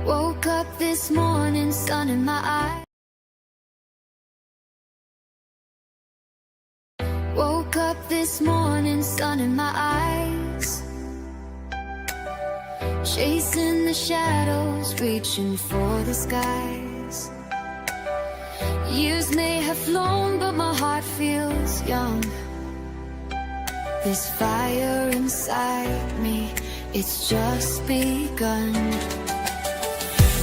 Woke up this morning, sun in my eye. Woke up this morning, sun in my eyes. Chasing the shadows, reaching for the skies. Years may have flown, but my heart feels young. This fire inside me, it's just begun.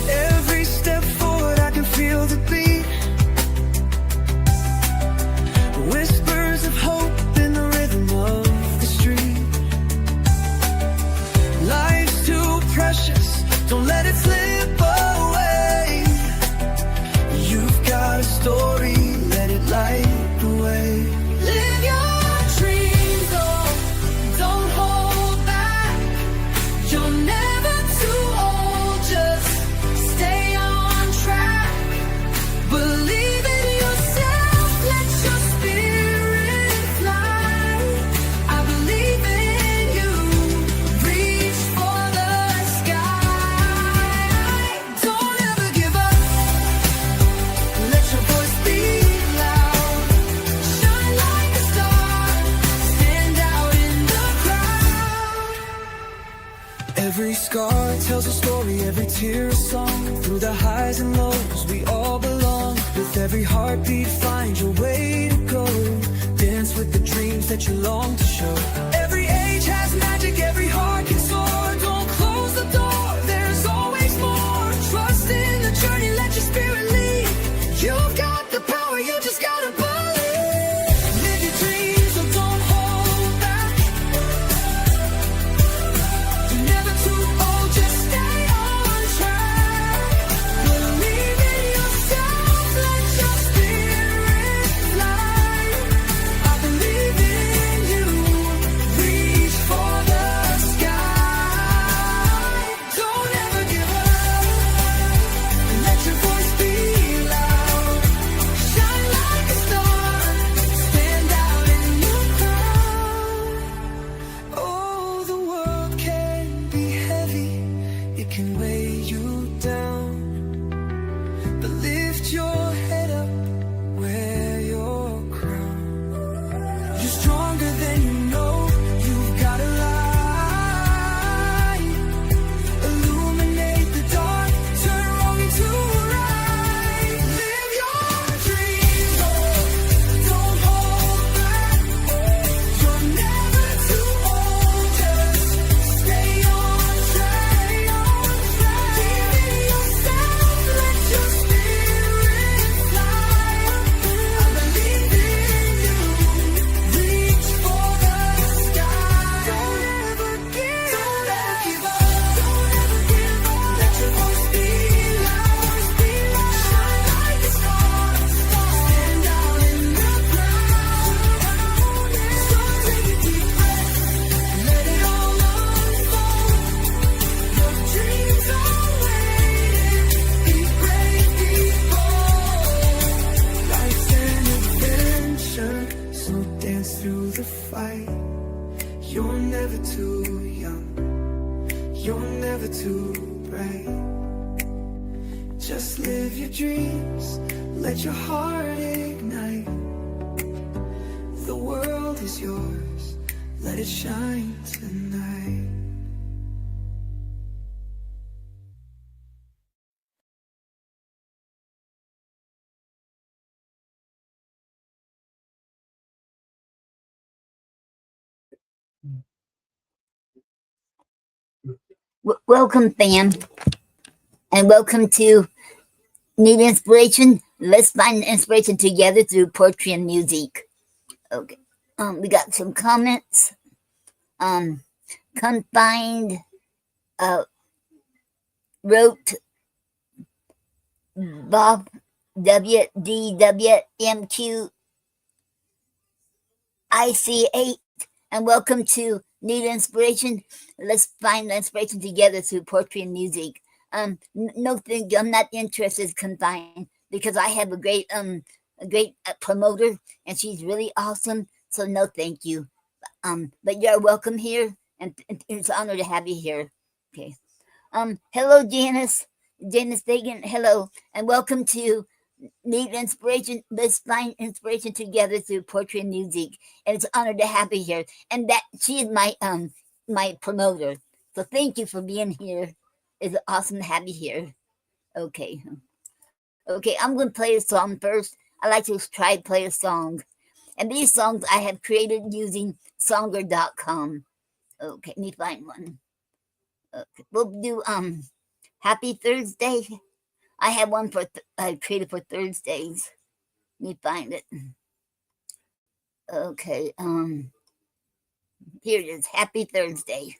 Every step forward I can feel the beat. Whispers of hope in the rhythm of the street. Life's too precious, don't let it slip away. You've got a story, let it light the way. Live your dreams, oh, don't hold back. You're never too old, just stay on track. Believe in yourself, let your spirit fly. I believe in you, reach for the sky. Don't ever give up, let your voice be loud. Shine like a star, stand out in the crowd. Every scar tells a story, every tear a song. Through the highs and lows, we all belong. With every heartbeat, find your way to go. Dance with the dreams that you long to show. Every age has magic, every heart can soar. Don't close the door, there's always more. Trust in the journey, let your spirit lead. You've got the power, you just gotta believe. Live your dreams, so don't hold back. You're never too old, just stay on track. Believe in yourself, let your spirit fly. I believe in you, reach for the sky. Don't ever give up, let your voice be loud. Shine like a star, stand out in the crowd. Oh, the world can be heavy, it can weigh you down. But lift your head up, wear your crown. You're stronger than you know, you've got a light. Illuminate the dark, turn wrong into right. Live your dreams, oh, don't hold back. You're never too old, just stay on track. Believe in yourself, let your spirit fly. I believe in you, reach for the sky. Don't ever give up, let your voice be loud. Shine like a star, stand out in the crowd. So take a deep breath, let it all unfold. Your dreams are waiting, be brave, be bold. Life's an adventure, so dance through the fight. You're never too young, you're never too bright. Just live your dreams, let your heart ignite. The world is yours, let it shine tonight. Welcome, fam, and welcome to Need Inspiration. Let's find inspiration together through poetry and music. Okay. We got some comments. Confined wrote Bob WDWMQ IC8, and welcome to Need Inspiration. Let's find inspiration together through poetry and music. No, thank you. I'm not interested in Confined because I have a great promoter, and she's really awesome. So no, thank you. But you're welcome here, and it's an honor to have you here. Okay. Hello, Janice. Janice Fagan, hello, and welcome to Need Inspiration. Let's find inspiration together through poetry and music. And it's an honor to have you here. And that she is my promoter. So thank you for being here. It's awesome to have you here. Okay. Okay, I'm going to play a song first. I like to try to play a song. And these songs I have created using songer.com. Okay, let me find one. Okay, we'll do Happy Thursday. I have one for created for Thursdays. Let me find it. Okay, here it is. Happy Thursday.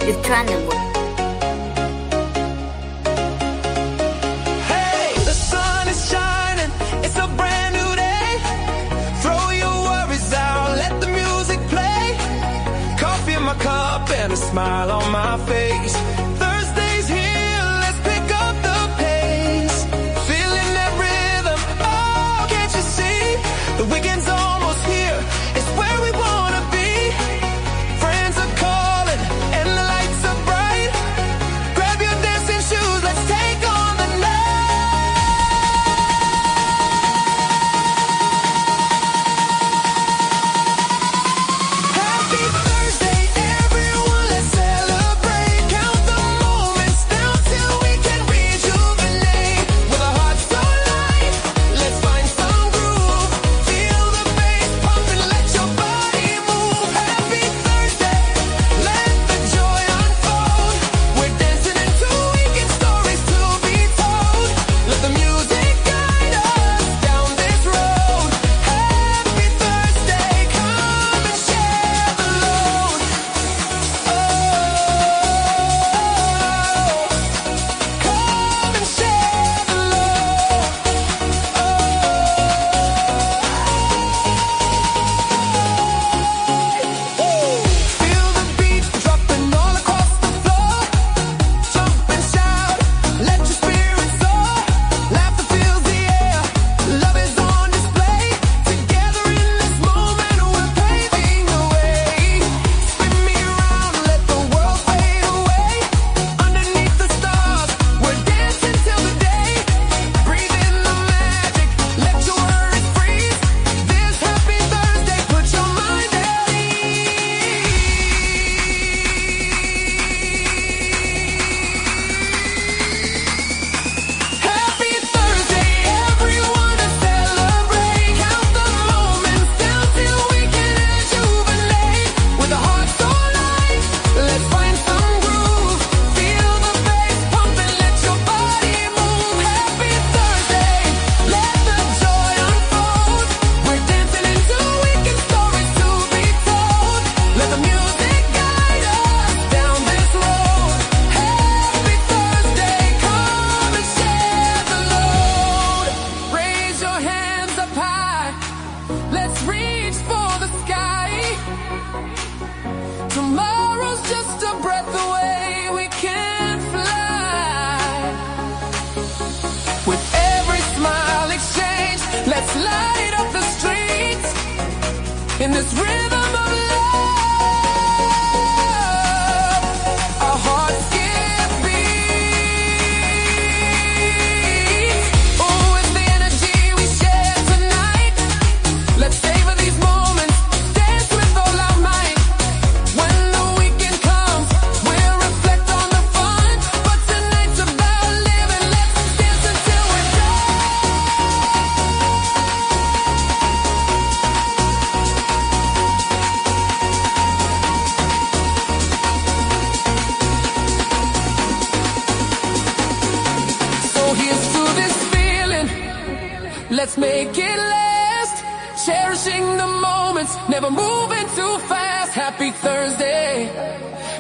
Just trying to work. Hey, the sun is shining, it's a brand new day. Throw your worries out, let the music play. Coffee in my cup and a smile on my face. Thursday's here, let's pick up the pace. Feeling that rhythm, oh, can't you see? The weekend's almost here, it's where we wanna be. Friends are calling and the lights are bright. Grab your dancing shoes, let's take on the night. Happy Thursday, everyone, let's celebrate. Count the moments down till we can rejuvenate. With our hearts so light, let's find some groove. Feel the bass pump and let your body move. Happy Thursday, let the joy unfold. We're dancing into weekend stories to be told. Let the music guide us down this road. Happy Thursday, come and share the load. Oh, come and share the load. Feel the beat dropping all across the floor. Jump and shout, let your spirit soar. Laughter fills the air, love is on display. Together in this moment, we're paving the way. Spin me around, let the world fade away. Underneath the stars, we're dancing till the day. Breathe in the magic, let your worries freeze. This happy Thursday, put your mind at ease. Happy Thursday, everyone, to celebrate. Count the moments down till we can rejuvenate. With a heart so light, let's find some groove. Feel the bass pump and let your body move. Happy Thursday, let the joy unfold. We're dancing into weekend stories to be told. Let the music guide us down this road. Happy Thursday, come and share the load. Raise your hands up high, let's reach for the sky. Tomorrow's just a breath away, we can fly. With every smile exchange, let's light up the streets. In this rhythm of love, our hearts give beats. Oh, it's the energy we share tonight. Let's savor these moments, dance with all our might. When the weekend comes, we'll reflect on the fun. But tonight's about living, let's dance until we're done. So here's to this feeling, let's make it last. Cherishing the moments, never moving too fast. Happy Thursday,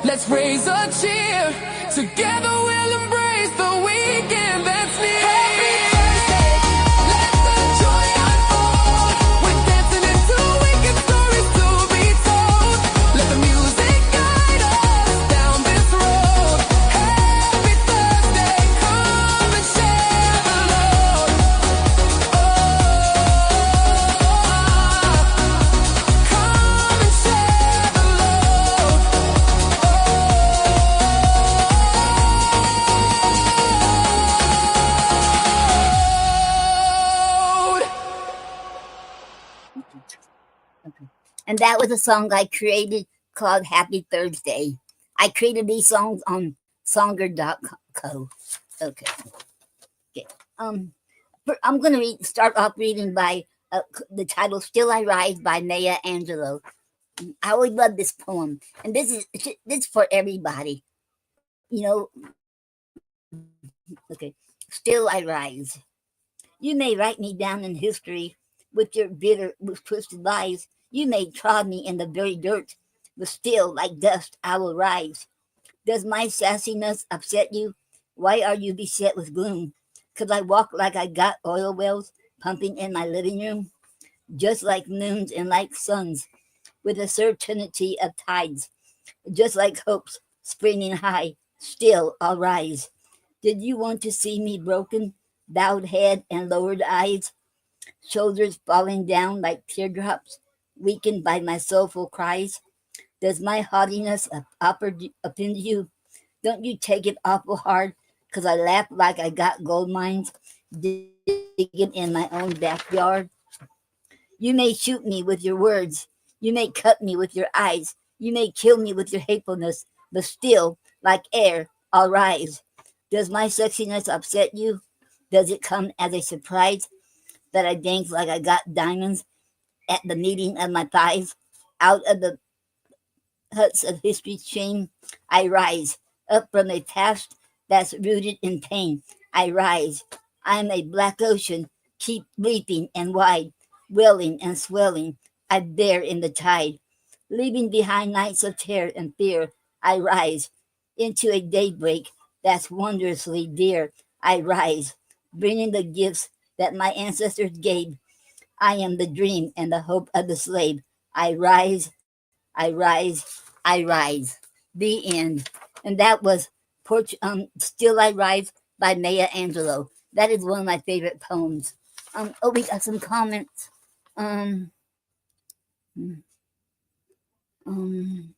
let's raise a cheer. Together we'll embrace the weekend that's near. Happy Thursday, let the joy unfold. We're dancing into weekend stories to be told. Let the music guide us down this road. Happy Thursday, come and share the load. Oh, And that was a song I created called Happy Thursday. I created these songs on songer.co. Okay. Okay. I'm going to start off reading by the title Still I Rise by Maya Angelou. I always love this poem. And this is for everybody. You know, okay. Still I rise. You may write me down in history with your bitter, with twisted lies. You may trod me in the very dirt, but still, like dust, I will rise. Does my sassiness upset you? Why are you beset with gloom? 'Cause I walk like I got oil wells pumping in my living room, just like moons and like suns, with a certainty of tides, just like hopes springing high. Still, I'll rise. Did you want to see me broken, bowed head and lowered eyes, shoulders falling down like teardrops, weakened by my soulful cries? Does my haughtiness offend you? Don't you take it awful hard, 'cause I laugh like I got gold mines digging in my own backyard? You may shoot me with your words. You may cut me with your eyes. You may kill me with your hatefulness, but still, like air, I'll rise. Does my sexiness upset you? Does it come as a surprise that I dance like I got diamonds at the meeting of my thighs? Out of the huts of history's shame, I rise. Up from a past that's rooted in pain, I rise. I'm a black ocean, keep leaping and wide, welling and swelling, I bear in the tide. Leaving behind nights of terror and fear, I rise. Into a daybreak that's wondrously dear, I rise. Bringing the gifts that my ancestors gave. I am the dream and the hope of the slave. I rise, I rise, I rise. The end. And that was Still I Rise by Maya Angelou. That is one of my favorite poems. Oh, we got some comments. Um, hmm, um,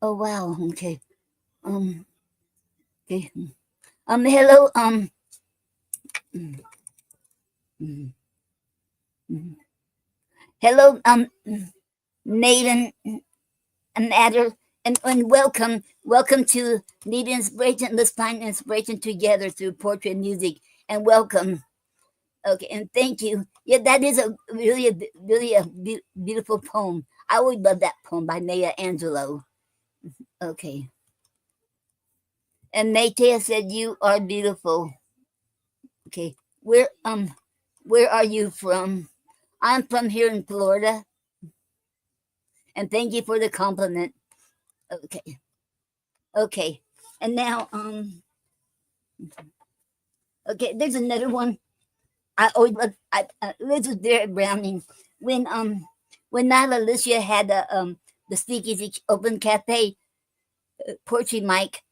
oh wow, okay. Um, okay. Hello, mm, mm, mm. Hello, Nathan Matter, and welcome to Need Inspiration. Let's find inspiration together through poetry and music. And welcome. Okay, and thank you. Yeah, that is a really a beautiful poem. I always love that poem by Maya Angelou. Okay, and Maytea said you are beautiful. Okay, where are you from? I'm from here in Florida, and thank you for the compliment. Okay, okay, and now okay, there's another one. I always love Elizabeth Barrett Browning when Nyla Alicia had the Speakeasy Open Cafe poetry mic.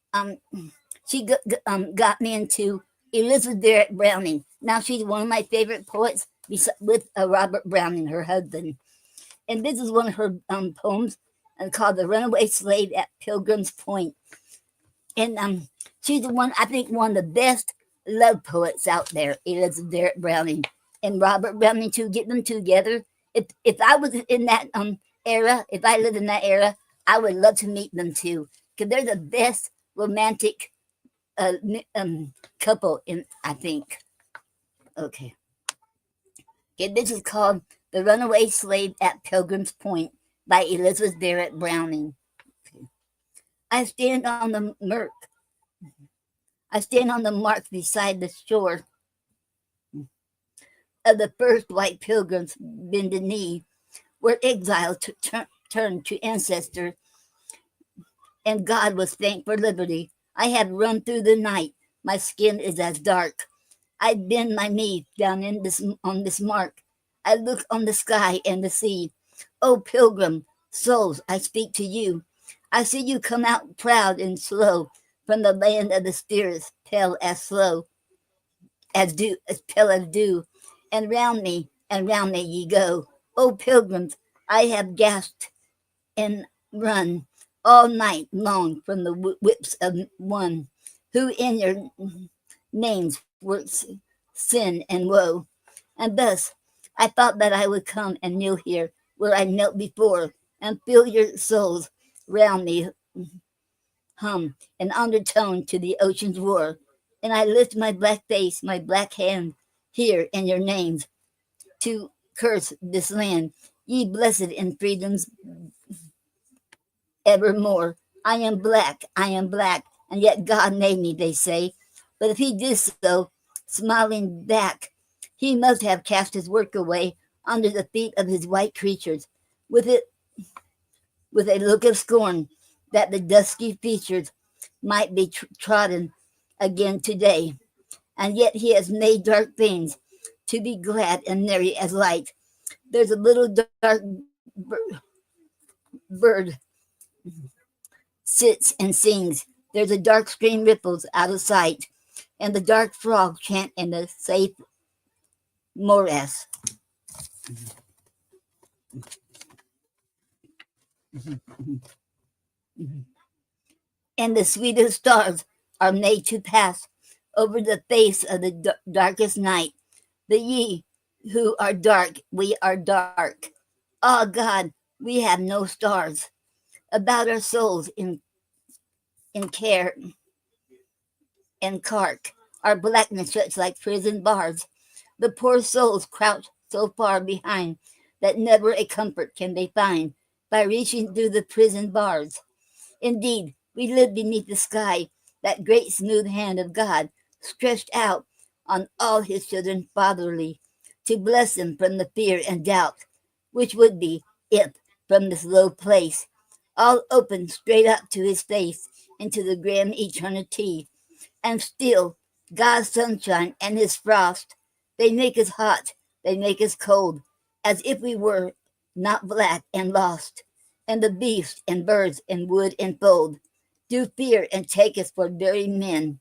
She got me into Elizabeth Barrett Browning. Now she's one of my favorite poets with Robert Browning, her husband. And this is one of her poems called "The Runaway Slave at Pilgrim's Point." And she's the one, I think, one of the best love poets out there, Elizabeth Barrett Browning and Robert Browning too. Get them together. If I was in that era, if I lived in that era, I would love to meet them too, because they're the best romantic couple in, I think. Okay. Okay, this is called "The Runaway Slave at Pilgrim's Point" by Elizabeth Barrett Browning. Okay. I stand on the murk. I stand on the mark beside the shore of the first white pilgrim's bended knee, where exile turned to ancestor, and God was thanked for liberty. I have run through the night. My skin is as dark. I bend my knee down on this mark. I look on the sky and the sea. O pilgrim souls, I speak to you. I see you come out proud and slow from the land of the spirits, pale as dew, and round me ye go. O pilgrims, I have gasped and run all night long from the whips of one who in your names works sin and woe. And thus I thought that I would come and kneel here where I knelt before, and feel your souls round me hum an undertone to the ocean's roar. And I lift my black face, my black hand here in your names to curse this land, ye blessed in freedom's evermore. I am black, and yet God made me, they say. But if he did so, smiling back, he must have cast his work away under the feet of his white creatures, with it with a look of scorn that the dusky features might be trodden again today. And yet he has made dark things to be glad and merry as light. There's a little dark bird sits and sings. There's a dark stream ripples out of sight, and the dark frog chant in the safe morass. And the sweetest stars are made to pass over the face of the darkest night. But ye who are dark, we are dark. Ah, God, we have no stars about our souls in care and cark. Our blackness shuts like prison bars. The poor souls crouch so far behind that never a comfort can they find by reaching through the prison bars. Indeed, we live beneath the sky, that great smooth hand of God stretched out on all his children fatherly, to bless them from the fear and doubt, which would be if from this low place, all open straight up to his face into the grim eternity. And still, God's sunshine and his frost, they make us hot, they make us cold, as if we were not black and lost. And the beasts and birds and wood and fold do fear and take us for very men.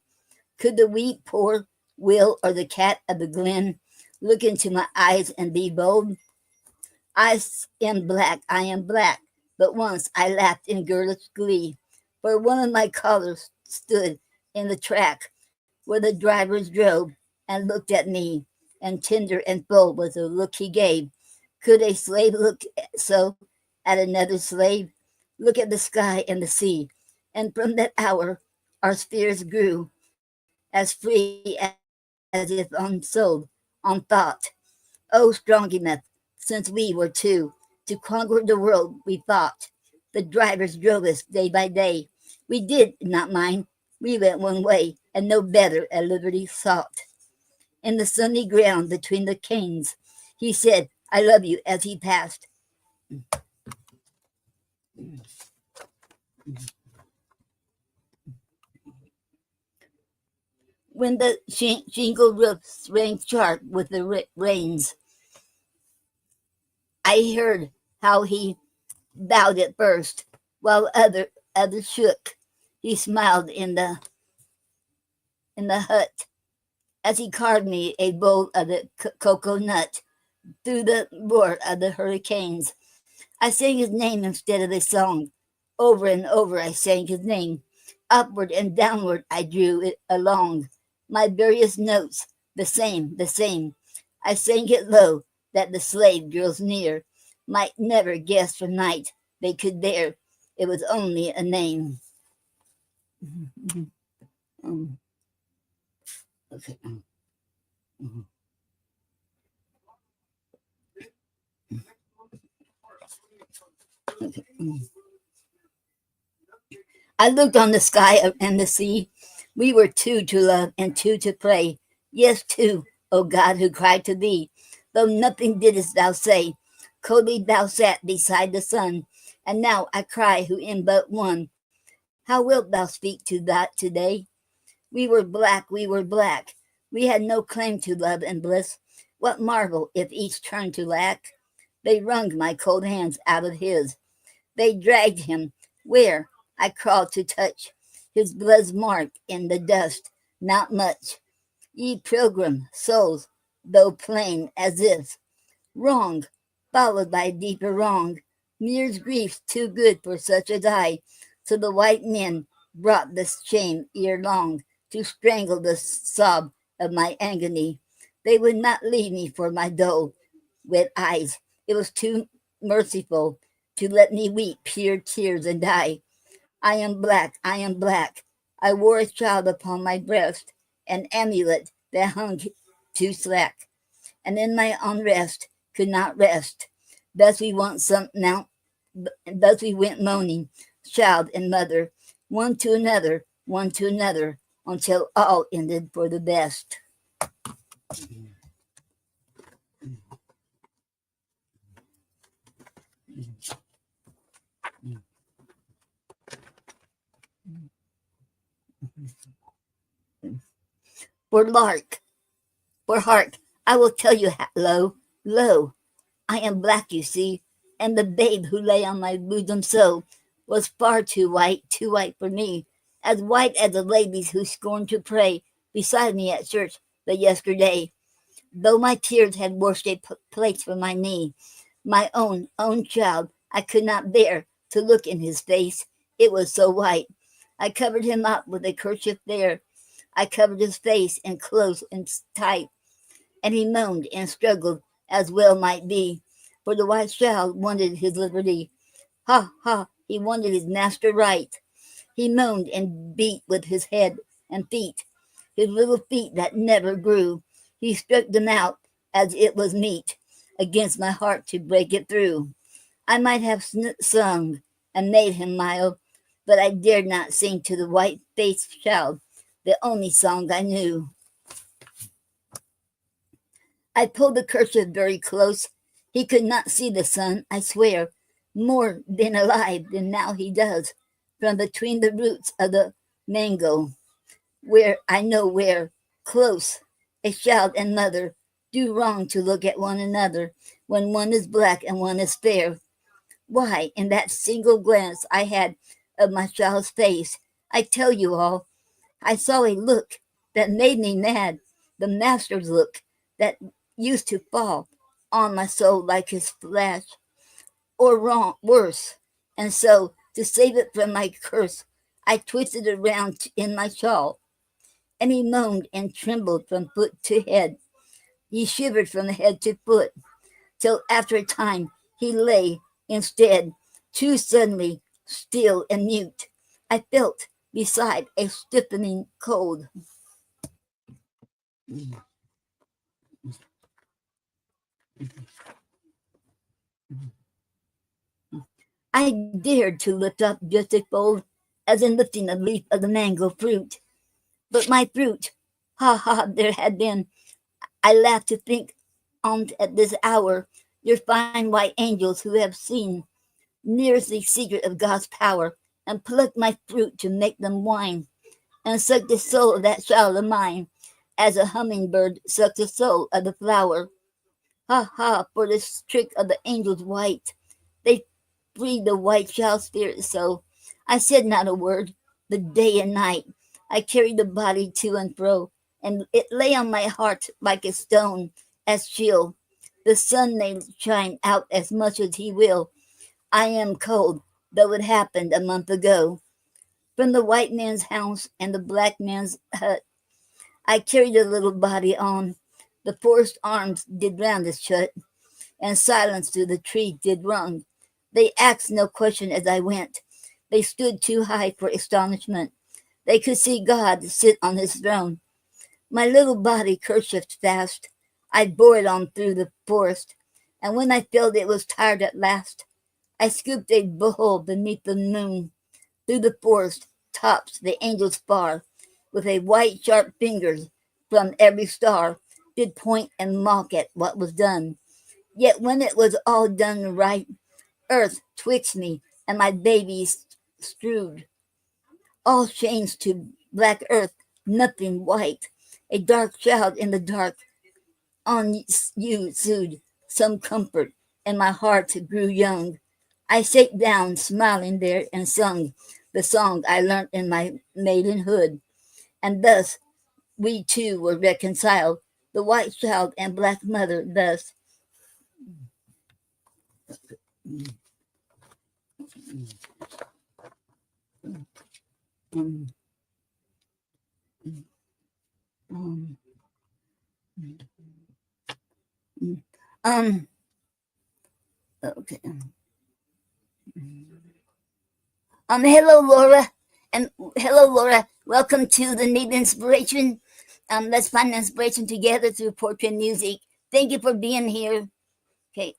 Could the wheat poor will or the cat of the glen look into my eyes and be bold? I am black, but once I laughed in girlish glee, for one of my colors stood in the track where the drivers drove and looked at me, and tender and full was the look he gave. Could a slave look so at another slave? Look at the sky and the sea, and from that hour our spirits grew as free as if unsold on thought. Oh, strong enough, since we were two, to conquer the world we fought. The drivers drove us day by day. We did not mind. We went one way, and no better at liberty sought. In the sunny ground between the canes, he said, I love you, as he passed. When the shingle roofs rang sharp with the rains, I heard how he bowed at first, while others shook. He smiled in the hut as he carved me a bowl of the cocoa nut through the roar of the hurricanes. I sang his name instead of a song. Over and over I sang his name. Upward and downward I drew it along. My various notes, the same, the same. I sang it low, that the slave girls near might never guess from night they could bear. It was only a name. Okay. Okay. I looked on the sky and the sea. We were two to love and two to pray. Yes, two, O God, who cried to thee. Though nothing didst thou say, coldly thou sat beside the sun. And now I cry who am but one. How wilt thou speak to that today? We were black, we were black. We had no claim to love and bliss. What marvel if each turned to lack? They wrung my cold hands out of his. They dragged him. Where? I crawled to touch his blood's mark in the dust. Not much. Ye pilgrim souls, though plain as if. Wrong, followed by deeper wrong. Mure's grief's too good for such as I. So the white men brought this shame ere long to strangle the sob of my agony. They would not leave me for my dull, wet eyes. It was too merciful to let me weep pure tears and die. I am black, I am black. I wore a child upon my breast, an amulet that hung too slack, and in my unrest could not rest. Thus we went thus we went moaning, child and mother, one to another, until all ended for the best. For lark, for heart, I will tell you, lo, lo, I am black, you see, and the babe who lay on my bosom so was far too white for me, as white as the ladies who scorned to pray beside me at church the yesterday. Though my tears had washed a place from my knee, my own child, I could not bear to look in his face. It was so white. I covered him up with a kerchief there. I covered his face in close and tight, and he moaned and struggled as well might be, for the white child wanted his liberty. Ha, ha, he wanted his master right. He moaned and beat with his head and feet, his little feet that never grew. He struck them out as it was meet against my heart to break it through. I might have sung and made him mild, but I dared not sing to the white-faced child the only song I knew. I pulled the kerchief very close. He could not see the sun, I swear, more than alive than now he does, from between the roots of the mango, where I know where, close, a child and mother do wrong to look at one another when one is black and one is fair. Why, in that single glance I had of my child's face, I tell you all, I saw a look that made me mad, the master's look that used to fall on my soul like his flash, or worse. And so, to save it from my curse, I twisted it around in my shawl, and he moaned and trembled from foot to head. He shivered from head to foot, till after a time he lay instead, too suddenly still and mute. I felt beside a stiffening cold. I dared to lift up just a fold, as in lifting a leaf of the mango fruit. But my fruit, ha ha, there had been, I laugh to think on at this hour, your fine white angels who have seen nearest the secret of God's power, and plucked my fruit to make them wine, and sucked the soul of that child of mine, as a hummingbird sucks the soul of the flower. Ha ha, for this trick of the angels white, they freed the white child's spirit so. I said not a word, but day and night I carried the body to and fro, and it lay on my heart like a stone, as chill. The sun may shine out as much as he will. I am cold, though it happened a month ago. From the white man's house and the black man's hut, I carried the little body on. The forest arms did round us shut, and silence through the tree did rung. They asked no question as I went. They stood too high for astonishment. They could see God sit on his throne. My little body kerchiefed fast, I bore it on through the forest, and when I felt it was tired at last, I scooped a hole beneath the moon. Through the forest tops the angels far, with a white sharp fingers from every star, did point and mock at what was done. Yet when it was all done right, earth twixt me and my babies strewed, all chains to black earth, nothing white, a dark child in the dark, on you sued some comfort, and my heart grew young. I sat down smiling there and sung the song I learnt in my maidenhood, and thus we two were reconciled, the white child and black mother thus. Um, um, um, Okay. Hello, Laura, and hello, Laura. Welcome to the Need Inspiration. Let's find inspiration together through poetry and music. Thank you for being here. Okay.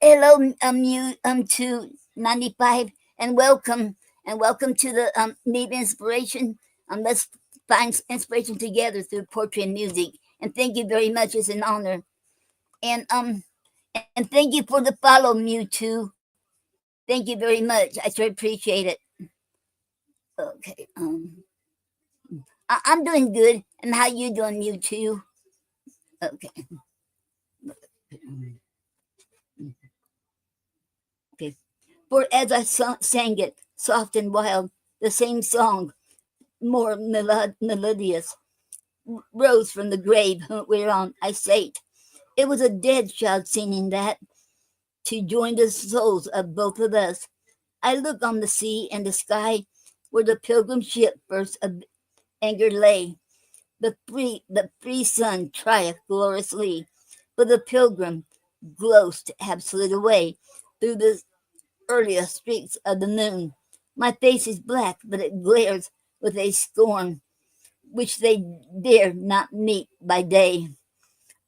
Hello, you, to 95, and welcome to the Need Inspiration. Let's find inspiration together through poetry and music. And thank you very much. It's an honor. And thank you for the follow, Mewtwo. Thank you very much. I sure appreciate it. Okay. I'm doing good. And how you doing, Mewtwo? Okay. Okay. For as I sang it, soft and wild, the same song, more melodious, rose from the grave whereon I sate. It was a dead child singing that to join the souls of both of us. I look on the sea and the sky where the pilgrim ship first of anger lay. The free sun trieth gloriously, but the pilgrim glows to have slid away through the earliest streaks of the moon. My face is black, but it glares with a scorn which they dare not meet by day.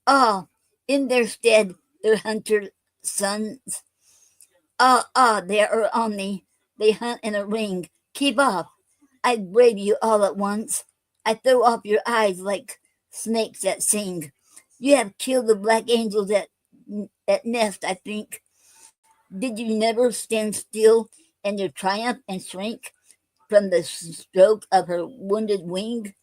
Ah, in their stead their hunter sons. Ah, they are on me. They hunt in a ring. Keep off. I brave you all at once. I throw off your eyes like snakes that sing. You have killed the black angels at nest, I think. Did you never stand still in your triumph and shrink from the stroke of her wounded wing?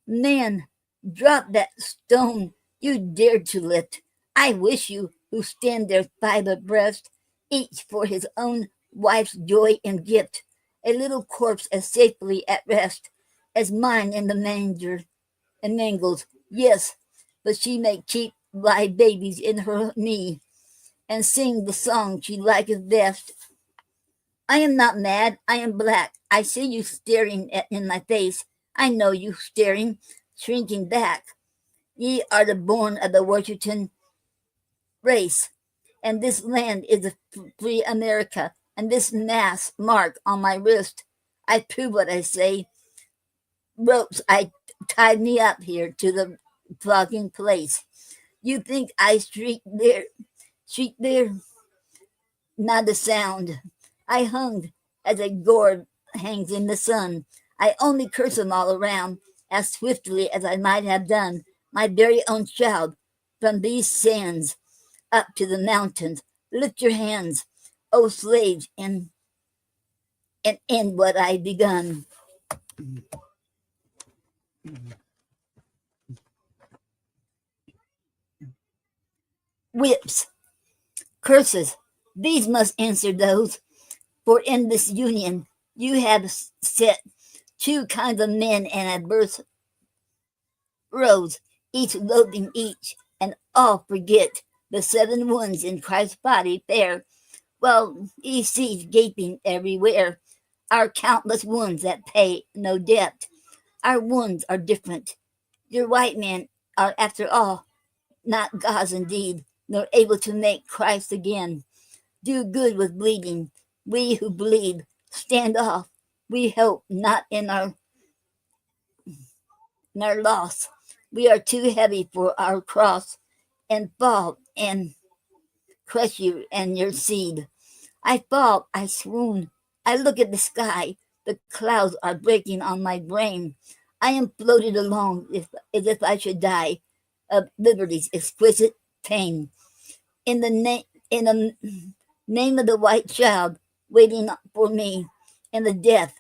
Man, drop that stone you dared to lift. I wish you who stand there five abreast, each for his own wife's joy and gift, a little corpse as safely at rest as mine in the manger and mangles. Yes, but she may keep live babies in her knee and sing the song she liketh best. I am not mad, I am black. I see you staring in my face. I know you staring, shrinking back. Ye are the born of the Washington race, and this land is a free America, and this mass mark on my wrist, I prove what I say. Ropes I tied me up here to the flogging place. You think I shriek there, not a sound. I hung as a gourd hangs in the sun. I only curse them all around as swiftly as I might have done my very own child from these sands up to the mountains. Lift your hands, O slaves, and end what I begun. Whips, curses, these must answer those, for in this union you have set two kinds of men in a birth rows, each loathing each, and all forget the seven wounds in Christ's body fair. Well, he sees gaping everywhere our countless wounds that pay no debt. Our wounds are different. Your white men are, after all, not gods indeed, nor able to make Christ again. Do good with bleeding. We who bleed, stand off. We hope not in our loss. We are too heavy for our cross, and fall and crush you and your seed. I fall, I swoon. I look at the sky. The clouds are breaking on my brain. I am floated along as if I should die of liberty's exquisite pain. In the name of the white child waiting for me in the death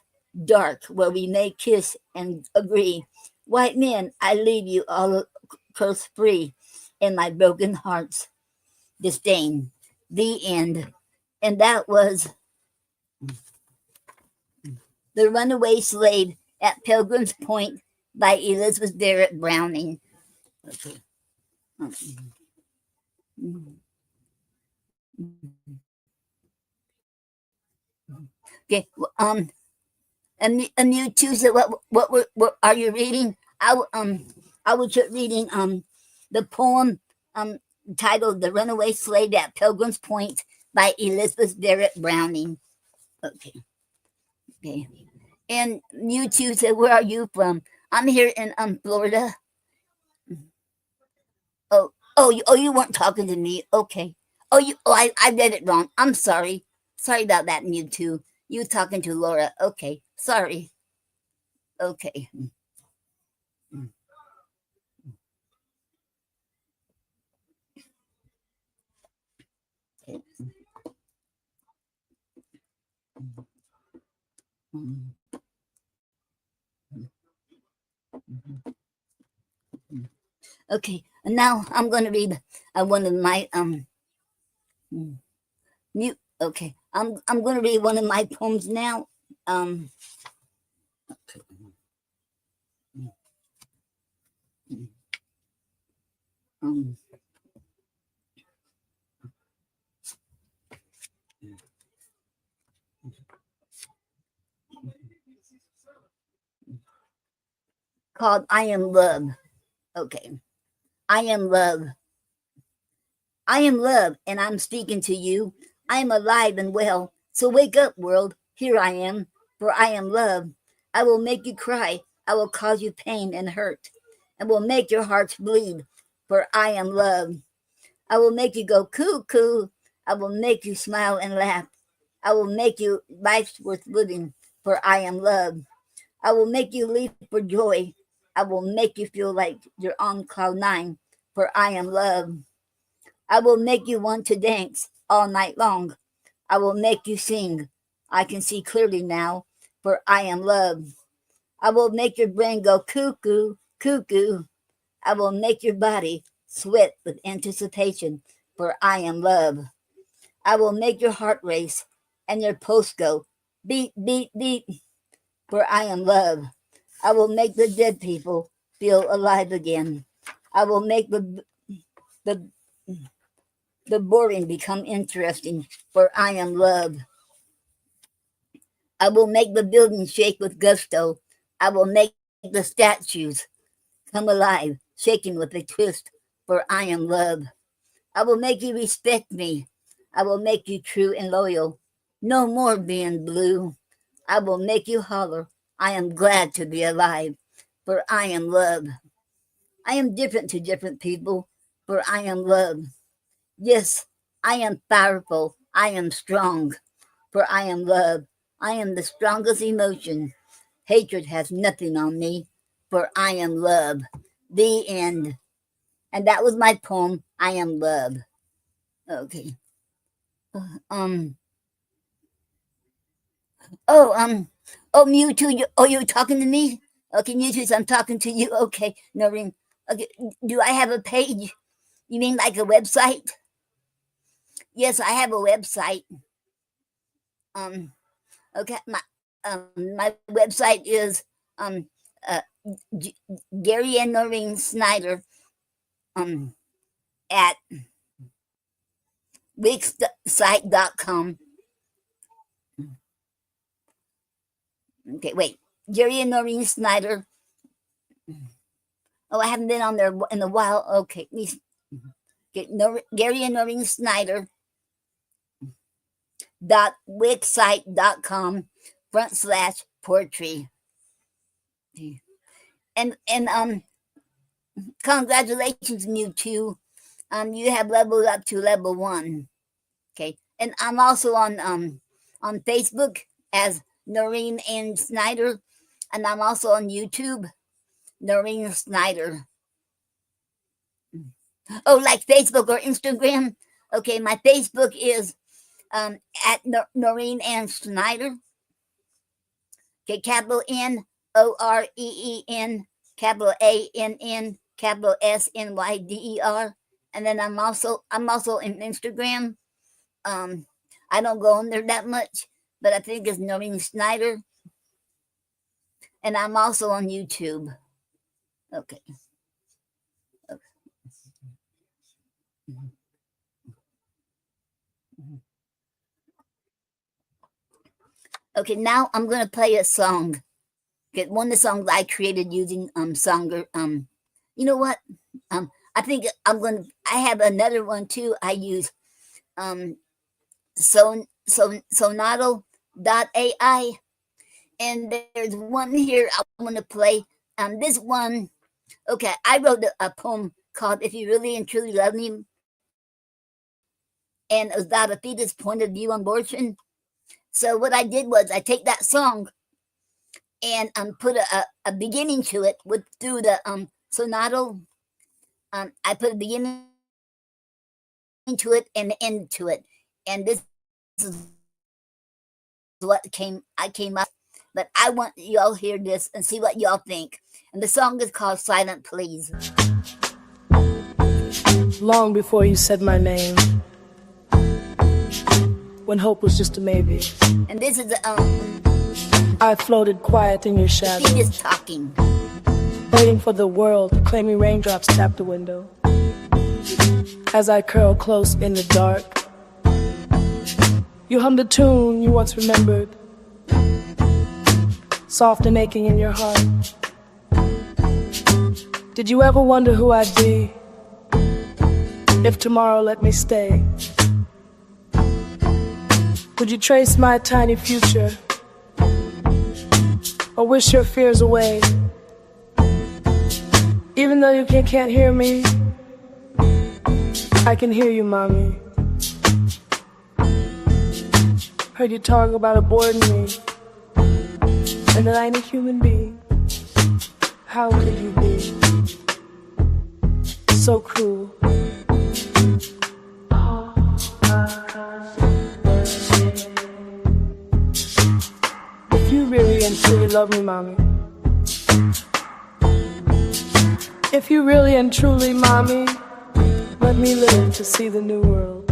dark where we may kiss and agree. White men, I leave you all curse free in my broken heart's disdain. The end. And that was The Runaway Slave at Pilgrim's Point by Elizabeth Barrett Browning. Okay. And you choose it. What are you reading? I was just reading the poem titled "The Runaway Slave at Pilgrim's Point" by Elizabeth Barrett Browning. Okay. Okay. And you two said, where are you from? I'm here in Florida. Oh, you weren't talking to me. Okay. I read it wrong. I'm sorry. Sorry about that, Mewtwo. You talking to Laura. Okay. Sorry. Okay. Okay. And now I'm going to read one of my mute. Okay. I'm going to read one of my poems now. Okay. Um, called I Am Love. Okay. I am love. I am love, and I'm speaking to you. I am alive and well. So wake up, world. Here I am, for I am love. I will make you cry. I will cause you pain and hurt, and will make your hearts bleed, for I am love. I will make you go cuckoo. I will make you smile and laugh. I will make you life worth living, for I am love. I will make you leap for joy. I will make you feel like you're on cloud nine, for I am love. I will make you want to dance all night long. I will make you sing. I can see clearly now, for I am love. I will make your brain go cuckoo, cuckoo. I will make your body sweat with anticipation, for I am love. I will make your heart race and your pulse go beat, beat, beat, for I am love. I will make the dead people feel alive again. I will make the boring become interesting, for I am love. I will make the buildings shake with gusto. I will make the statues come alive, shaking with a twist, for I am love. I will make you respect me. I will make you true and loyal. No more being blue. I will make you holler. I am glad to be alive, for I am love. I am different to different people, for I am love. Yes, I am powerful. I am strong, for I am love. I am the strongest emotion. Hatred has nothing on me, for I am love. The end. And that was my poem, I Am Love. Okay. Um. Oh, Mewtwo. You're talking to me? Okay, Mewtwo, I'm talking to you. Okay, Noreen. Okay, do I have a page? You mean like a website? Yes, I have a website. Okay, my website is uh, Gary and Noreen Snyder at wixsite.com. Okay, wait. Gary and Noreen Snyder. Oh, I haven't been on there in a while. Okay, Gary and Noreen Snyder .wixsite.com /poetry. And congratulations, Mewtwo. You have leveled up to level 1. Okay, and I'm also on Facebook as Noreen and Snyder, and I'm also on YouTube, Noreen Snyder. Oh, like Facebook or Instagram? Okay, my Facebook is at Noreen and Snyder. Okay, capital NOREEN, capital ANN, capital SNYDER. And then I'm also in Instagram. I don't go on there that much, but I think it's Noreen Snyder. And I'm also on YouTube. Okay. Okay, now I'm gonna play a song. Okay, one of the songs I created using Songer. You know what? I think I have another one too. I use um Sonato.ai, and there's one here I want to play. This one, okay, I wrote a poem called "If You Really and Truly Love Me," and it was about a fetus point of view on abortion. So what I did was I take that song and put a beginning to it with through the sonato. I put a beginning to it and the end to it, and this is what I came up. But I want y'all hear this and see what y'all think. And the song is called "Silent Please." Long before you said my name, when hope was just a maybe, And this is I floated quiet in your shadow, fetus talking. waiting for the world to claim me. Raindrops tap the window. As I curl close in the dark, you hummed a tune you once remembered, soft and aching in your heart. Did you ever wonder who I'd be if tomorrow let me stay? Would you trace my tiny future or wish your fears away? Even though you can't hear me, I can hear you, mommy. Heard you talk about aborting me and that I ain't a human being. How could you be so cruel? If you really and truly love me, mommy. If you really and truly, mommy, let me live to see the new world.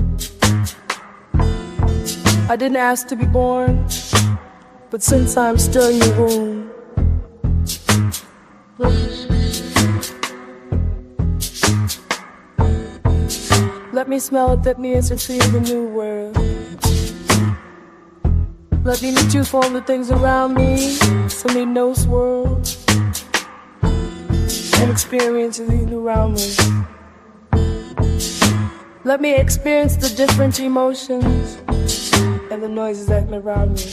I didn't ask to be born, but since I'm still in your womb, let me smell it, let me answer to you the new world. Let me meet you for all the things around me, so me no swirl, and experience everything around me. Let me experience the different emotions and the noises that around me,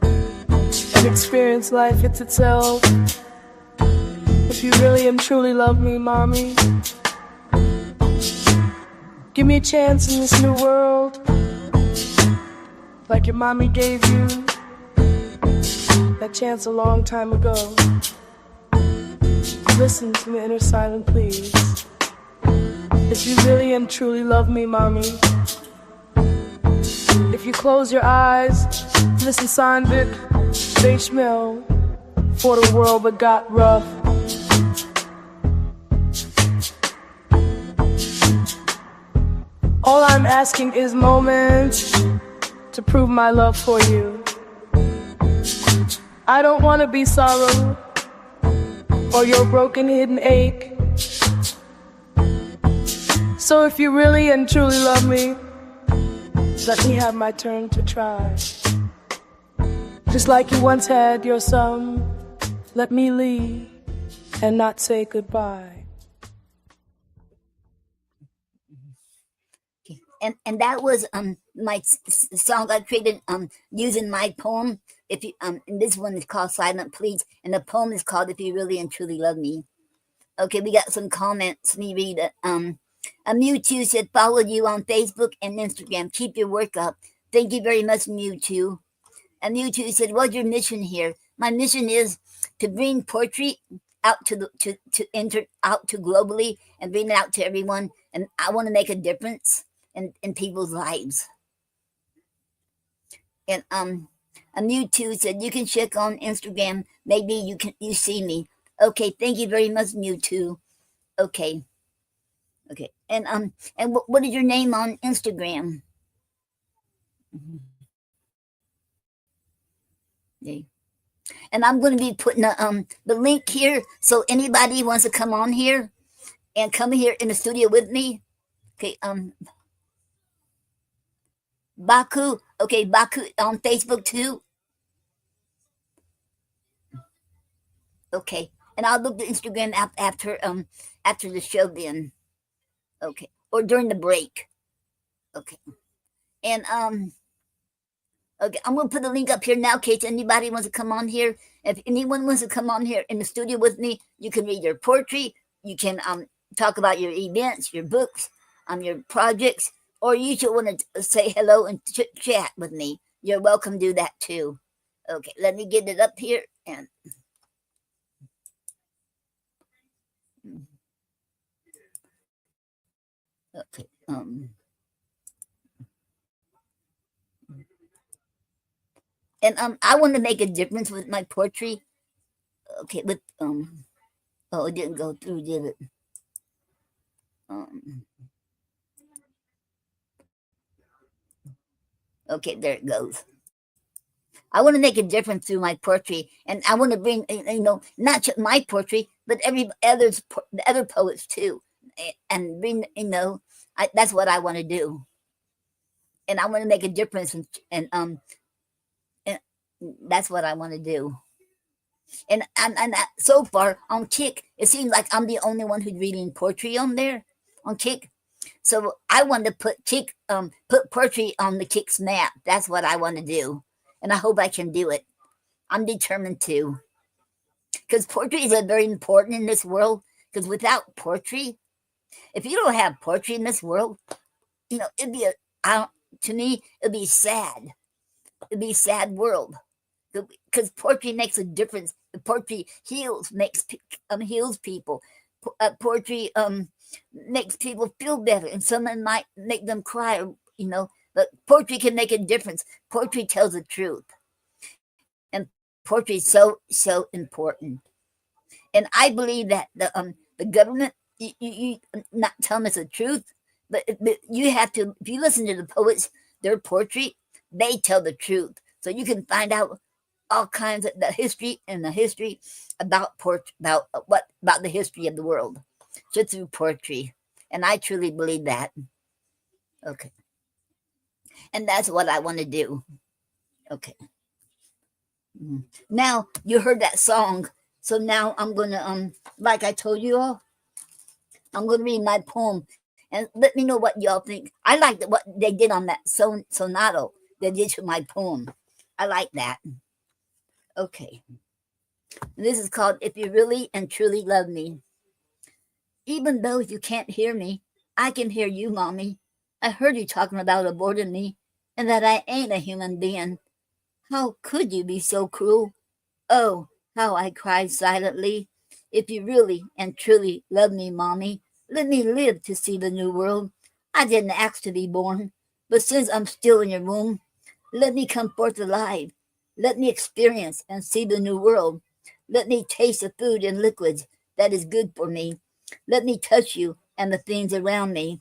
and experience life itself. If you really and truly love me, mommy, give me a chance in this new world, like your mommy gave you that chance a long time ago. Listen to my inner silent please. If you really and truly love me, mommy, if you close your eyes, listen, Sandvik, they smell for the world but got rough. All I'm asking is moments to prove my love for you. I don't want to be sorrow or your broken hidden ache. So if you really and truly love me, let me have my turn to try. Just like you once had your son, let me leave and not say goodbye. And that was my song I created using my poem. If you and this one is called "Silent Please," and the poem is called "If You Really and Truly Love Me." Okay, we got some comments. Let me read it. Mewtwo said, "Follow you on Facebook and Instagram. Keep your work up. Thank you very much, Mewtwo." And Mewtwo said, "What's your mission here?" My mission is to bring poetry out to out to globally and bring it out to everyone. And I want to make a difference in people's lives. And Mewtwo said, "You can check on Instagram. Maybe you see me." Okay, thank you very much, Mewtwo. Okay. And what is your name on Instagram? Okay. And I'm going to be putting the link here, so anybody wants to come on here and come here in the studio with me. Okay. Baku. Okay, Baku on Facebook too. Okay. And I'll look the Instagram after after the show then. Okay. Or during the break. Okay. And okay, I'm gonna put a link up here now in case anybody wants to come on here. If anyone wants to come on here in the studio with me, you can read your poetry, you can talk about your events, your books, your projects, or you should want to say hello and chat with me. You're welcome to do that too. Okay, let me get it up here and okay. And I want to make a difference with my poetry. Okay, with oh, it didn't go through, did it? Okay, there it goes. I want to make a difference through my poetry, and I want to bring, not just my poetry, but the other poets too, and bring, that's what I want to do, and I want to make a difference, and that's what I want to do. And so far on Kick, it seems like I'm the only one who's reading poetry on there on Kick. So I want to put poetry on the Kick's map. That's what I want to do, and I hope I can do it. I'm determined to, because poetry is very important in this world. Because without poetry, if you don't have poetry in this world, it'd be to me it'd be sad. It'd be a sad world. Because poetry makes a difference. Poetry heals people. Poetry makes people feel better, and someone might make them cry. But poetry can make a difference. Poetry tells the truth, and poetry is so important. And I believe that the government, you not telling us the truth, but you have to. If you listen to the poets, their poetry, they tell the truth, so you can find out all kinds of the history about about the history of the world, just through poetry. And I truly believe that. Okay, and that's what I want to do. Okay. Now you heard that song, so now I'm gonna like I told you all, I'm gonna read my poem, and let me know what y'all think. I like what they did on that sonato they did to my poem. I like that. Okay. This is called If You Really and Truly Love Me. Even though you can't hear me, I can hear you, Mommy. I heard you talking about aborting me and that I ain't a human being. How could you be so cruel? Oh, how I cried silently. If you really and truly love me, Mommy, let me live to see the new world. I didn't ask to be born, but since I'm still in your womb, let me come forth alive. Let me experience and see the new world. Let me taste the food and liquids that is good for me. Let me touch you and the things around me.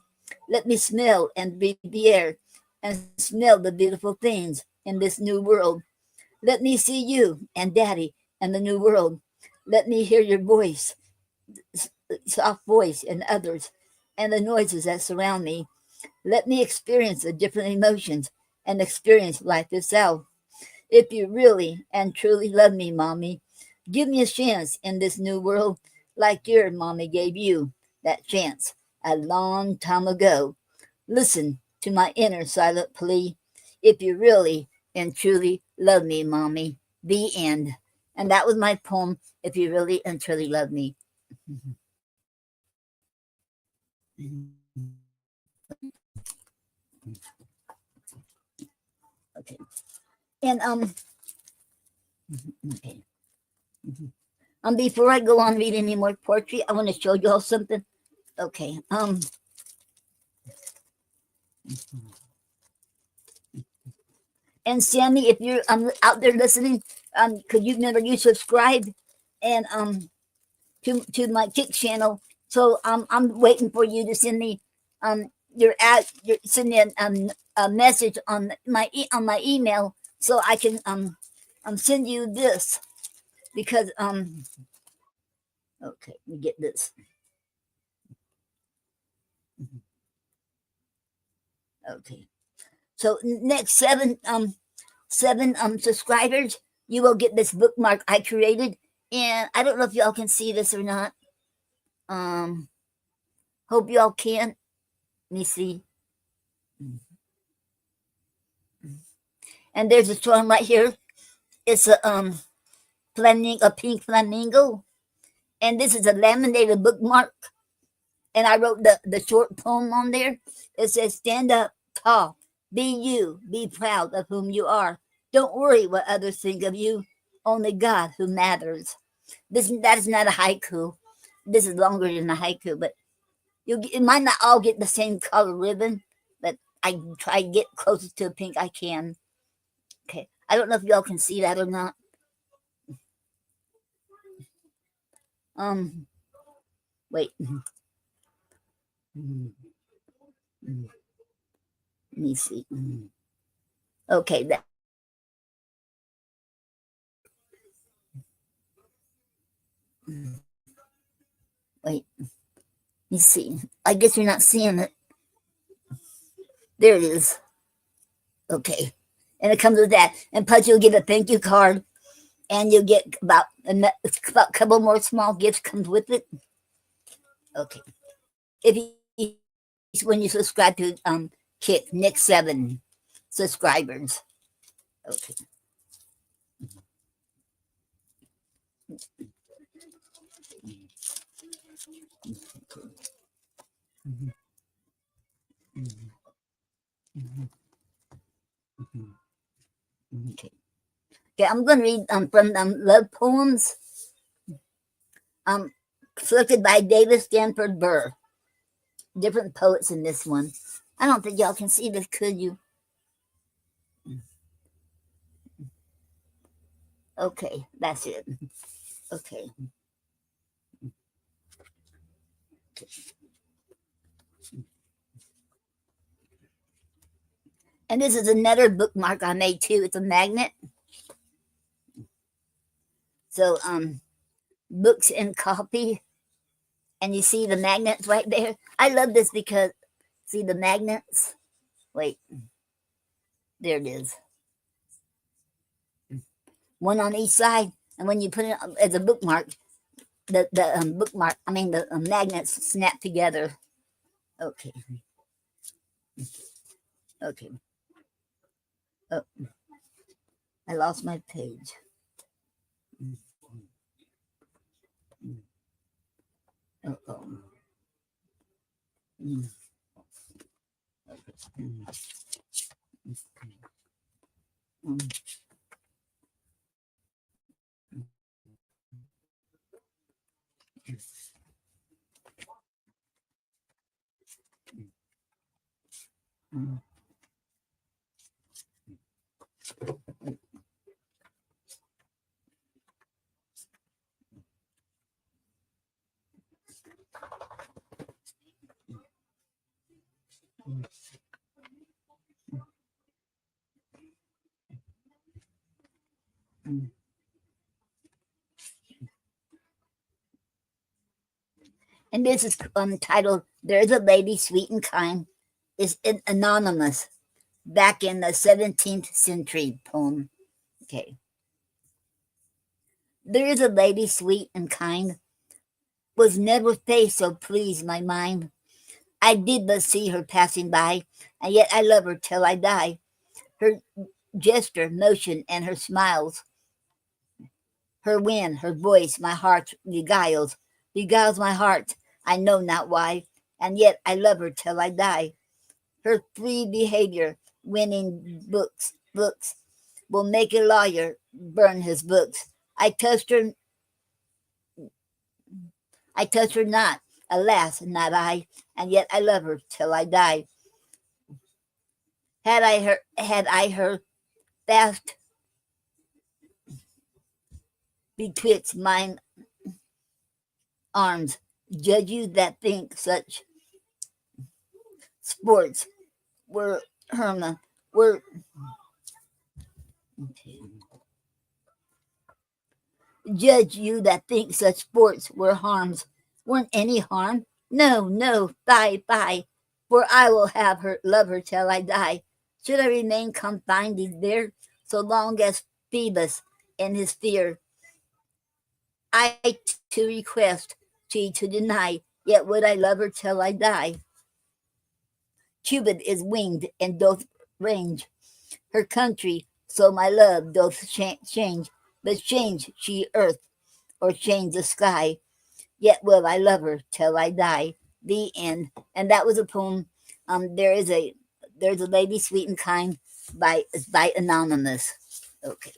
Let me smell and breathe the air and smell the beautiful things in this new world. Let me see you and Daddy and the new world. Let me hear your voice, soft voice, and others, and the noises that surround me. Let me experience the different emotions and experience life itself. If you really and truly love me, Mommy, give me a chance in this new world like your Mommy gave you that chance a long time ago. Listen to my inner silent plea. If you really and truly love me, Mommy. The end. And that was my poem, If You Really and Truly Love Me. Okay. And okay. Before I go on read any more poetry, I want to show you all something. Okay. And Sammy, if you're out there listening, could you remember you subscribe and to my Kick channel? So I'm waiting for you to send me send me a message on my email so I can send you this, because okay, let me get this. Okay, so next seven subscribers, you will get this bookmark I created, and I don't know if y'all can see this or not. Hope y'all can. Let me see. And there's a storm right here. It's a pink flamingo, and this is a laminated bookmark. And I wrote the short poem on there. It says, "Stand up tall, be you, be proud of whom you are. Don't worry what others think of you. Only God who matters." That is not a haiku. This is longer than a haiku, but it might not all get the same color ribbon, but I try to get closest to a pink I can. Okay, I don't know if y'all can see that or not. Wait. Let me see. Okay, that. Wait. Let me see. I guess you're not seeing it. There it is. Okay. And it comes with that. And plus you'll get a thank you card. And you'll get about a couple more small gifts comes with it. Okay. If you when you subscribe to Kick Nick 7 subscribers. Okay. Okay. Okay, I'm going to read from Love Poems, selected by David Stanford Burr. Different poets in this one. I don't think y'all can see this, could you? Okay, that's it. Okay. And this is another bookmark I made too. It's a magnet. So, books and copy. And you see the magnets right there. I love this because, see the magnets? Wait. There it is. One on each side. And when you put it as a bookmark, the magnets snap together. Okay. Okay. Oh, I lost my page. Uh-oh. And this is titled "There's a Lady Sweet and Kind." It's anonymous, back in the 17th century poem. Okay. There is a lady sweet and kind, was never faced so pleased my mind. I did but see her passing by, and yet I love her till I die. Her gesture, motion, and her smiles, her wind, her voice, my heart beguiles my heart, I know not why, and yet I love her till I die. Her free behavior, winning books, will make a lawyer burn his books. I touched her not, alas, not I, and yet I love her till I die. Had I her fast betwixt mine arms, judge you that think such sports were judge you that think such sports were harms. Weren't any harm? No, bye, for I will have her, love her till I die. Should I remain confined there, so long as Phoebus in his fear, I to request, she to deny, yet would I love her till I die. Cupid is winged and doth range her country, so my love doth change, but change she earth or change the sky, yet will I love her till I die. The end. And that was a poem. There's a lady sweet and kind by Anonymous. Okay.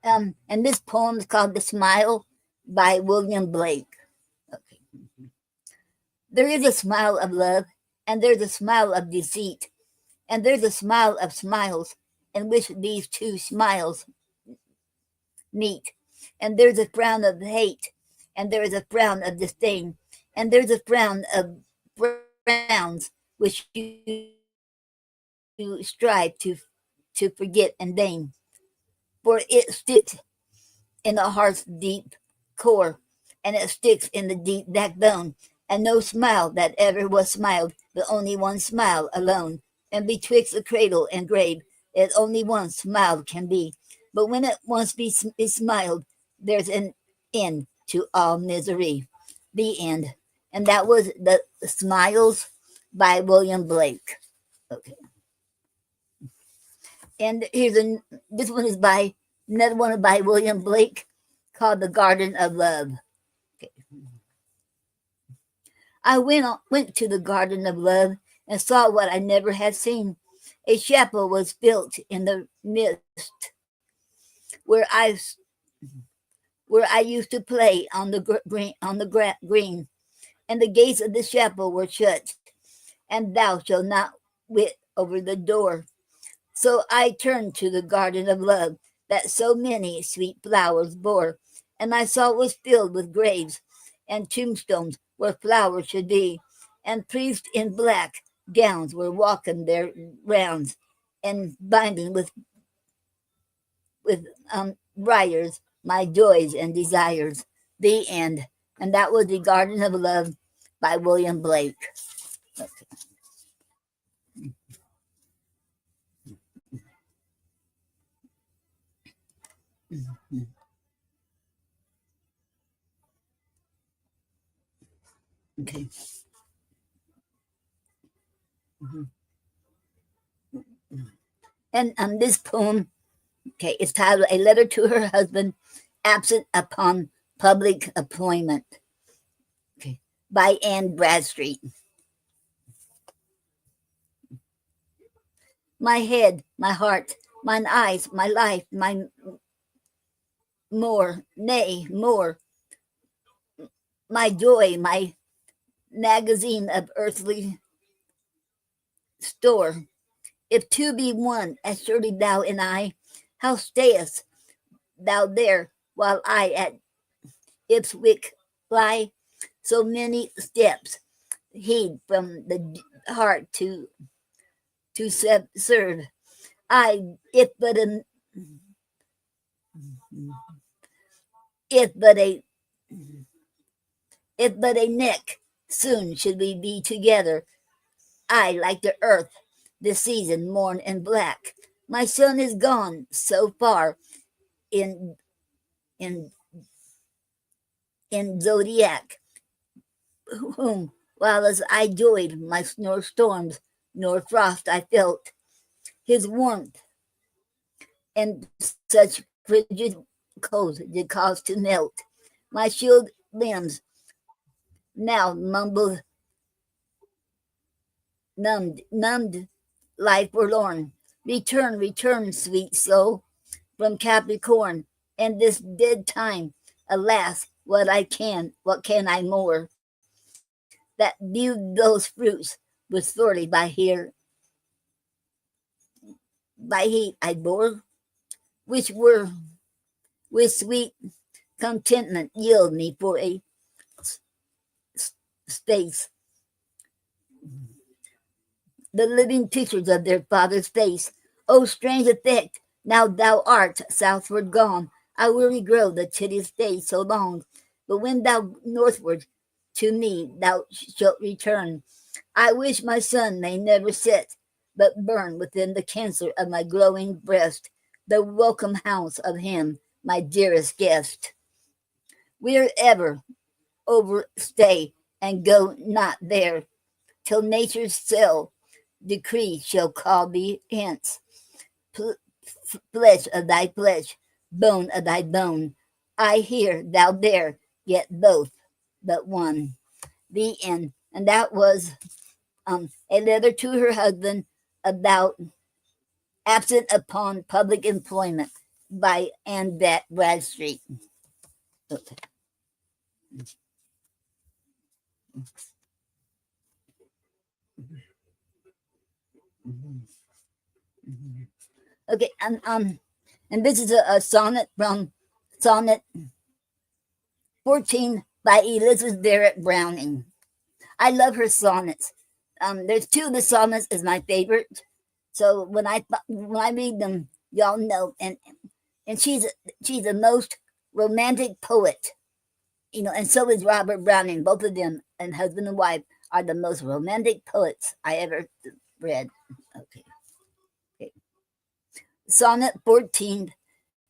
Um, and this poem is called "The Smile" by William Blake. Okay. There is a smile of love, and there's a smile of deceit, and there's a smile of smiles in which these two smiles meet. And there's a frown of hate, and there is a frown of disdain, and there's a frown of frowns which you strive to forget and deign. For it sticks in the heart's deep core, and it sticks in the deep backbone, and no smile that ever was smiled, but only one smile alone. And betwixt the cradle and grave, it only one smile can be. But when it once is smiled, there's an end to all misery. The end. And that was The Smiles by William Blake. Okay. And this one is by another one by William Blake called The Garden of Love. Okay. I went to the Garden of Love and saw what I never had seen. A chapel was built in the midst where I used to play on the green, and the gates of the chapel were shut, and thou shalt not wit over the door. So I turned to the Garden of Love that so many sweet flowers bore, and I saw it was filled with graves and tombstones where flowers should be, and priests in black gowns were walking their rounds and binding with briars my joys and desires. The end. And that was The Garden of Love by William Blake. Okay. And this poem, okay, is titled A Letter to Her Husband Absent Upon Public Appointment. Okay. By Anne Bradstreet. My head, my heart, mine eyes, my life, my more, nay, more, my joy, my magazine of earthly store. If two be one, as surely thou and I, how stayest thou there while I at Ipswich fly? So many steps heed from the heart to serve. I, if but a neck, soon should we be together. I, like the earth, this season mourn in black. My son is gone so far in zodiac, whom, while as I joyed my nor storms nor frost I felt, his warmth and such frigid cold did cause to melt. My chilled limbs now mumbled, numbed, life forlorn. Return, return, sweet soul, from Capricorn, and this dead time, alas, what can I more? That viewed those fruits with sorely by heat I bore, which were with sweet contentment yield me for a space the living pictures of their father's face, O strange effect, now thou art southward gone. I weary grow the tedious day so long. But when thou northward to me thou shalt return, I wish my sun may never set, but burn within the cancer of my glowing breast, the welcome house of him, my dearest guest. Wherever overstay and go not there, till nature's cell decree shall call thee hence. Flesh of thy flesh, bone of thy bone. I here, thou there, yet both but one. The end. And that was a letter to her husband about absent upon public employment by Anne Bradstreet. Okay. Okay, and this is a sonnet from Sonnet 14 by Elizabeth Barrett Browning. I love her sonnets. There's two of the sonnets is my favorite. So when I read them, y'all know, and she's the most romantic poet, and so is Robert Browning. Both of them, and husband and wife, are the most romantic poets I ever read. Okay. Sonnet 14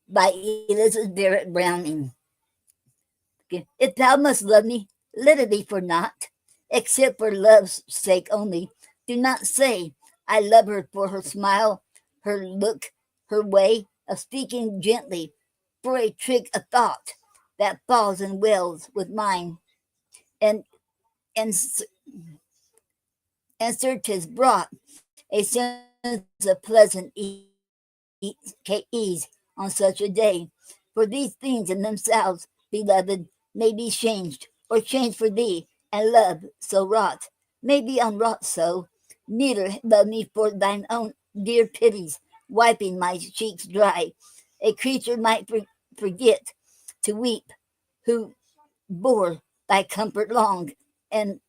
by Elizabeth Barrett Browning. Okay. If thou must love me, let it be for naught, except for love's sake only. Do not say I love her for her smile, her look, her way of speaking gently, for a trick of thought that falls and wells with mine, and certes brought a sense of pleasant ease on such a day. For these things in themselves, beloved, may be changed, or changed for thee, and love so wrought may be unwrought so. Neither love me for thine own dear pities, wiping my cheeks dry. A creature might forget to weep, who bore thy comfort long, and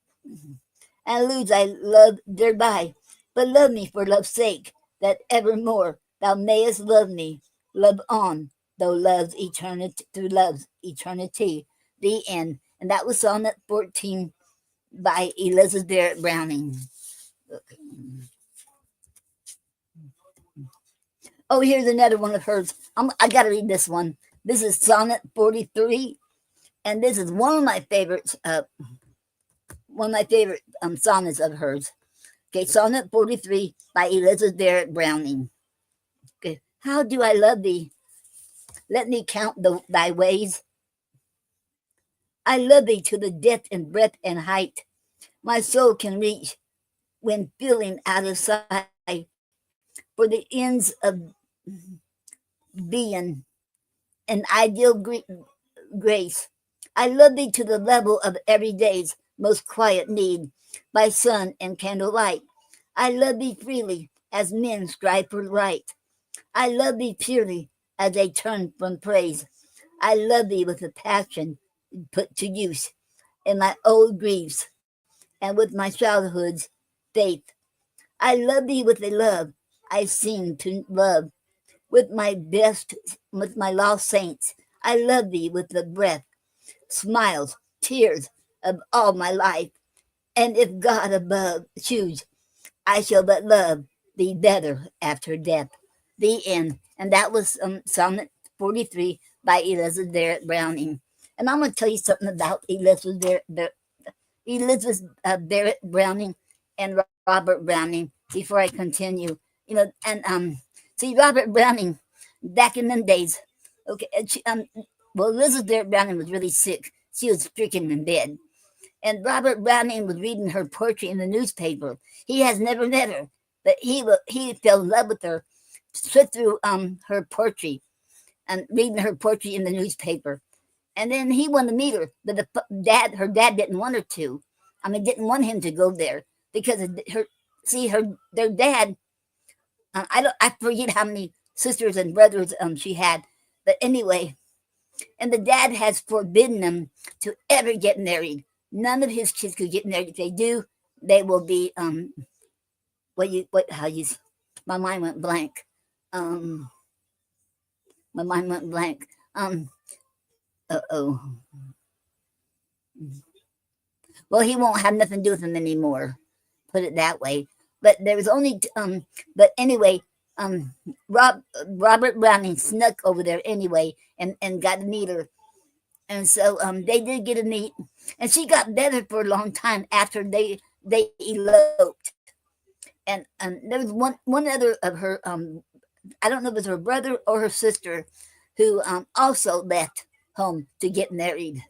lose thy love thereby. But love me for love's sake, that evermore thou mayest love me. Love on, though love's eternity, through love's eternity. The end. And that was Sonnet 14 by Elizabeth Barrett Browning. Okay. Oh, here's another one of hers. I got to read this one. This is Sonnet 43, and this is one of my favorites. Sonnets of hers. Okay, Sonnet 43 by Elizabeth Barrett Browning. Okay, how do I love thee? Let me count thy ways. I love thee to the depth and breadth and height my soul can reach when feeling out of sight. For the ends of being an ideal grace. I love thee to the level of every day's most quiet need, by sun and candlelight. I love thee freely as men strive for right. I love thee purely as they turn from praise. I love thee with a passion put to use in my old griefs and with my childhood's faith. I love thee with a love I seem to love with my lost saints. I love thee with the breath, smiles, tears of all my life. And if God above choose, I shall but love thee better after death. The end. And that was Sonnet 43 by Elizabeth Barrett Browning. And I'm going to tell you something about Elizabeth Barrett Browning and Robert Browning before I continue. See, Robert Browning, back in them days, okay, Elizabeth Barrett Browning was really sick. She was stricken in bed. And Robert Browning was reading her poetry in the newspaper. He has never met her, but he fell in love with her, slipped through her poetry and reading her poetry in the newspaper. And then he wanted to meet her, but her dad didn't want her to. Didn't want him to go there because their dad. I forget how many sisters and brothers she had, but anyway, and the dad has forbidden them to ever get married. None of his kids could get married. If they do, they will be my mind went blank. Um, my mind went blank. Oh. Well, he won't have nothing to do with him anymore. Put it that way. But there was only but anyway, Robert Browning snuck over there anyway and got to meet her. And so they did get to meet, and she got better for a long time after they eloped. And there was one other of her I don't know if it was her brother or her sister who also left home to get married,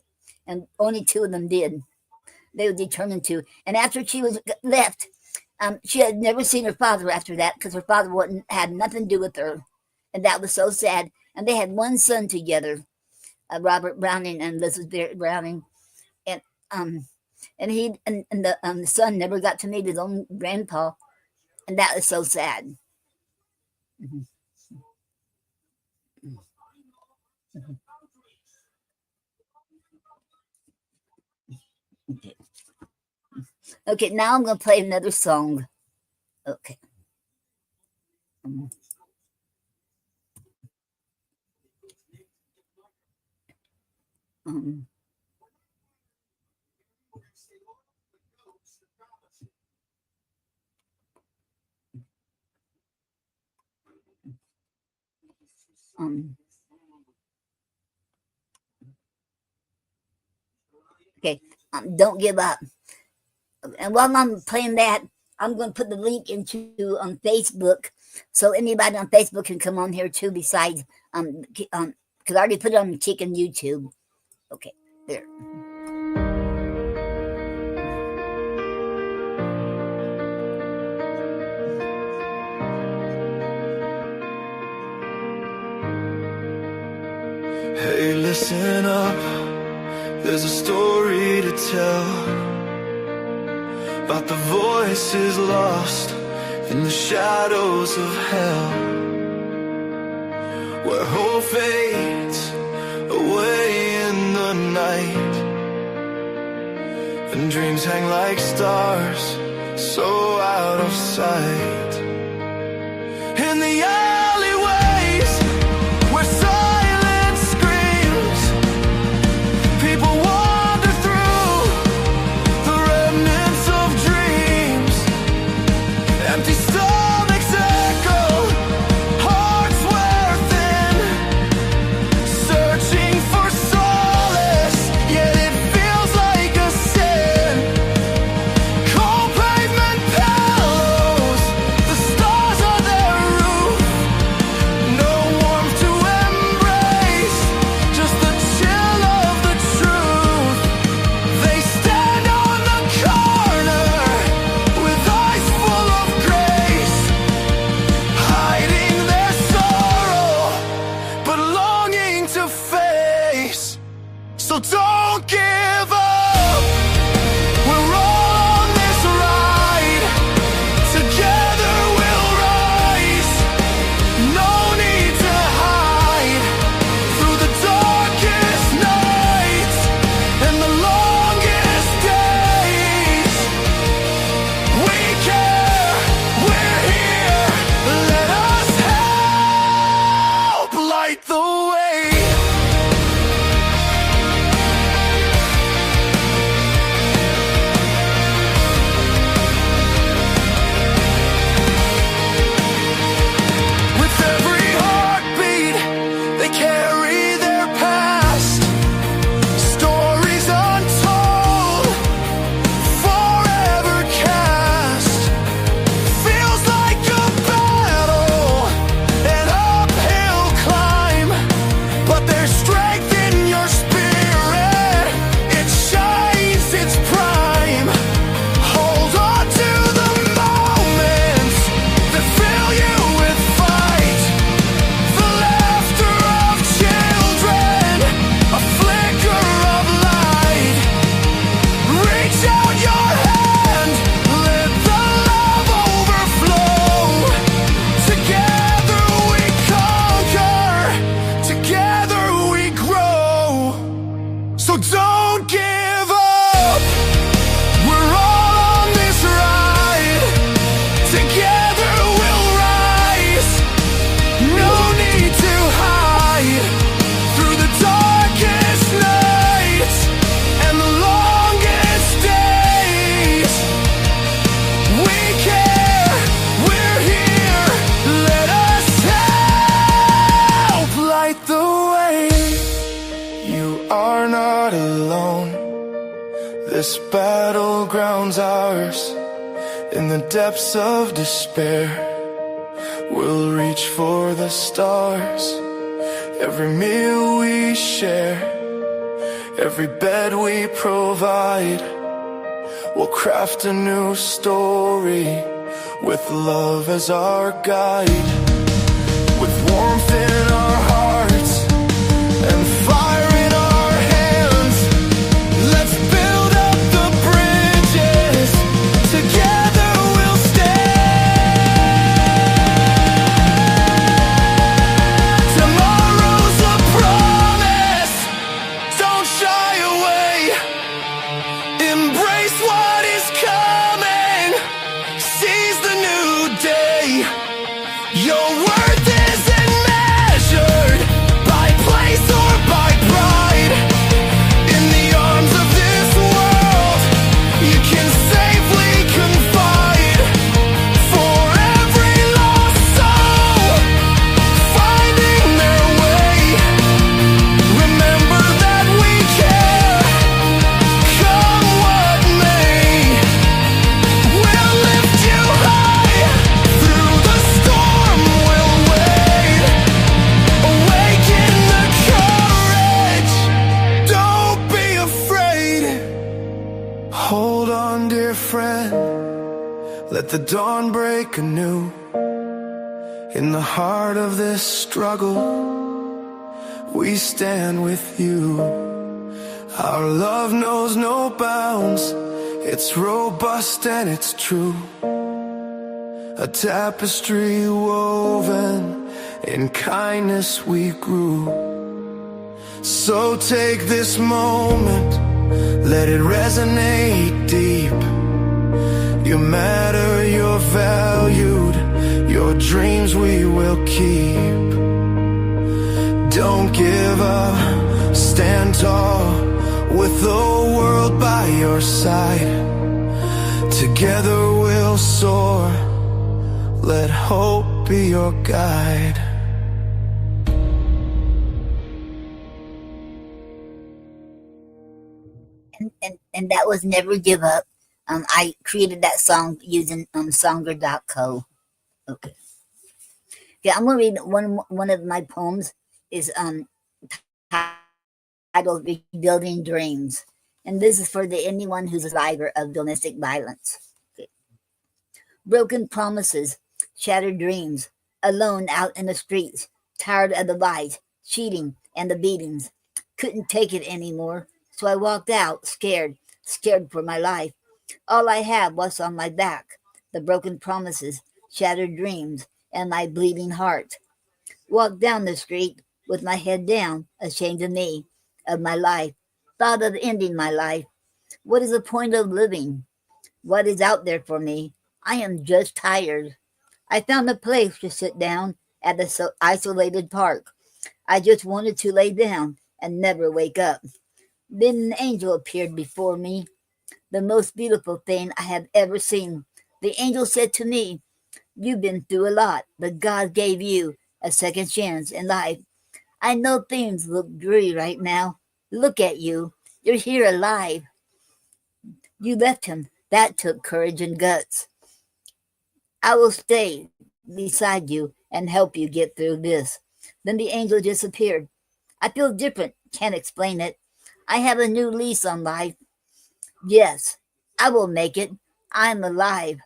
and only two of them did. They were determined to. And after she was left, she had never seen her father after that because her father had nothing to do with her, and that was so sad. And they had one son together, Robert Browning and Elizabeth Barrett Browning, and the son never got to meet his own grandpa, and that was so sad. Mhm. Mhm. Okay. Okay, now I'm gonna play another song. Okay. Um, um, um, okay. Don't give up. And while I'm playing that, I'm going to put the link into Facebook, so anybody on Facebook can come on here too. Besides, because I already put it on the Chicken YouTube. Okay, there. Hey, listen up. There's a story to tell about the voices lost in the shadows of hell, where hope fades away in the night, and dreams hang like stars so out of sight. In the alleyways where silence screams, people wander through the remnants of dreams. Empty stomachs echo, hearts wear thin, searching for solace, yet it feels like a sin. Cold pavement pillows, the stars are their roof. No warmth to embrace, just the chill of the truth. They stand on the corner with eyes full of grace, hiding their sorrow, but longing to face. So don't give up. We're all on this ride. Together we'll rise. No need to hide. Through the darkest nights and the longest days, we care. We're here. Let us help light the way. are not alone. This battleground's ours. In the depths of despair, we'll reach for the stars. Every meal we share, every bed we provide, we'll craft a new story with love as our guide. With warmth in our hearts and fire in our hands, let's build up the bridges. Together we'll stand. Tomorrow's a promise. Don't shy away. Embrace what is coming. Seize the new day. Your worth isn't measured by place or by pride. In the arms of this world, you can safely confide. For every lost soul finding their way, remember that we care. Come what may, we'll lift you high. Through the storm we'll wade. Awaken the courage. Don't be afraid. Hold on, dear friend. Let the dawn break anew. In the heart of this struggle, we stand with you. Our love knows no bounds. It's robust and it's true. A tapestry woven in kindness we grew. So take this moment, let it resonate deep. You matter, you're valued, your dreams we will keep. Don't give up, stand tall, with the world by your side. Together we'll soar, let hope be your guide. And that was Never Give Up. I created that song using songer.co. Okay. Yeah, I'm gonna read one of my poems is titled Rebuilding Dreams. And this is for anyone who's a survivor of domestic violence. Okay. Broken promises, shattered dreams, alone out in the streets, tired of the lies, cheating, and the beatings. Couldn't take it anymore, so I walked out, scared for my life. All I had was on my back, the broken promises, shattered dreams, and my bleeding heart. Walked down the street with my head down, ashamed of me, of my life, thought of ending my life. What is the point of living? What is out there for me? I am just tired. I found a place to sit down at a isolated park. I just wanted to lay down and never wake up. Then an angel appeared before me, the most beautiful thing I have ever seen. The angel said to me, "You've been through a lot, but God gave you a second chance in life. I know things look dreary right now. Look at you. You're here alive. You left him. That took courage and guts. I will stay beside you and help you get through this." Then the angel disappeared. I feel different. Can't explain it. I have a new lease on life. Yes, I will make it. I'm alive.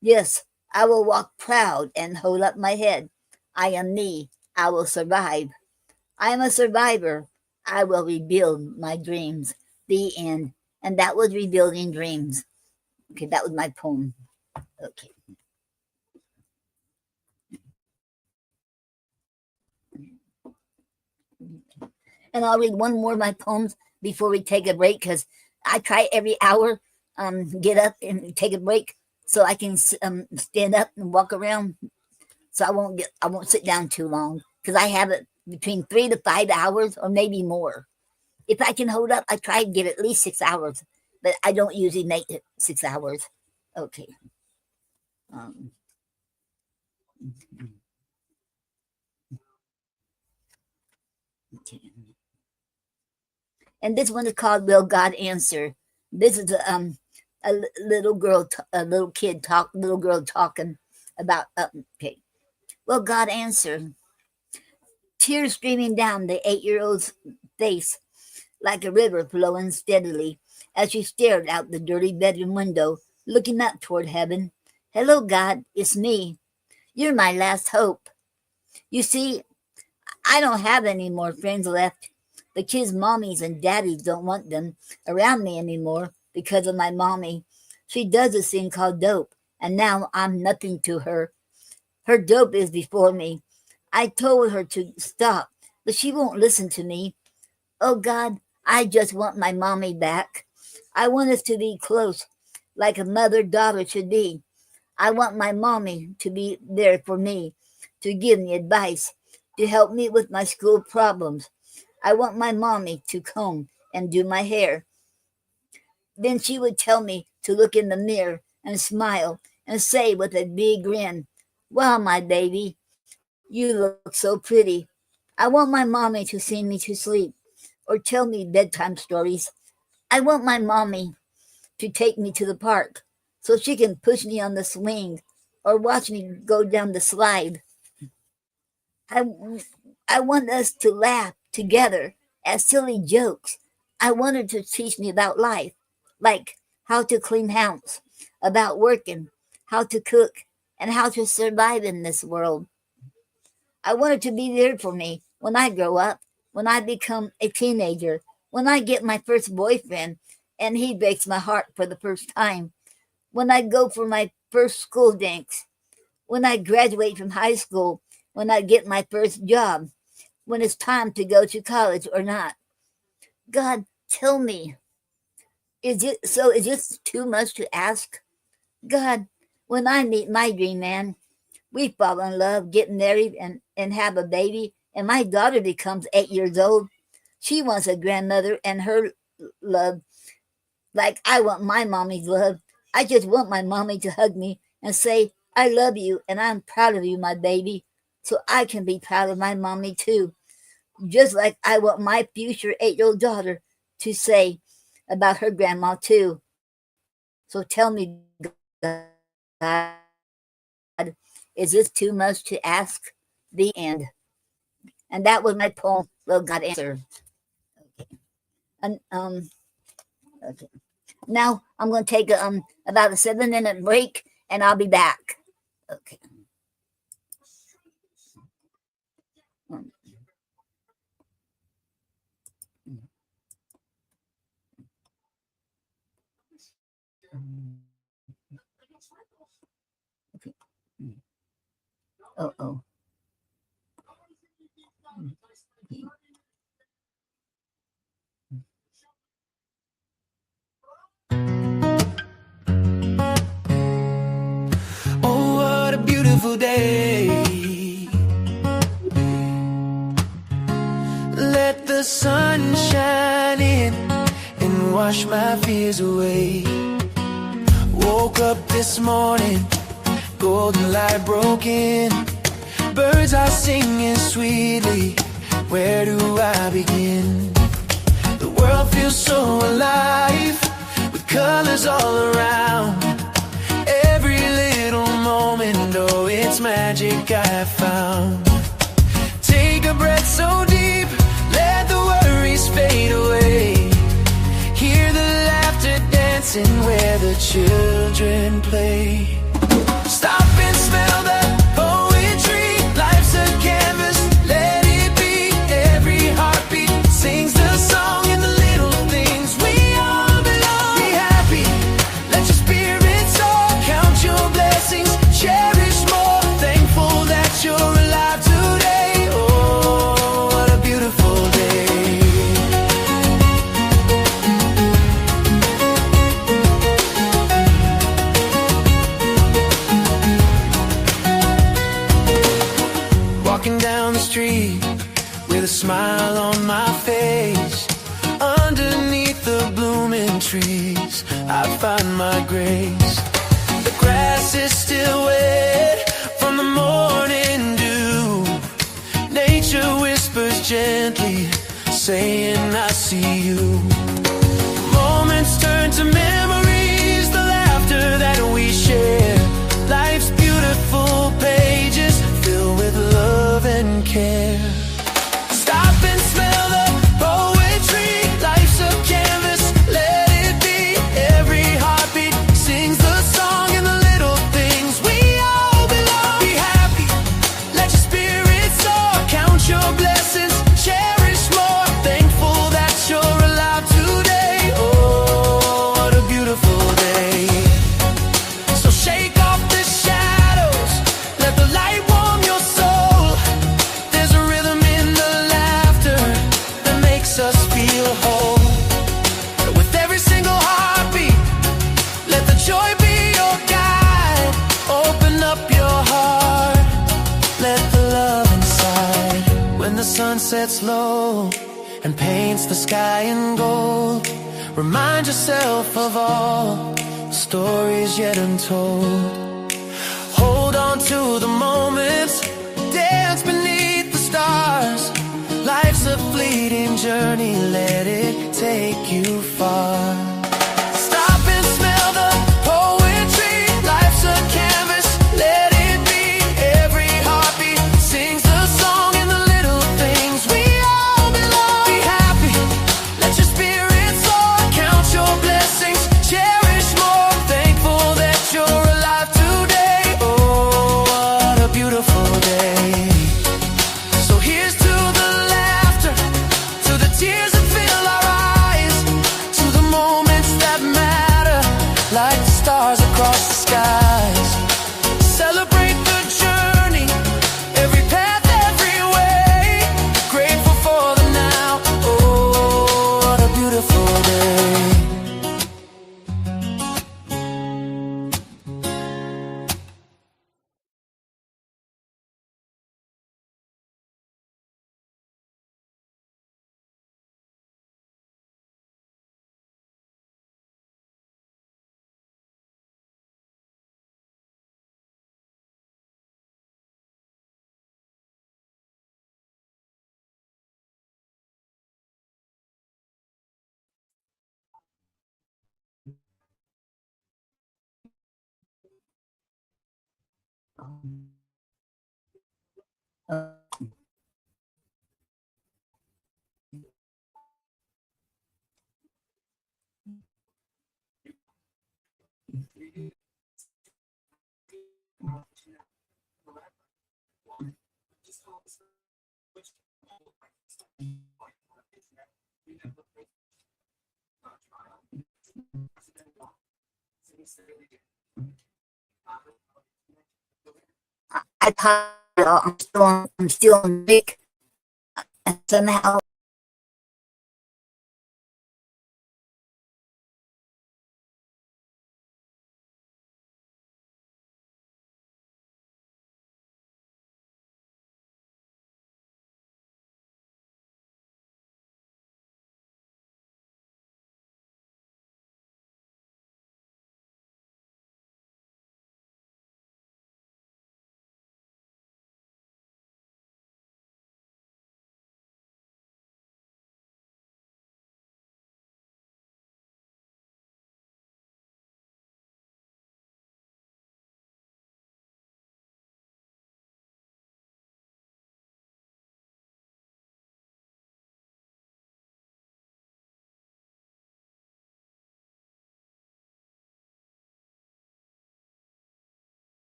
Yes, I will walk proud and hold up my head. I am me. I will survive. I am a survivor. I will rebuild my dreams. The end. And that was Rebuilding Dreams. Okay, that was my poem. Okay. And I'll read one more of my poems before we take a break, because I try every hour get up and take a break so I can stand up and walk around. So I won't sit down too long, because I have it between 3 to 5 hours or maybe more. If I can hold up, I try to get at least 6 hours, but I don't usually make it 6 hours. Okay. Okay. And this one is called "Will God Answer?" This is little girl, little girl talking about okay. Will God answer? Tears streaming down the 8-year-old's face like a river flowing steadily as she stared out the dirty bedroom window, looking up toward heaven. Hello, God, it's me. You're my last hope. You see, I don't have any more friends left. The kids' mommies and daddies don't want them around me anymore because of my mommy. She does this thing called dope, and now I'm nothing to her. Her dope is before me. I told her to stop, but she won't listen to me. Oh, God, I just want my mommy back. I want us to be close, like a mother-daughter should be. I want my mommy to be there for me, to give me advice, to help me with my school problems. I want my mommy to comb and do my hair. Then she would tell me to look in the mirror and smile and say with a big grin, wow, my baby, you look so pretty. I want my mommy to sing me to sleep or tell me bedtime stories. I want my mommy to take me to the park so she can push me on the swing or watch me go down the slide. I want us to laugh together at silly jokes. I want her to teach me about life, like how to clean house, about working, how to cook, and how to survive in this world. I want her to be there for me when I grow up, when I become a teenager, when I get my first boyfriend and he breaks my heart for the first time, when I go for my first school dance, when I graduate from high school, when I get my first job, when it's time to go to college or not. God, tell me, is this too much to ask? God, when I meet my dream man, we fall in love, get married, and have a baby, and my daughter becomes 8 years old. She wants a grandmother and her love like I want my mommy's love. I just want my mommy to hug me and say, I love you and I'm proud of you, my baby, so I can be proud of my mommy too. Just like I want my future 8-year-old daughter to say about her grandma too. So tell me, God, is this too much to ask? The end. And that was my poem, Will God Answer? Okay. And okay. Now I'm going to take about a 7-minute break, and I'll be back. Okay. Okay. Oh. Oh, what a beautiful day. Let the sun shine in and wash my fears away. Woke up this morning, golden light broke in. Birds are singing sweetly. Where do I begin? The world feels so alive, with colors all around. Every little moment, oh, it's magic I found. Take a breath so deep, let the worries fade away. Hear the laughter dancing where the children play. Stop and smell the poetry. Life's a canvas, let it be. Every heartbeat sings the song in the little things. We all belong. Be happy, let your spirit soar. Count your blessings, cherish more. Thankful that you're alive today. Oh, what a beautiful day. Walking down the street with a smile on my face. Underneath the blooming trees, I find my grace. The grass is still wet from the morning dew. Nature whispers gently, saying I see you. Moments turn to memories, the laughter that we share. Life's beautiful pages filled with love and care. Stop and smell the poetry. Life's a canvas, let it be. Every heartbeat sings the song in the little things. We all belong. Be happy, let your spirit soar. Count your blessings, cherish more. Thankful that you're alive today. Oh, what a beautiful day. So shake off the shadows, let the light warm your soul. There's a rhythm in the laughter that makes us feel whole. With every single heartbeat, let the joy be your guide. Open up your heart, let the love inside. When the sun sets low and paints the sky in gold, remind yourself of all stories yet untold. Hold on to the moments, dance beneath the stars. Life's a fleeting journey, let it take you far. Stop and smell the poetry. Life's a canvas, let it be. Every heartbeat sings the song in the little things. We all belong. Be happy, let your spirit soar. Count your blessings, cherish more. Thankful that you're alive today. Oh, what a beautiful day. So here's to the laughter, to the tears that fill our eyes, to the moments that matter, like the stars across the skies. Celebrate the journey, every path, every way. Grateful for the now. Oh, what a beautiful day. I thought I'm still on break, and somehow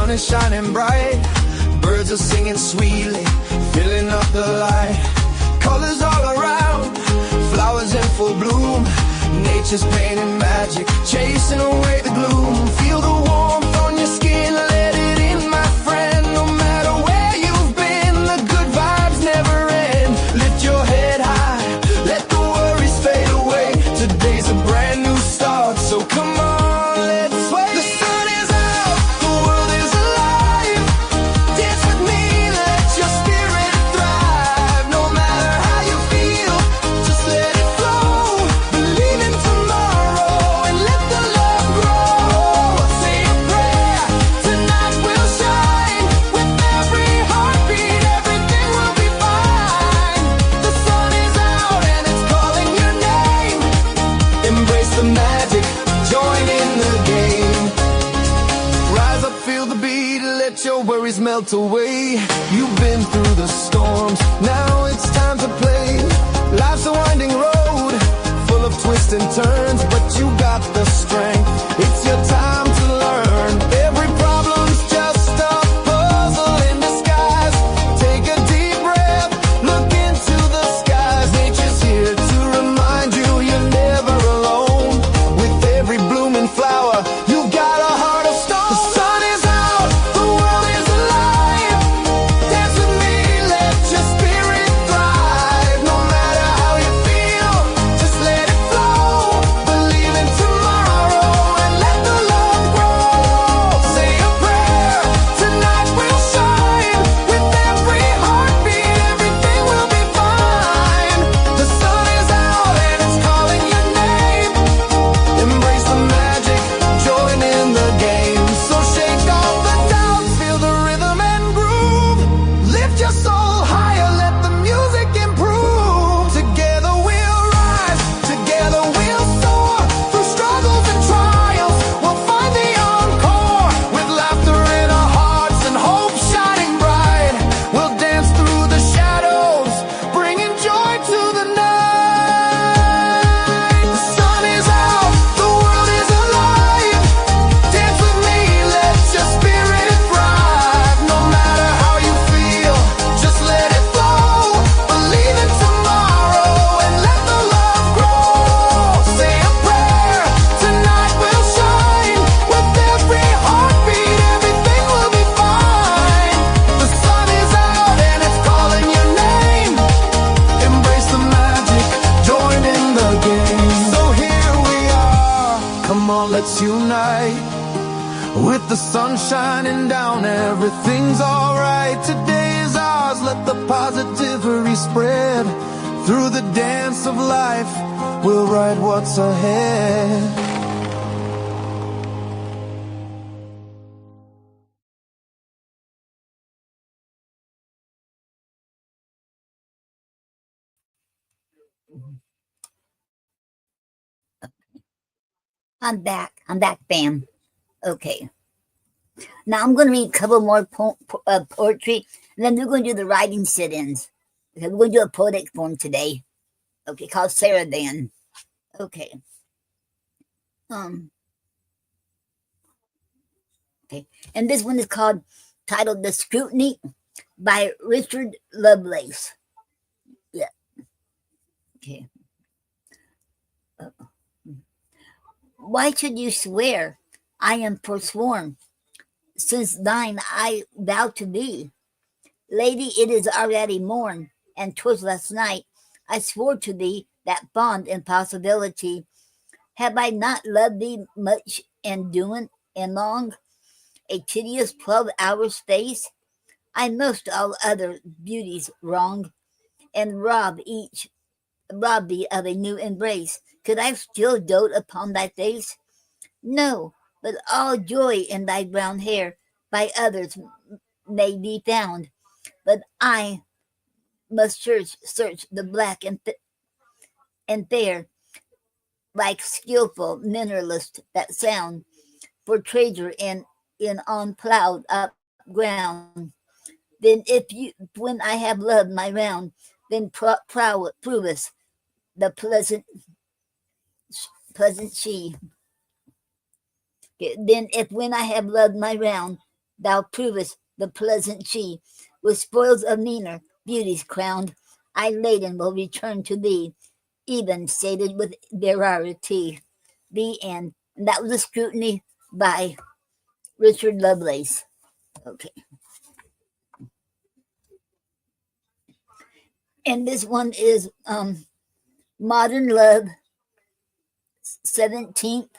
sun is shining bright. Birds are singing sweetly, filling up the light. Colors all around, flowers in full bloom. Nature's painting magic, chasing away the gloom. Feel the warmth on your skin, let it in, my friend. No matter where you've been, the good vibes never end. Lift your head high, let the worries fade away. Today's a brand new start, so come on, let's sway. The sun is out, the world is alive. Dance with me, let your spirit thrive. No matter how you feel, just let it flow. Believe in tomorrow and let the love grow. Say a prayer, tonight we'll shine. With every heartbeat, everything will be fine. The sun is out and it's calling your name. Embrace the magic, join in the game. Rise up, feel the beat, let your worries melt away. You've been through the storms, now it's time to play. Life's a winding road, full of twists and turns, but you got the strength. It's your time to learn. Every problem's just a puzzle in disguise. Take a deep breath, look into the skies. Nature's here to remind you you're never alone. With every blooming flower, you got a heart of stone. The sun is out, the world is alive. Dance with me, let your spirit thrive. No matter how you feel, just let it flow. Believe in tomorrow and let the love grow. Say a prayer, tonight we'll shine. With every heartbeat, everything will be fine. The sun is out and it's calling your name. Embrace the magic, join in the game. So shake off the doubt, feel the rhythm and groove. Lift your soul higher, let the music improve. Together we'll rise, together we'll soar. Through struggles and trials, we'll find the encore. With laughter in our hearts and hope shining bright, we'll dance through the shadows, bringing joy to the night. The sun is out, the world is alive. Dance with me, let your spirit thrive. No matter how you feel, just let it flow. Believe in tomorrow and let the love grow. Say a prayer, tonight we'll shine. With every heartbeat, everything will be fine. The sun is out and it's calling your name. Embrace the magic, join in the game. So here we are, come on, let's unite. With the sun shining down, everything's alright. Today is ours, let the positivity spread. Through the dance of life, we'll write what's ahead. I'm back, fam. Okay. Now I'm going to read a couple more poetry, and then we're going to do the writing sit-ins. Okay, we're going to do a poetic form today. Okay, called Sarah Dan. Okay. Okay, and this one is titled "The Scrutiny" by Richard Lovelace. Yeah. Okay. Why should you swear I am forsworn, since thine I vow to be? Lady, it is already morn, and 'twas last night I swore to thee that fond impossibility. Have I not loved thee much and doing and long, a tedious 12 hours space? I most all other beauties wrong, and rob thee of a new embrace. Could I still dote upon thy face? No, but all joy in thy brown hair by others may be found. But I must search the black and fair, like skillful mineralists that sound for treasure in unplowed up ground. Then when I have loved my round, then proveth the pleasant she. Then when I have loved my round, Thou provest the pleasant she, with spoils of meaner, beauties crowned. I laden will return to thee, even sated with variety. The end. And that was a scrutiny by Richard Lovelace. Okay. And this one is Modern Love, 17th,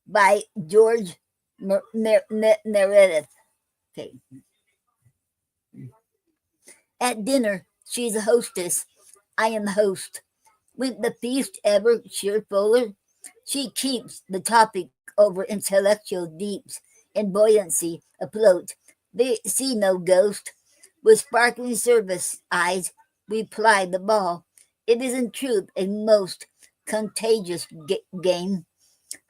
by George Meredith. Okay. At dinner, she's a hostess. I am the host. Went the feast ever cheerfuller? She keeps the topic over intellectual deeps and buoyancy afloat. They see no ghost. With sparkling service eyes, we ply the ball. It is in truth a most contagious game.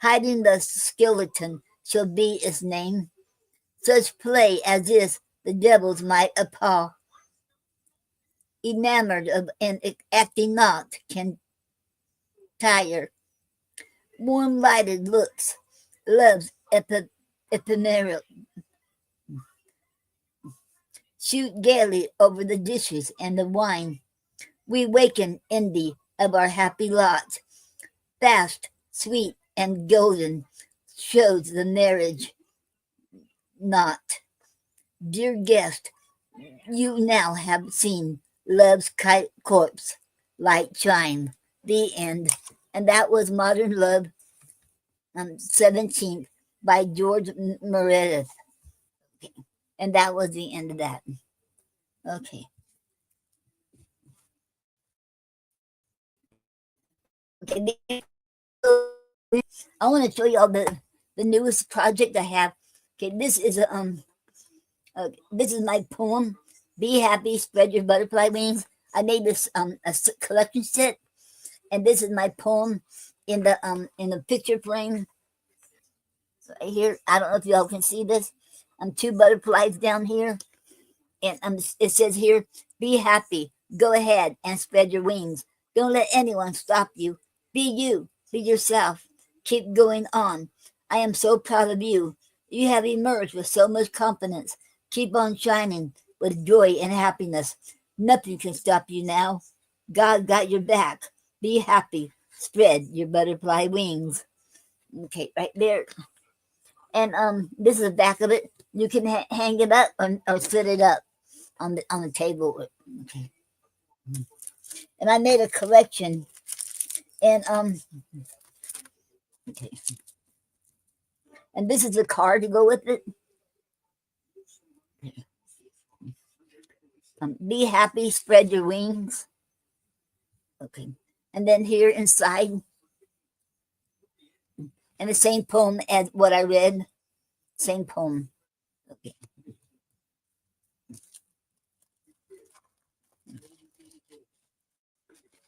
Hiding the skeleton shall be its name. Such play as this the devils might appall. Enamored of and acting not can tire. Warm lighted looks, love's ephemeral. Shoot gaily over the dishes and the wine. We waken envy of our happy lot. Fast, sweet, and golden shows the marriage knot. Dear guest, you now have seen love's corpse light shine. The end. And that was Modern Love, 17th, by George Meredith. Okay. And that was the end of that. Okay. Okay. I want to show y'all the newest project I have. Okay, this is this is my poem. Be happy, spread your butterfly wings. I made this collection set, and this is my poem in the picture frame. So right here, I don't know if y'all can see this. Two butterflies down here, and it says here, "Be happy. Go ahead and spread your wings. Don't let anyone stop you. Be you. Be yourself. Keep going on. I am so proud of you. You have emerged with so much confidence. Keep on shining with joy and happiness. Nothing can stop you now. God got your back. Be happy. Spread your butterfly wings." Okay, right there. And this is the back of it. You can hang it up or set it up on the table. Okay. And I made a collection. And okay. And this is the card to go with it. Be happy, spread your wings. Okay. And then here inside, and the same poem as what I read. Same poem. Okay.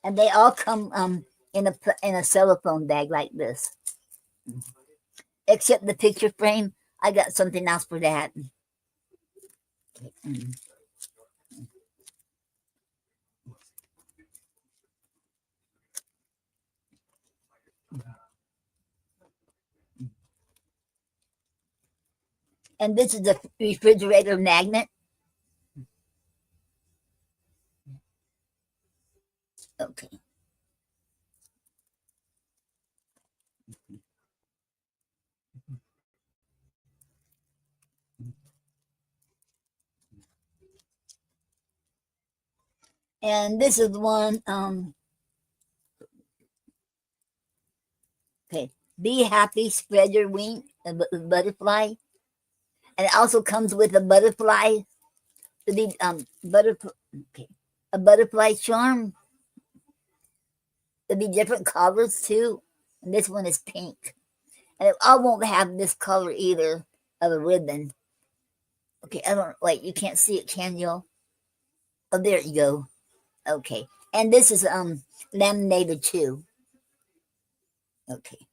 And they all come in a cellophane bag like this. Except the picture frame, I got something else for that. And this is the refrigerator magnet. Okay. And this is the one, okay. Be happy, spread your wing, a butterfly. And it also comes with a butterfly, the butterfly, okay, a butterfly charm. There'll be different colors too. And this one is pink. And I won't have this color either of a ribbon. Okay, I don't, wait, you can't see it, can you? Oh, there you go. Okay. And this is laminated too. Okay.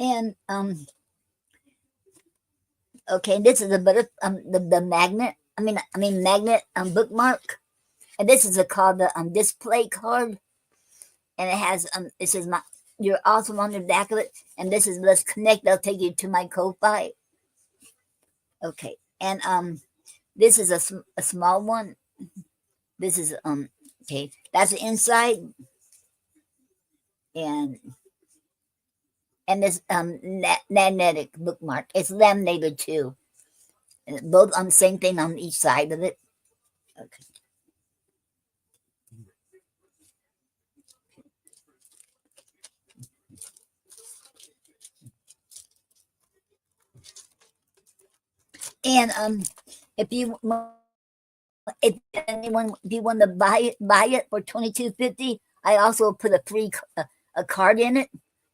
And okay, this is a better the magnet. I mean magnet bookmark, and this is called the display card, and it has it says my you're awesome on the back of it, and this is let's connect. I'll take you to my Ko-fi. Okay, and this is a small one. This is okay. That's the inside, and this magnetic bookmark. It's laminated too. And both on the same thing on each side of it. Okay. And if you if anyone if you want to buy it for $22.50, I also put a free a card in it.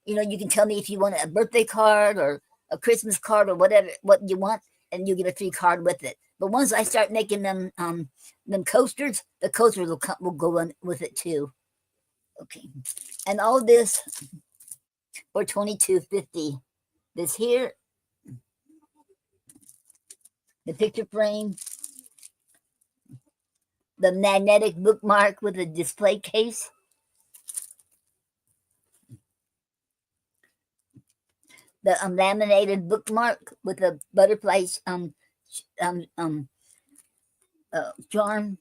You know, you can tell me if you want a birthday card or a Christmas card or whatever what you want, and you get a free card with it. But once I start making them coasters, the coasters will go on with it too. Okay, and all this for $22.50. This here, the picture frame, the magnetic bookmark with a display case, the laminated bookmark with a butterfly charm.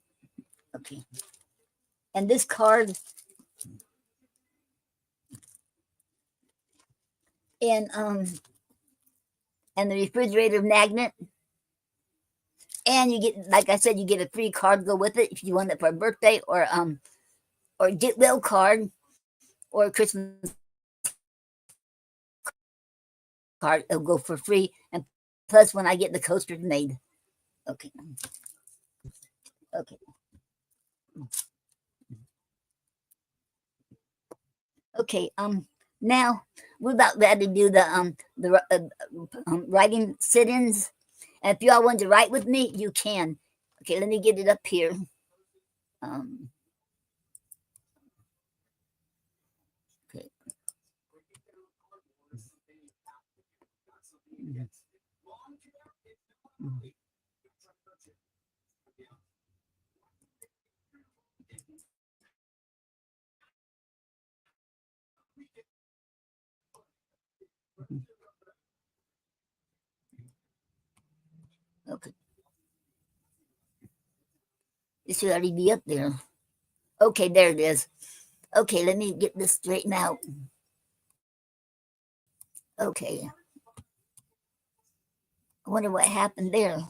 Okay, and this card, and the refrigerator magnet. And you get, like I said, you get a free card to go with it if you want it for a birthday or get well card or a Christmas card. It'll go for free, and plus when I get the coasters made. Okay. Okay. Okay. Now we're about ready to do the writing sit-ins. And if y'all want to write with me, you can. Okay, let me get it up here. Okay. Okay. It should already be up there. Okay, there it is. Okay, let me get this straightened out. Okay. I wonder what happened there.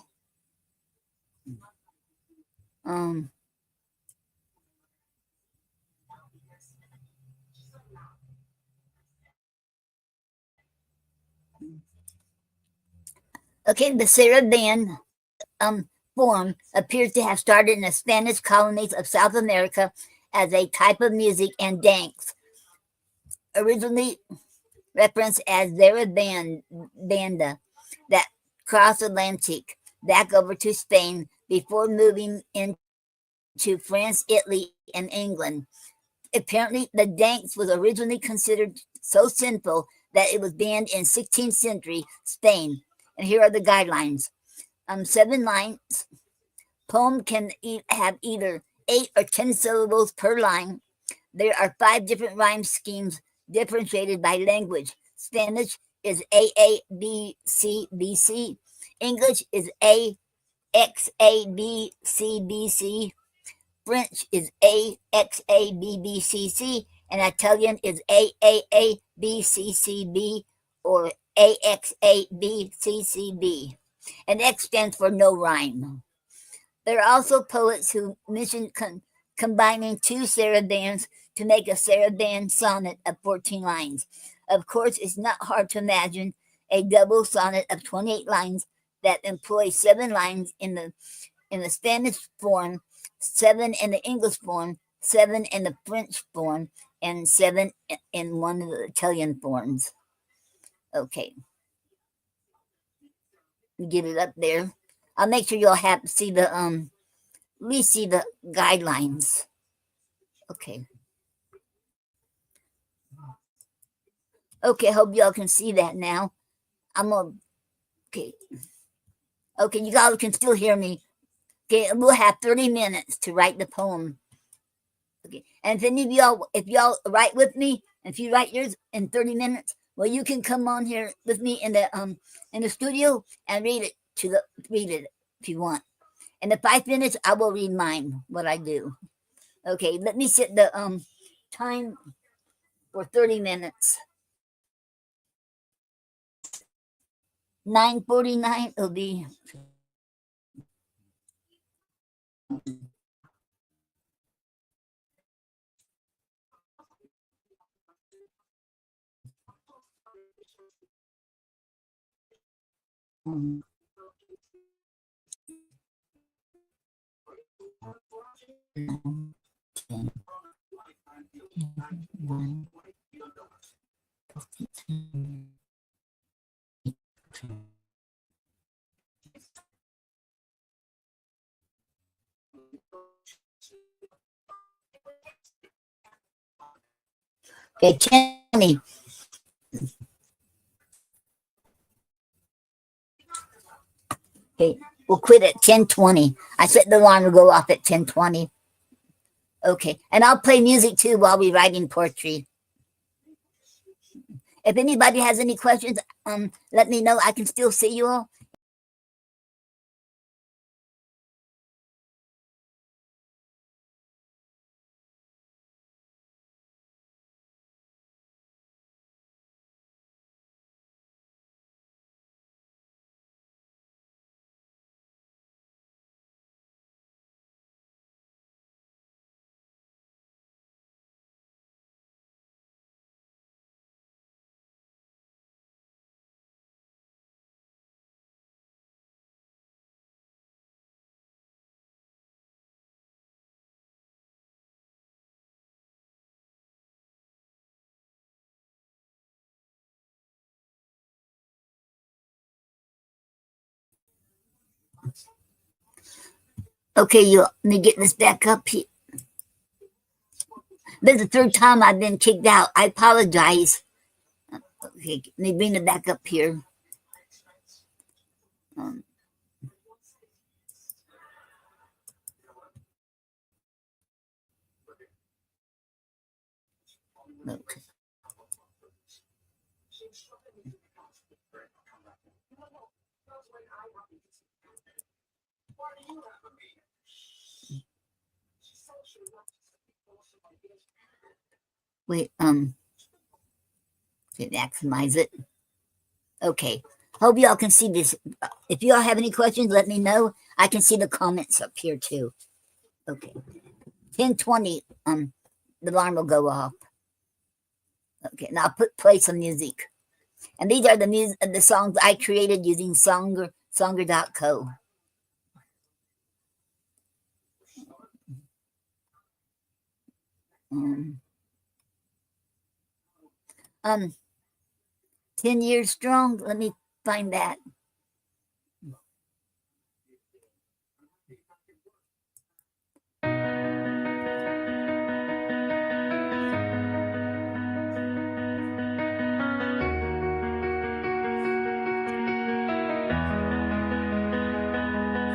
Okay, the Saraban form appears to have started in the Spanish colonies of South America as a type of music and dance, originally referenced as Zarabanda, that crossed Atlantic back over to Spain before moving into France, Italy, and England. Apparently, the dance was originally considered so sinful that it was banned in 16th century Spain. And here are the guidelines. 7 lines. Poem can have either 8 or 10 syllables per line. There are 5 different rhyme schemes differentiated by language. Spanish is AABCBC. English is AXABCBC. French is AXABBCC. And Italian is AAABCCB or AXABCCB. And X stands for no rhyme. There are also poets who mention combining 2 sarabands to make a saraband sonnet of 14 lines. Of course, it's not hard to imagine a double sonnet of 28 lines that employs 7 lines in the Spanish form, 7 in the English form, 7 in the French form, and 7 in one of the Italian forms. Okay. Get it up there. I'll make sure you'll have to see the at least see the guidelines. Okay. Okay, hope y'all can see that now. I'm gonna. Okay. Okay, you guys can still hear me. Okay, we'll have 30 minutes to write the poem. Okay, and if any of y'all, if y'all write with me, if you write yours in 30 minutes, well, you can come on here with me in the studio and read it if you want. In the 5 minutes, I will read mine, what I do. Okay, let me set the time for 30 minutes. 9:49 will be. Okay, 20. Okay, we'll quit at 10:20. I set the alarm to go off at 10:20. Okay, and I'll play music too while we're writing poetry. If anybody has any questions, let me know. I can still see you all. Okay, let me get this back up here. This is the third time I've been kicked out. I apologize. Okay, let me bring it back up here. Okay. Wait, maximize it. Okay. Hope y'all can see this. If y'all have any questions, let me know. I can see the comments up here too. Okay. 10:20, the alarm will go off. Okay, now I'll play some music. And these are the songs I created using Songer.co. 10 years strong. Let me find that.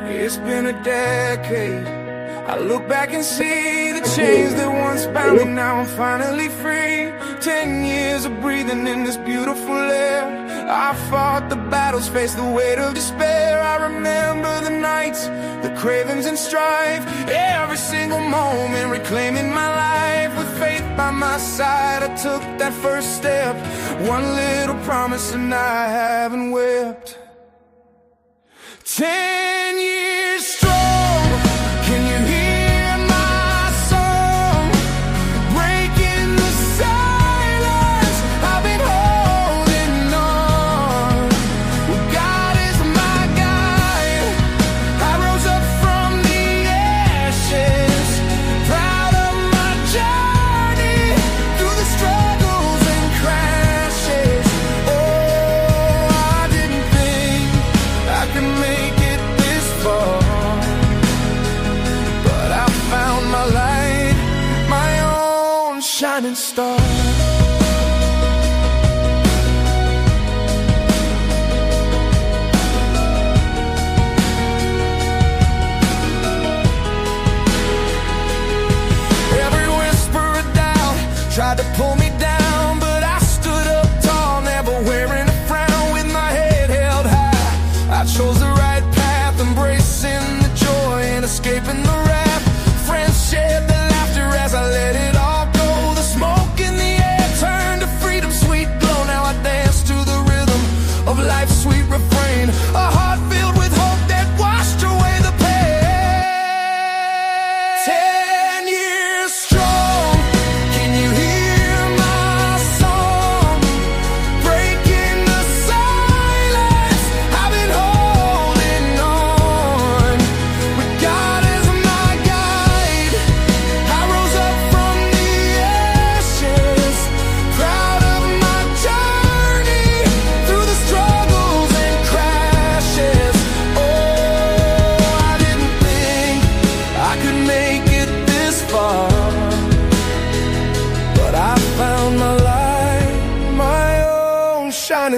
It's been a decade. I look back and see the chains that once bound me. Now I'm finally free. 10 years of breathing in this beautiful air. I fought the battles, faced the weight of despair. I remember the nights, the cravings and strife. Every single moment reclaiming my life. With faith by my side, I took that first step. One little promise and I haven't wept. 10 years strong. Can you hear my song? Breaking the silence. I've been holding on. Well, God is my guide. I rose up from the ashes, proud of my journey through the struggles and crashes. Oh, I didn't think I could make it this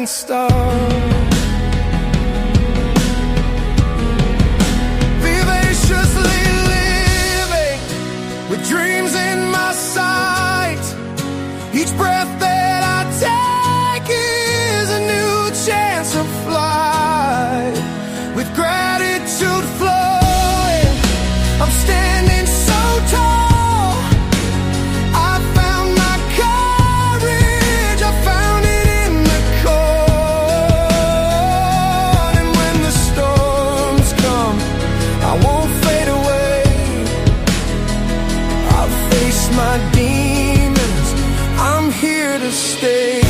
shining star. Vivaciously living with dreams in my sight. Each breath that I take is a new chance to fly. With gratitude flowing, I'm standing so tall. I found my courage, I found it in the cold. And when the storms come, I won't fade away. I'll face my demons, I'm here to stay.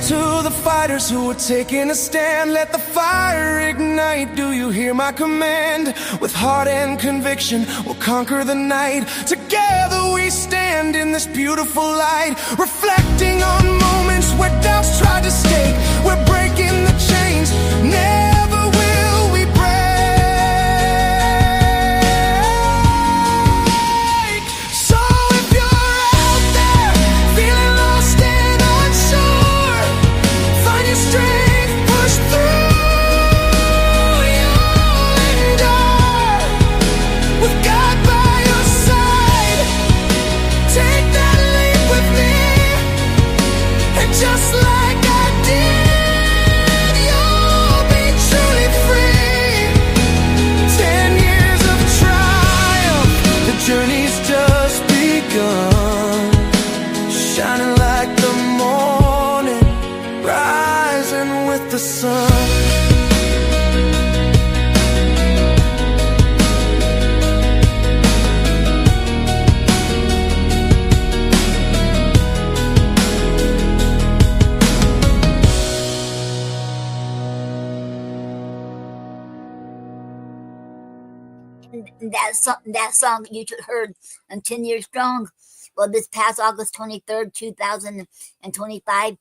To the fighters who are taking a stand, let the fire ignite. Do you hear my command? With heart and conviction, we'll conquer the night. Together we stand in this beautiful light, reflecting on moments where doubts tried to stake. We're breaking the chains, never will we break. So if you're out there feeling lost and unsure, find your strength, push through, you'll endure. With God by your side, take that leap with me. And just like I did, you'll be truly free. 10 years of triumph, the journey's just begun. Shining like the morning, rising with the sun. And that song you heard, 10 Years Strong. Well, this past August 23rd, 2025,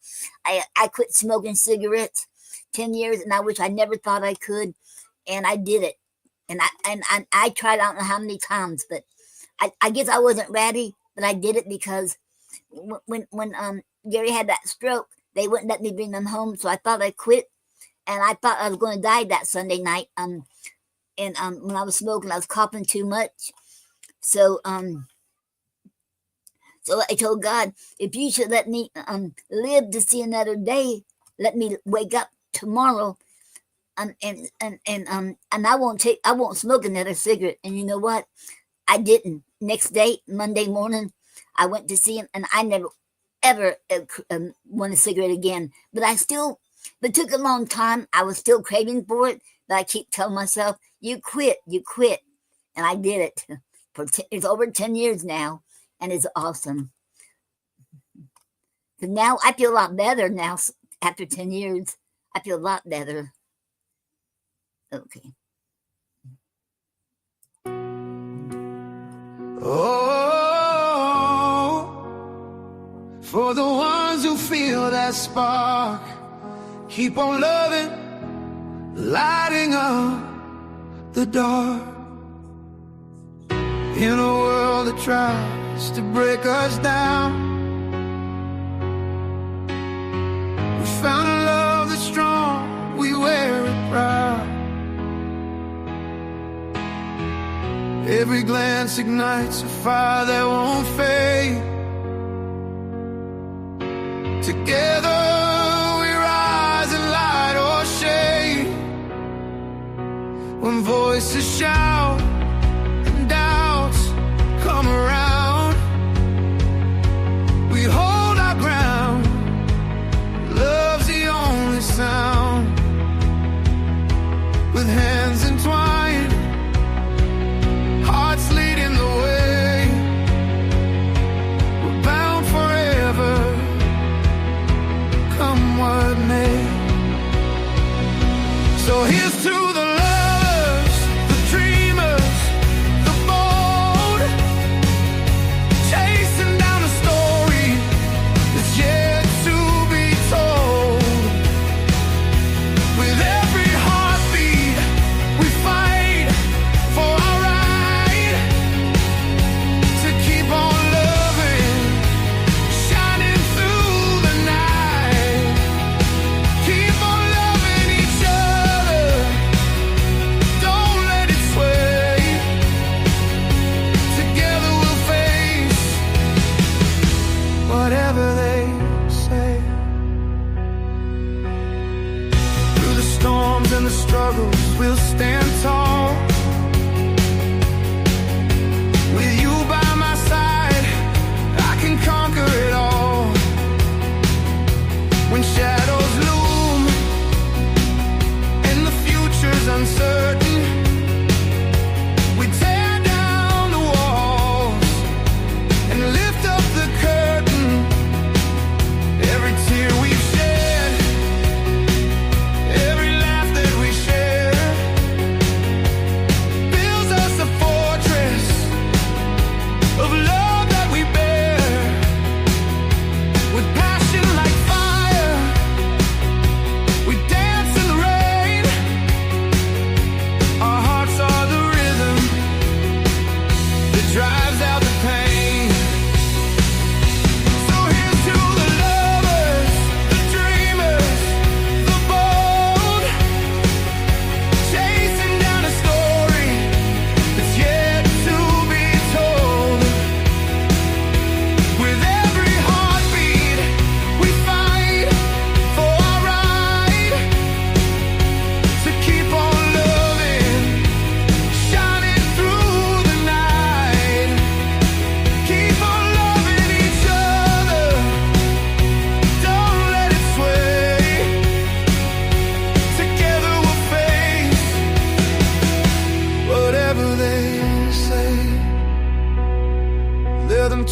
I quit smoking cigarettes 10 years, and I wish I never thought I could, and I did it. And I tried, I don't know how many times, but I guess I wasn't ready, but I did it because when Gary had that stroke, they wouldn't let me bring him home, so I thought I quit, and I thought I was going to die that Sunday night. And when I was smoking, I was coughing too much, so I told God, if you should let me live to see another day, let me wake up tomorrow, and I won't smoke another cigarette. And you know what? I didn't. Next day, Monday morning, I went to see him, and I never ever want a cigarette again. But it took a long time. I was still craving for it, but I keep telling myself, you quit, and I did it. It's over 10 years now. And it's awesome. So now I feel a lot better now after 10 years. I feel a lot better. Okay. Oh, for the ones who feel that spark, keep on loving, lighting up the dark. In a world that tries to break us down, we found a love that's strong, we wear it proud. Every glance ignites a fire that won't fade. Together we rise in light or shade. When voices shout and doubts come around, we hold our ground. Love's the only sound. With hands entwined, hearts leading the way, we're bound forever, come what may. So here's to the lovers, the dreamers,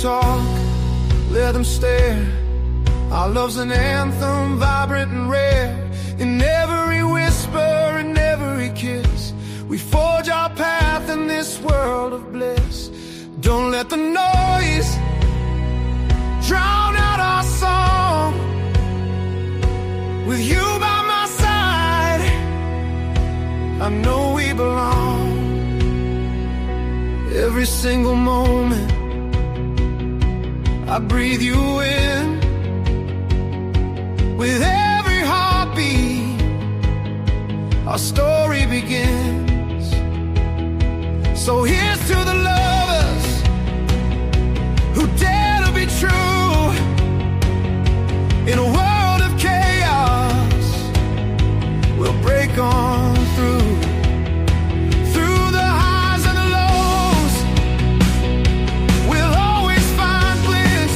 talk, let them stare. Our love's an anthem, vibrant and rare. In every whisper, in every kiss, we forge our path in this world of bliss. Don't let the noise drown out our song. With you by my side, I know we belong. Every single moment I breathe you in. With every heartbeat our story begins. So here's to the lovers who dare to be true. In a world of chaos, we'll break on through. Through the highs and the lows, we'll always find bliss.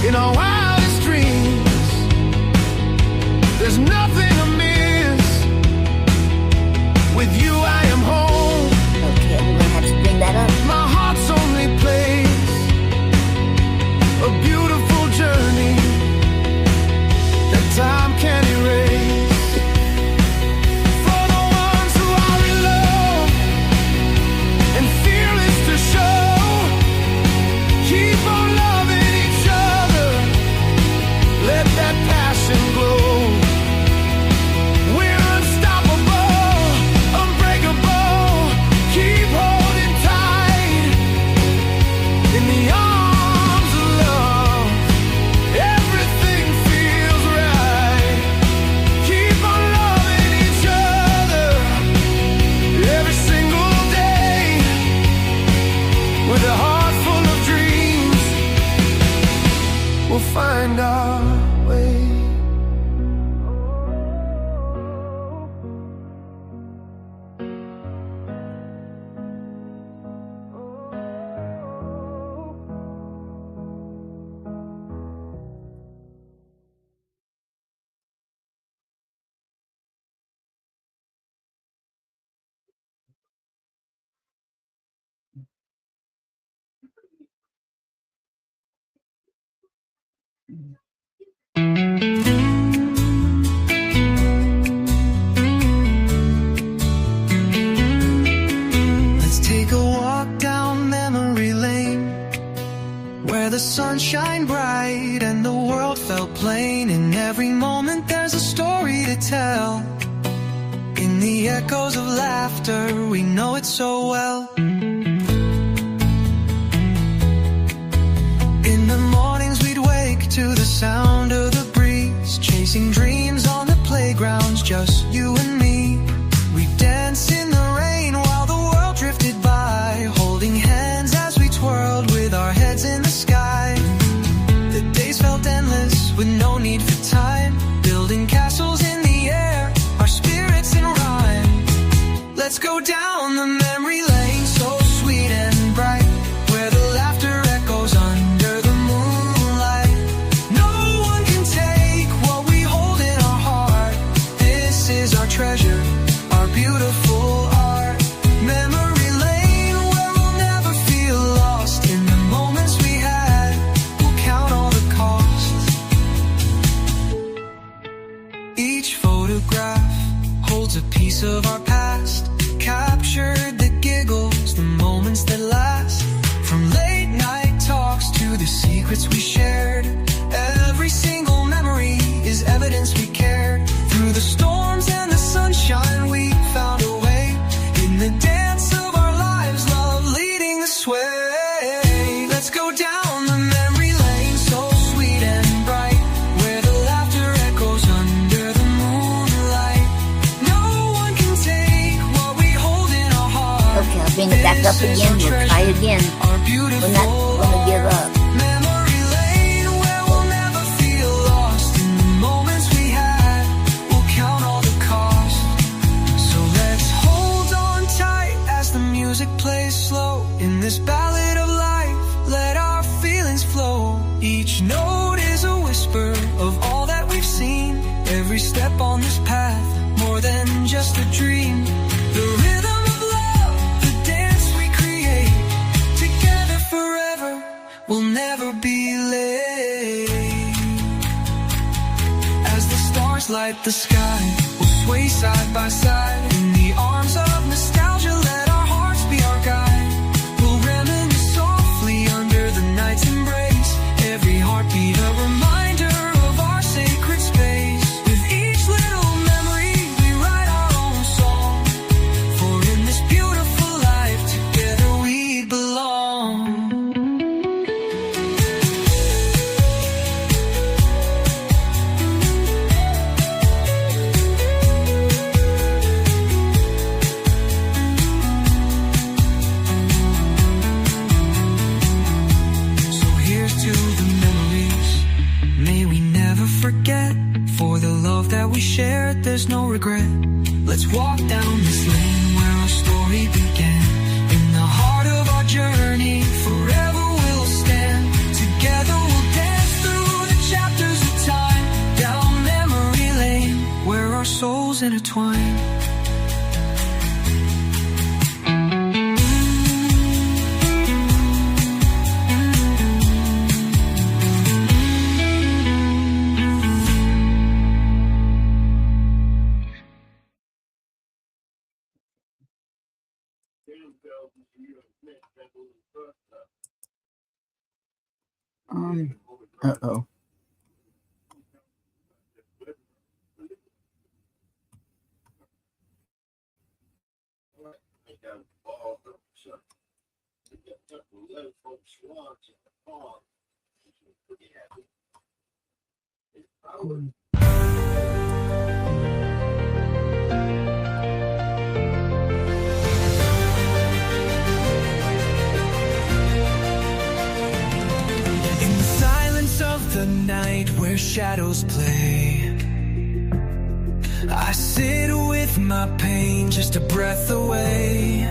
In our wildest dreams, there's nothing amiss. With you I am home. Okay, we're gonna have to bring that up. My heart's only place, a beautiful journey that time can't erase. For the ones who are in love and fearless to show, keep on loving each other, let that passion glow. We're unstoppable, unbreakable, keep holding tight in the arms of love. Everything feels right. Keep on loving each other every single day. With a heart full of dreams, we'll find our way. Let's take a walk down memory lane, where the sun shined bright and the world felt plain. In every moment there's a story to tell. In the echoes of laughter, we know it so well. In the mornings we'd wake to the sound of the breeze, chasing dreams on the playgrounds, just you and me. We'd dance in the rain while the world drifted by, holding hands as we twirled with our heads in the sky. The days felt endless with no need for time, building castles in the air, our spirits in rhyme. Let's go down the memory lane, so sweet and bright, where the laughter echoes under the moonlight. No one can take what we hold in our heart. This is our treasure, our beautiful art. Memory lane, where we'll never feel lost. In the moments we had, we'll count all the costs. Each photograph holds a piece of our past, captured the giggles, the moments that last. From late night talks to the secrets we shared, every single memory is evidence we cared. Through the storms and the sunshine, we found a way. In the dance of our lives, love leading the sway. Let's go down the memory lane, so sweet and bright, where the laughter echoes under the moonlight. No one can take what we hold in our heart. Okay, I'll bring it back up again. We'll try again. Our beautiful We're not gonna give up. memory lane, where we'll never feel lost. In the moments we had, we'll count all the cost. So let's hold on tight as the music plays slow. In this ballad of life, let our feelings flow. Each note is a whisper of all that we've seen. Every step on this path, more than just a dream. The rhythm of love, the dance we create, together forever. light the sky. We'll sway side by side in the arms of nostalgia. Let our hearts be our guide. We'll reminisce softly under the night's embrace. Every heartbeat a reminder of our sacred space. With each little memory we write our own song. For in this beautiful life together we belong. So here's to the memories. May we never forget. For the love that we shared, there's no regret. Let's walk down this lane where our story began. In the heart of our journey, forever we'll stand. Together we'll dance through the chapters of time. Down memory lane, where our souls intertwine. Uh-oh. In the silence of the night where shadows play, I sit with my pain just a breath away.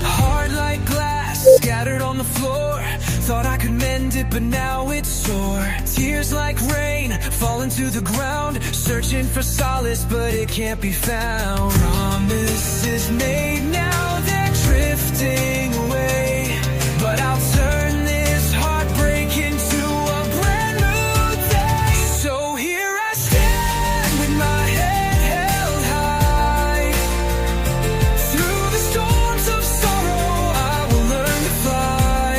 Hard like glass scattered on the floor. Thought I could mend it, but now it's sore. Tears like rain falling to the ground. Searching for solace, but it can't be found. Promises made, now they're drifting away. But I'll turn this heartbreak into a brand new day. So here I stand with my head held high. Through the storms of sorrow, I will learn to fly.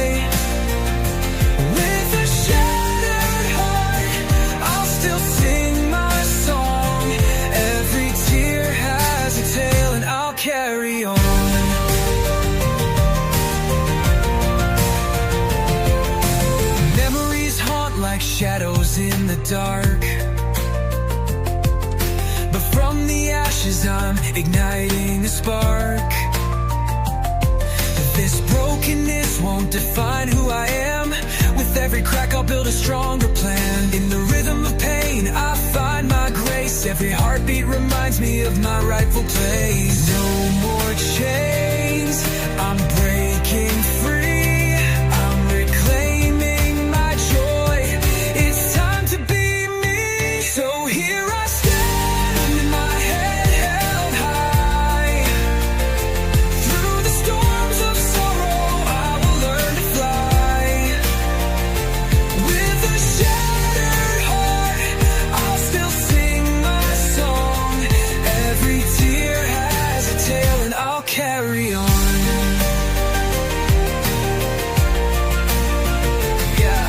With a shattered heart, I'll still sing my song. Every tear has a tale and I'll carry on. Memories haunt like shadows in the dark. But from the ashes I'm igniting a spark. This brokenness won't define who I am. With every crack I'll build a stronger plan. In the rhythm of pain I find my grace. Every heartbeat reminds me of my rightful place. No more chains, I'm breaking free. I'm reclaiming my joy. It's time to be me. So here I stand with my head held high. Through the storms of sorrow, I will learn to fly. With a shattered heart, I'll still sing my song. Every tear has a tale and I'll carry on. Yeah,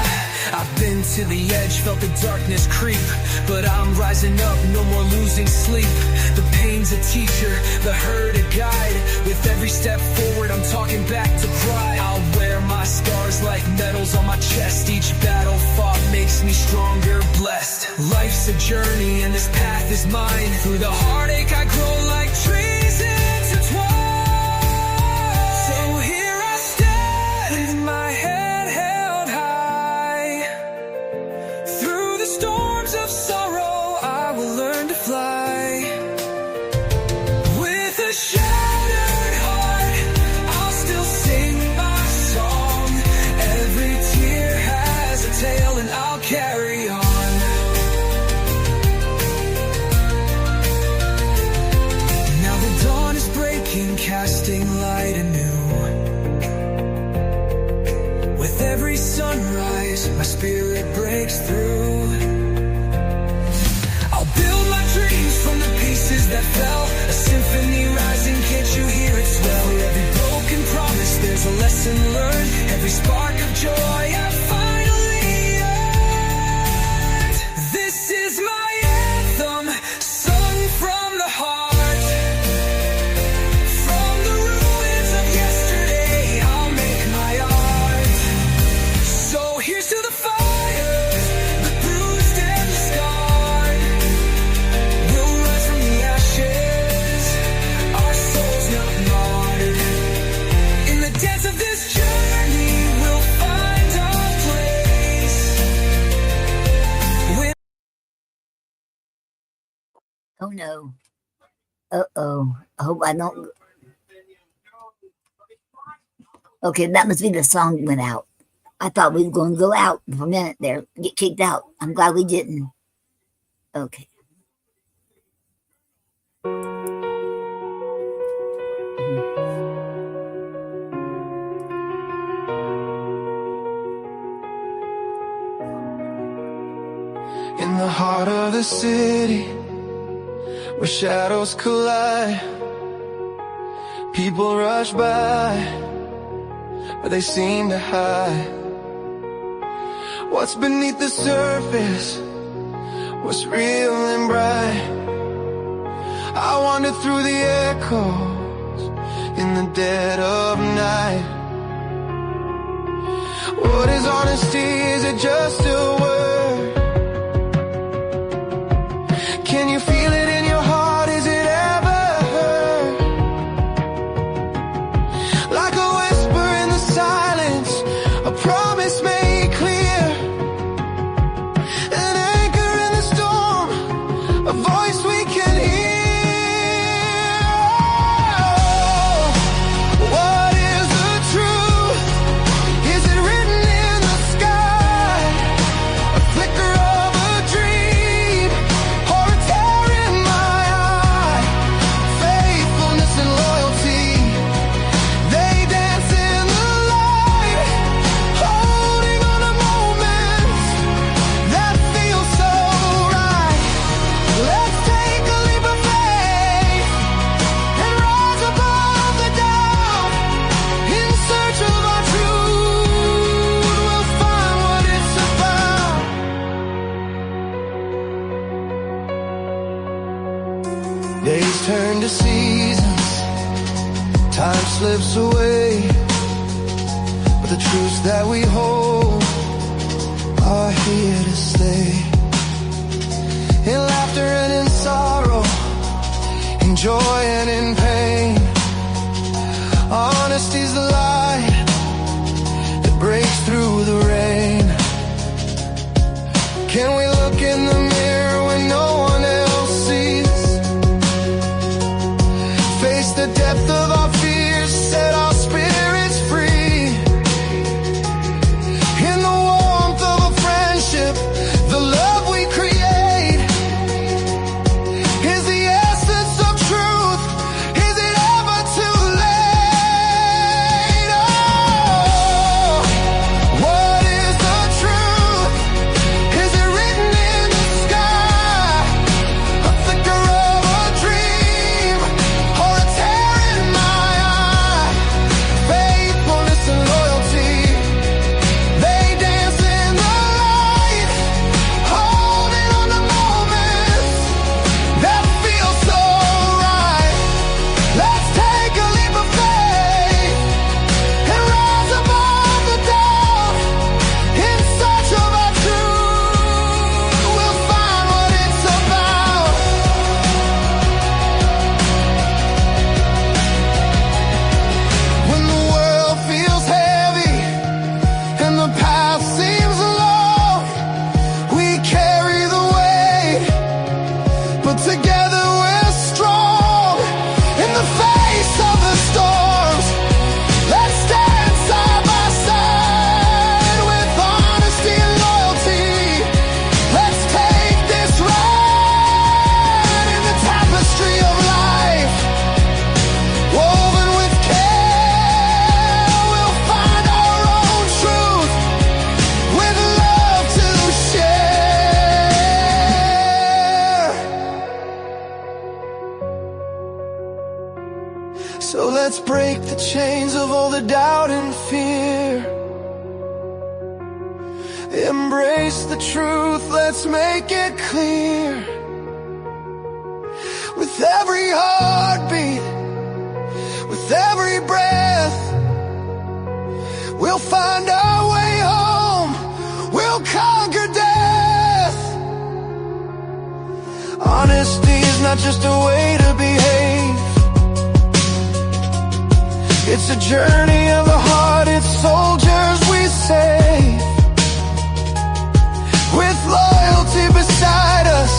I've been to the edge, felt the darkness creep. But I'm rising up, no more losing sleep. The pain's a teacher, the hurt a guide. With every step forward, I'm talking back to pride. I'll wear my scars like medals on my chest. Each battle fought makes me stronger, blessed. Life's a journey and this path is mine. Through the heartache I grow like trees intertwined. So here I stand with my head held high. Through the storms of sorrow, I will learn to fly. With a shattered heart, I'll still sing my song. Every tear has a tale and I'll carry on. Now the dawn is breaking, casting light anew. With every sunrise, my spirit breaks through. voices that fell, a symphony rising, can't you hear it swell? For every broken promise, there's a lesson learned. Every spark of joy I finally earned. This is my anthem, sung from the heart. From the ruins of yesterday, I'll make my art. So here's to the fires, the bruised and the scarred. We'll rise from the ashes, our souls not marred. In the dance of this journey, we'll find our place. When Oh no. Uh-oh. I hope I don't. Okay, that must be the song went out. I thought we were going to go out for a minute there, get kicked out. I'm glad we didn't. Okay. In the heart of the city, where shadows collide, people rush by, but they seem to hide what's beneath the surface, what's real and bright. I wander through the echoes in the dead of night. What is honesty? Is it just a word? Can you feel it in your heart? Is it ever heard? Like a whisper in the silence, a promise made clear, an anchor in the storm, a voice we can hear. What is the truth? Is it written in the sky? A flicker of a dream, or a tear in my eye? Faithfulness and loyalty, they dance in the light, holding on to moments that feel so right. Let's take a leap of faith and rise above the doubt. In search of our truth, we'll find what it's about. Days turn to seasons, time slips away, but the truths that we hold are here to stay. In laughter and in sorrow, in joy and in pain, honesty's the light that breaks through the rain. Can we look in the mirror when no one else sees? Face the depth of our fears, set our spirits free. In the warmth of a friendship, the love we create is the essence of truth. Is it chains of all the doubt and fear. Embrace the truth, let's make it clear. With every heartbeat, with every breath, we'll find our way home, we'll conquer death. Honesty is not just a way to behave, it's a journey of the heart, it's soldiers we save. With loyalty beside us,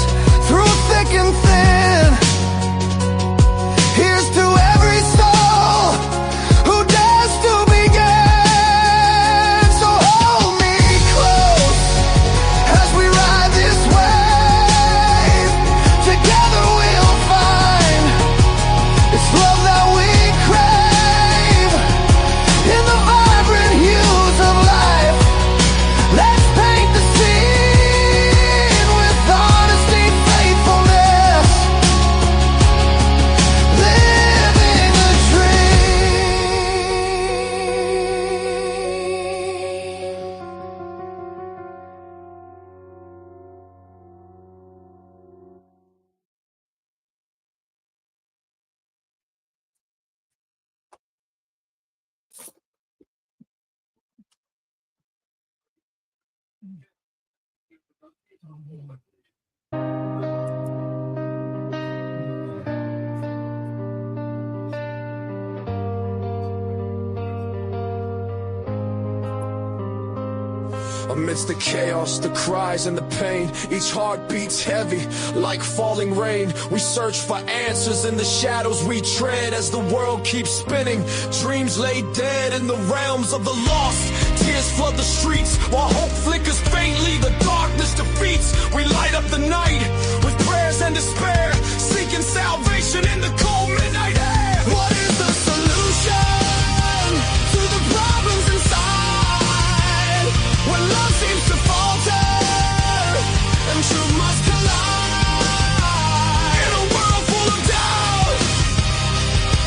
through thick and thin. Here's to every soul who dares to begin. So hold me close as we ride this wave. Together we'll find this love that we crave. In the vibrant hues of life, let's paint the scene with honesty, faithfulness, living a dream. Amidst the chaos, the cries and the pain, each heart beats heavy like falling rain. We search for answers in the shadows we tread as the world keeps spinning. Dreams lay dead in the realms of the lost. Tears flood the streets while hope flickers faintly. The darkness defeats. We light up the night with prayers and despair, seeking salvation in the cold midnight air. What is the solution to the problems inside? When love seems to falter and truth must collide. In a world full of doubt,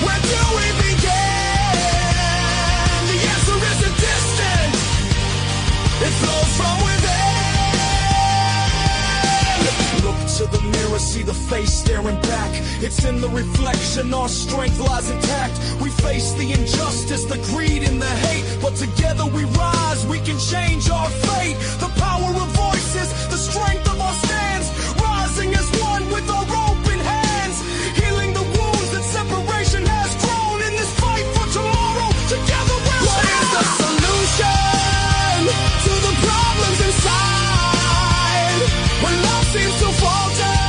where do we begin? The answer isn't distant, it flows from within. Look to the mirror, see the face staring back. It's in the reflection, our strength lies intact. We face the injustice, the greed and the hate, but together we rise, we can change our fate. The power of voices, the strength of our stands, rising as one with our open hands, healing the wounds that separation has grown. In this fight for tomorrow, together we'll stand. What is the solution to the problems inside? When love seems to falter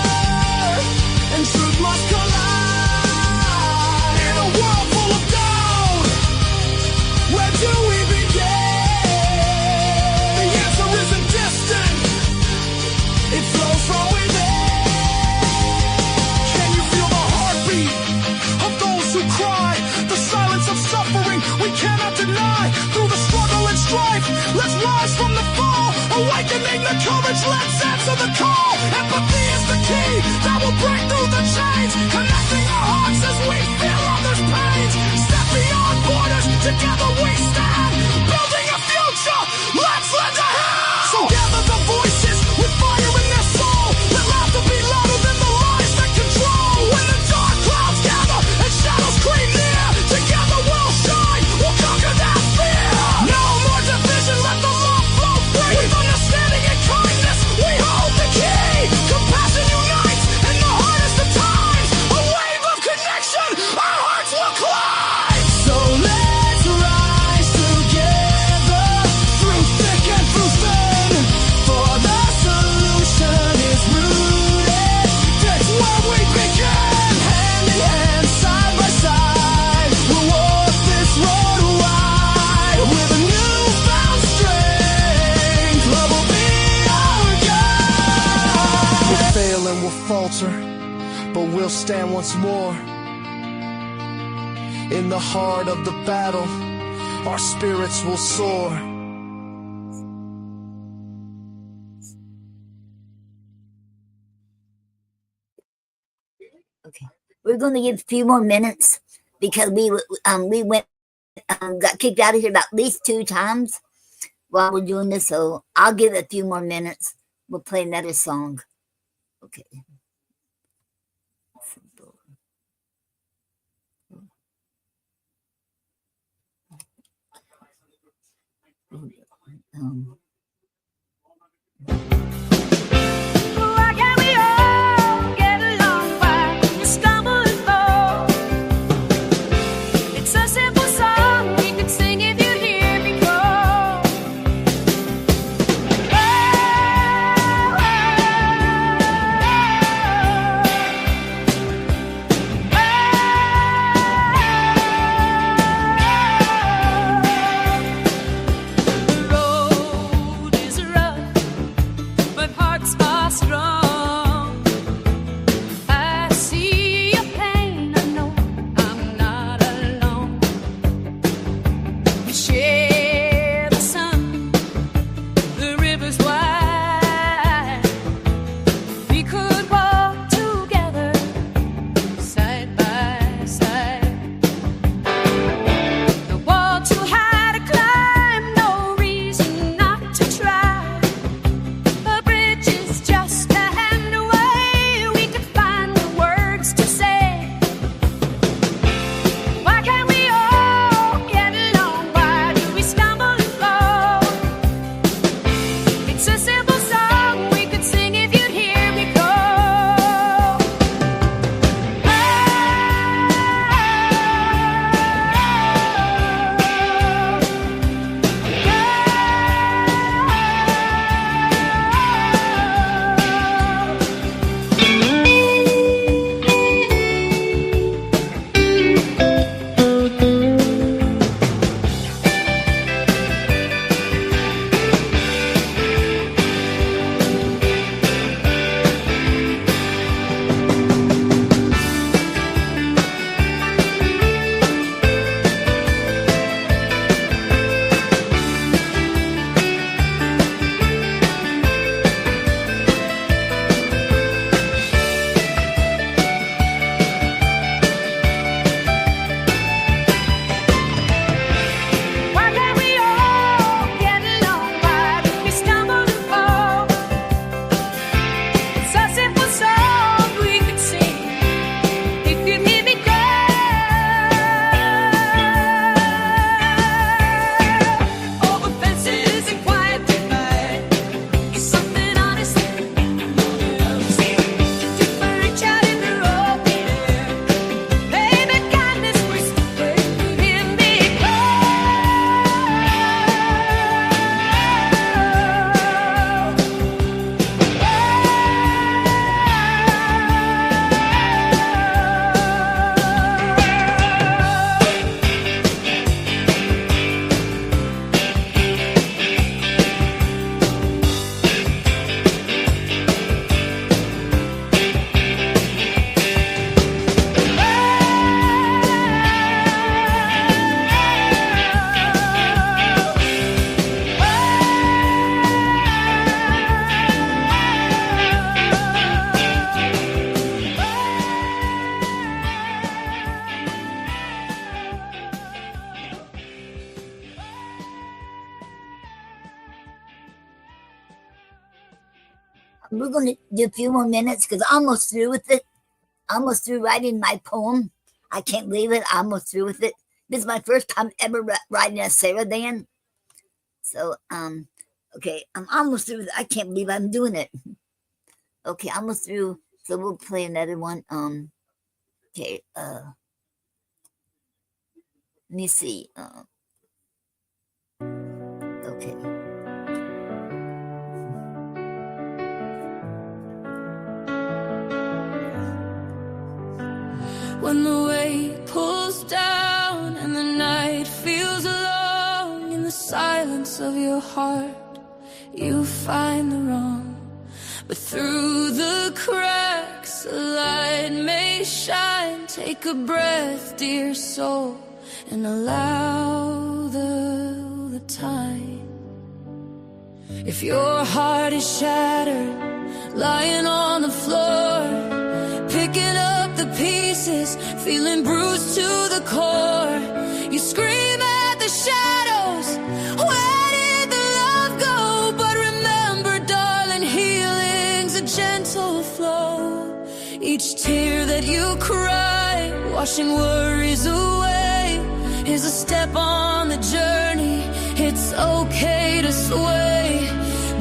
and truth must collide. In a world full of doubt, where do we begin? The answer isn't distant, it flows from within. Can you feel the heartbeat of those who cry? The silence of suffering we cannot deny. Through the struggle and strife, let's rise from the fall. Awakening the courage, let's answer the call. Empathy is the key that will break through the chains, connecting our hearts as we feel others' pains. Step beyond borders, together we stand, building a future, let's lend a hand. So gather the voices with fire in their soul. Let laughter be louder than the lies that control. When the dark clouds gather and shadows creep near, together we'll shine, we'll conquer that fear. No more division, let the love flow free. With understanding and kindness, we hold the key. Compassion unites in the hardest of times. A wave of connection, our hearts will climb. So let's rise together, through thick and through thin. For the solution is rooted, that's where we begin. Hand in hand, side by side, we'll walk this road wide. With a newfound strength, love will be our guide. We'll fail and we'll falter, but we'll stand once more. In the heart of the battle, our spirits will soar. Okay, we're going to give a few more minutes because we went got kicked out of here about at least 2 times while we're doing this, so I'll give it a few more minutes. We'll play another song. Okay. Why can't we all get along? Why do we stumble and fall? It's a simple song we could sing if you'd hear me call. The road is rough, but hearts are strong. I see your pain, I know I'm not alone. We share the sun, the river's wide. We could walk together, side by side. No wall too high to climb, no reason not to try. A bridge is just a hand away. We could find the words to say. Why can't we all get along? Why do we stumble and fall? It's a simple song we could sing if you'd hear me call. Why can't we all get along? Why do we stumble and fall? It's a simple song we could sing if you'd hear me call. Over fences and quiet divide is something honest. Reach out in the open air. Baby, kindness whisper, hear me We're going to do a few more minutes because I'm almost through with it. Almost through writing my poem. I can't believe it. I'm almost through with it. This is my first time ever writing a Sarah Dan. So, okay, I'm almost through. I can't believe I'm doing it. Okay, almost through. So we'll play another one. Okay, let me see. Okay. When the weight pulls down and the night feels long, in the silence of your heart you find the wrong. But through the cracks a light may shine. Take a breath, dear soul, and allow the time. If your heart is shattered, lying on the floor, picking up the pieces, feeling bruised to the core, you scream out you cry. Washing worries away is a step on the journey. It's okay to sway.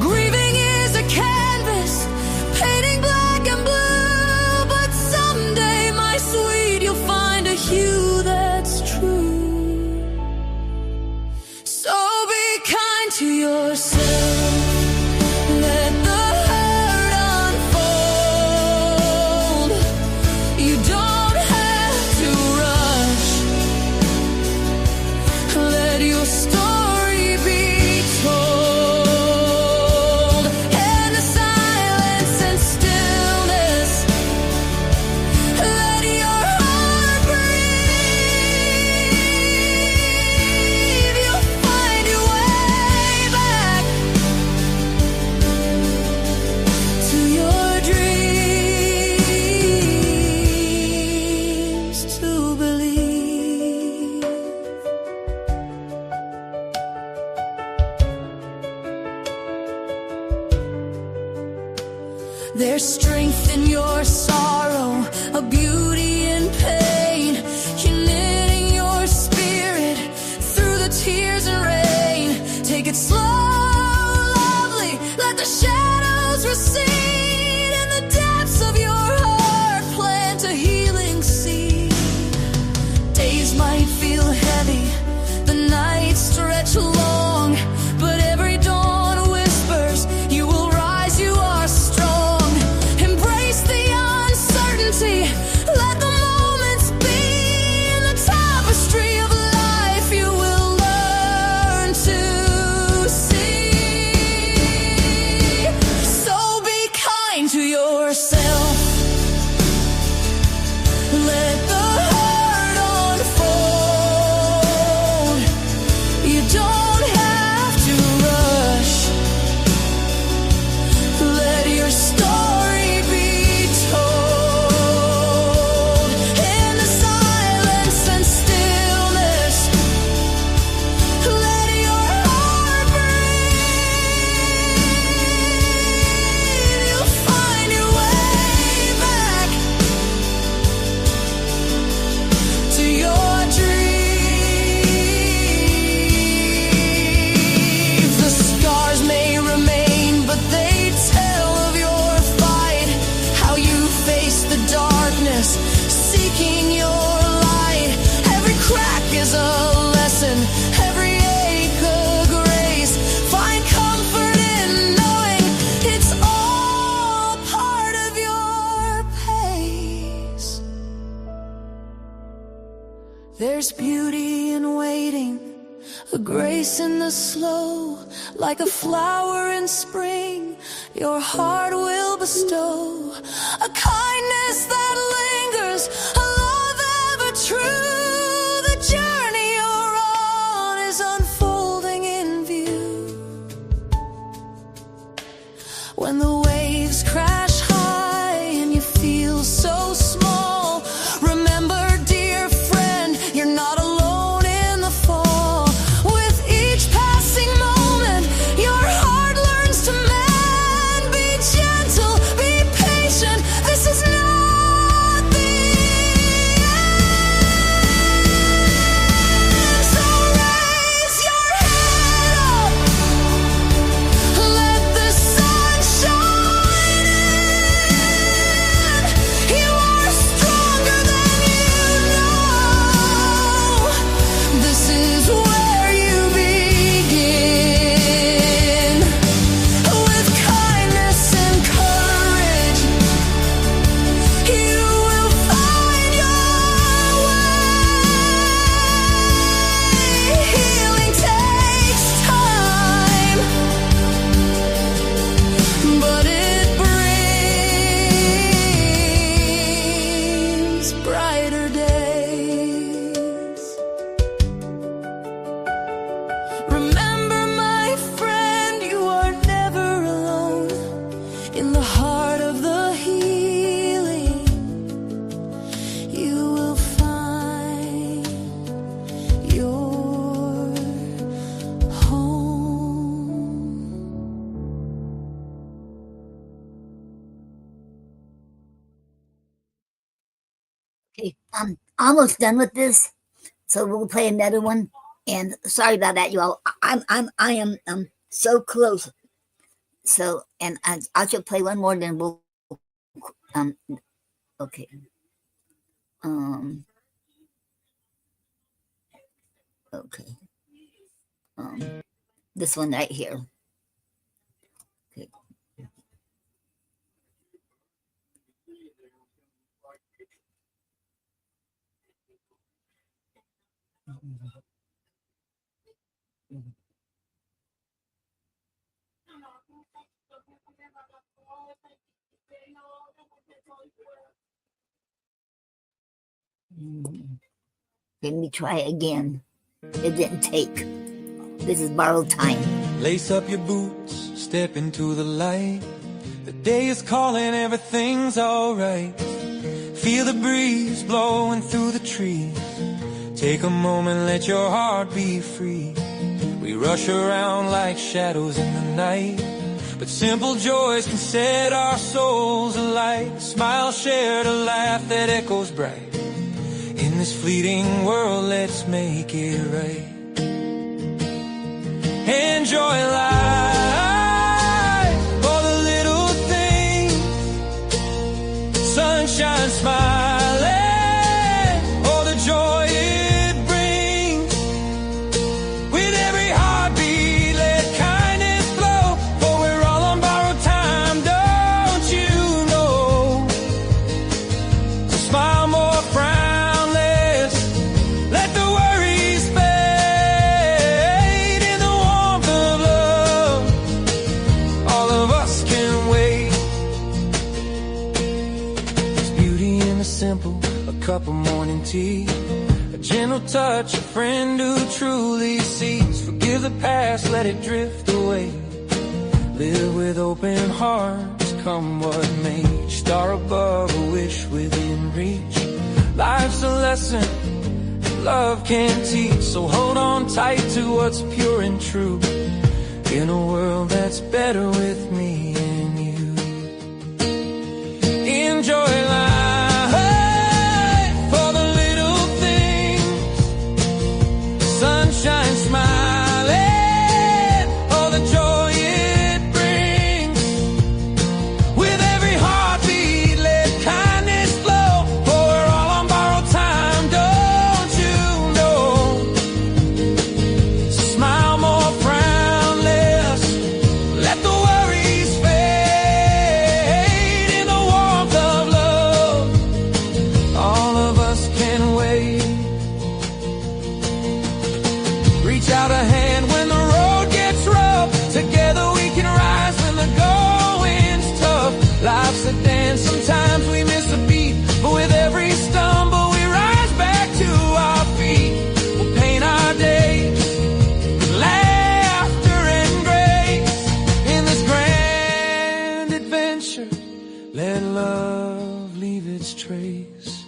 Grieving is a canvas, painting black and blue. But someday, my sweet, you'll find a hue that's true. So be kind to yourself. Let the hurt unfold. You don't have to rush. Let your story be told. In the silence and stillness, let your heart breathe. You'll find your way back to your dreams to believe. There's strength in your sorrow, a beauty in pain. You're knitting your spirit through the tears and rain. Take it slow, lovely, let the shadows recede. In the depths of your heart, plant a healing seed. Days might feel heavy, the nights stretch long, but every dawn whispers, you will rise, you are strong. Embrace the uncertainty, let the moments be. In the tapestry of life, you will learn to see. So be kind to yourself. Let the hurt unfold. You don't have to rush. Let your story be told. In the silence and stillness, let your heart breathe. You'll find your way back to your dreams. The scars may remain, but they tell of your fight. How you face the darkness, seeking your light. Every crack is a lesson, every ache a grace. Find comfort in knowing it's all part of your pace. There's beauty in waiting, a grace in the slow. Like a flower in spring, your heart will bestow. A kindness that lingers, a love ever true. The journey you're on is unfolding in view. When the waves crash high and you feel so small, remember, dear friend, you're not alone in the fall. With each passing moment, your heart learns to mend. Be gentle, be patient. This is not I'm almost done with this, so we'll play another one. And sorry about that, you all. I am so close. So, and I should play one more, then we'll okay. Okay. This one right here. Okay. Let me try again. It didn't take. This is borrowed time. Lace up your boots, step into the light. The day is calling, everything's alright. Feel the breeze blowing through the trees. Take a moment, let your heart be free. We rush around like shadows in the night, but simple joys can set our souls alight. A smile shared, a laugh that echoes bright. In this fleeting world, let's make it right. Enjoy life, all the little things. Sunshine, smiling, all the joy it brings. With every heartbeat, let kindness flow. For we're all on borrowed time, don't you know? So smile more, frown less. Let the worries fade in the warmth of love. All of us can wait. There's beauty in the simple, a cup of morning tea, a gentle touch, a friend who truly sees. Forgive the past, let it drift away. Live with open hearts, come what may. Star above, a wish within reach. Life's a lesson love can teach, so hold on tight to what's pure and true. In a world that's better with me and you. Enjoy life for the little things. Sunshine, smiling, all the joy it brings. With every heartbeat, let kindness flow. For we're all on borrowed time, don't you know? Smile more, frown less. Let the worries fade in the warmth of love. All of us can wait. Reach out a hand when the road gets rough. Together we can rise when the going's tough. Life's a dance, sometimes we miss a beat, but with every stumble we rise back to our feet. We'll paint our days with laughter and grace. In this grand adventure, let love leave its trace.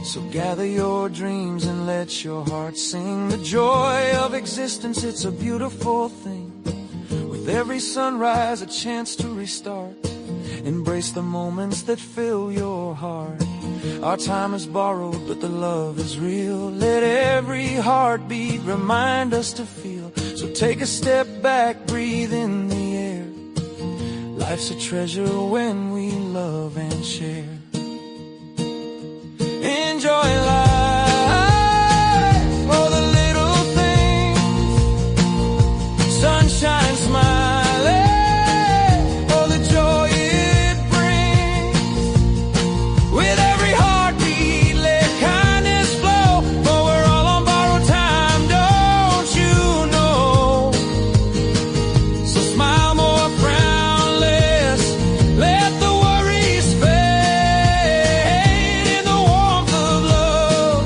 So gather your dreams and let your heart sing. The joy of existence, it's a beautiful thing. With every sunrise, a chance to restart. Embrace the moments that fill your heart. Our time is borrowed, but the love is real. Let every heartbeat remind us to feel. So take a step back, breathe in the air. Life's a treasure when we love and share. Enjoy life, all the little things. Sunshine, smiling, all the joy it brings. With every heartbeat, let kindness flow. For we're all on borrowed time, don't you know? So smile more, frown less. Let the worries fade in the warmth of love.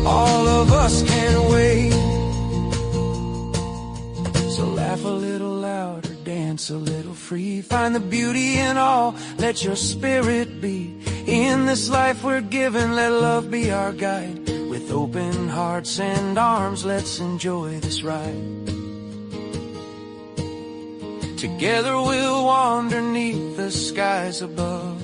All of us can wait. So laugh a little louder, dance a little free. Find the beauty in all, let your spirit be. In this life we're given, let love be our guide. With open hearts and arms, let's enjoy this ride. Together we'll wander neath the skies above.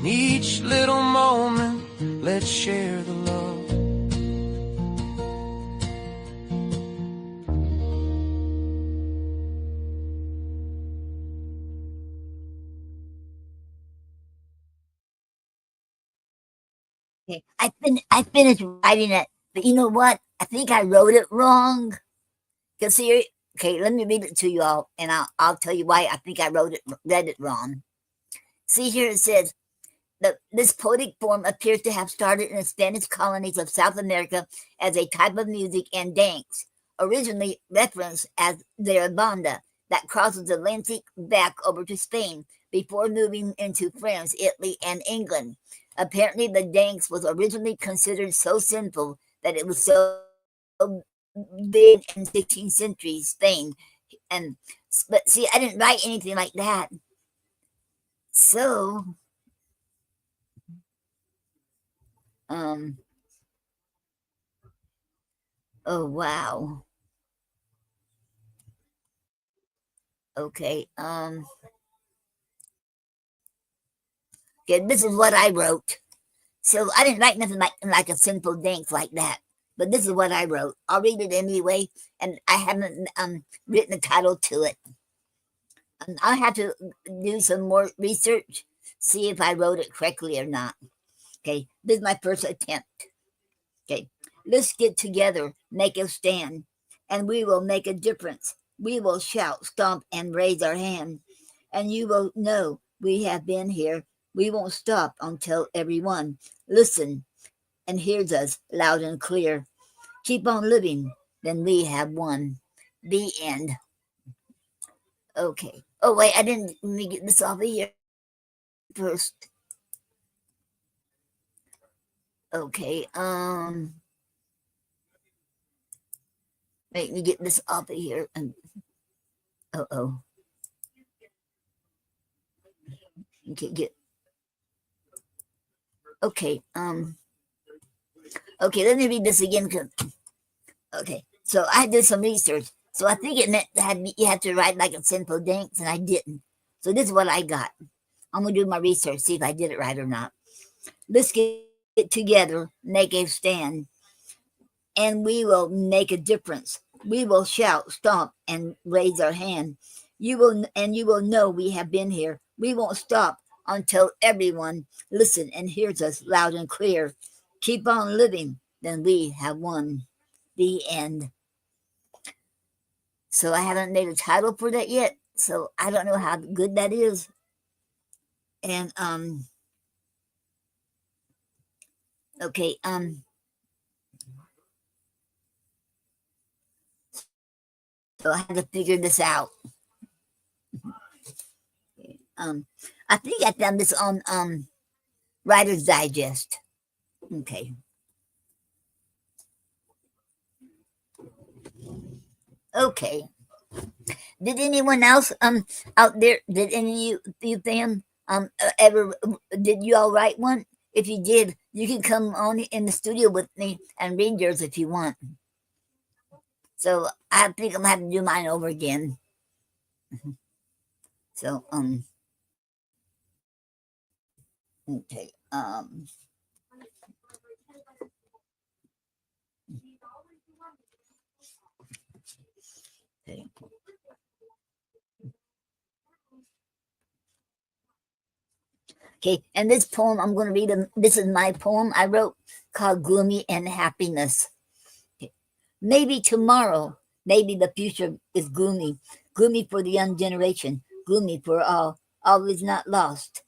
In each little moment, let's share the love. Okay, I finished writing it, but you know what? I think I wrote it wrong. Cause here, okay, let me read it to you all, and I'll tell you why I think I read it wrong. See here, it says this poetic form appears to have started in the Spanish colonies of South America as a type of music and dance, originally referenced as the banda, that crosses the Atlantic back over to Spain before moving into France, Italy, and England. Apparently, the dance was originally considered so sinful that it was so big in 16th century Spain. And but see, I didn't write anything like that. So, um, oh wow. Okay. Okay, this is what I wrote. So I didn't write nothing like a simple dance like that. But this is what I wrote. I'll read it anyway, and I haven't written a title to it. I'll have to do some more research, see if I wrote it correctly or not. Okay, this is my first attempt. Okay, let's get together, make a stand, and we will make a difference. We will shout, stomp, and raise our hand, and you will know we have been here. We won't stop until everyone listen and hears us loud and clear. Keep on living, then we have won. The end. Okay. Oh wait, I didn't. Let me get this off of here first. Okay. Let me get this off of here. Oh. Okay. Okay. Okay. Let me read this again. Okay. So I did some research. So I think it meant you had to write like a simple dance, and I didn't. So this is what I got. I'm gonna do my research, see if I did it right or not. Let's get together, make a stand, and we will make a difference. We will shout, stomp, and raise our hand. You will know we have been here. We won't stop until everyone listen and hears us loud and clear. Keep on living, then we have won. The end. So I haven't made a title for that yet. So I don't know how good that is. And okay, so I had to figure this out. I think I found this on Writer's Digest. Okay. Okay. Did anyone else out there? Did any of you fam ever? Did you all write one? If you did, you can come on in the studio with me and read yours if you want. So I think I'm gonna have to do mine over again. So okay okay. Okay, and this poem I'm going to read. This is my poem I wrote called "Gloomy and Happiness." Okay. Maybe tomorrow, maybe the future is gloomy, gloomy for the young generation, gloomy for all. All is not lost.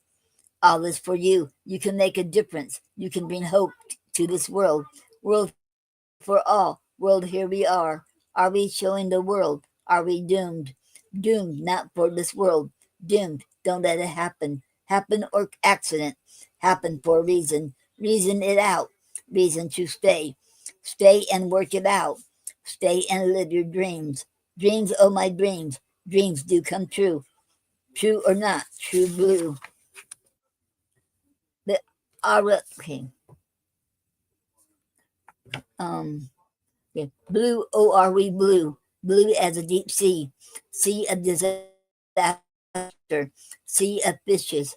All is for you. You can make a difference. You can bring hope to this world. World for all. World, here we are. Are we showing the world? Are we doomed? Doomed not for this world. Doomed. Don't let it happen. Happen or accident. Happen for a reason. Reason it out. Reason to stay. Stay and work it out. Stay and live your dreams. Dreams, oh my dreams. Dreams do come true. True or not. True blue. The okay. Okay. Blue, oh, are we blue? Blue as a deep sea of disaster, sea of fishes,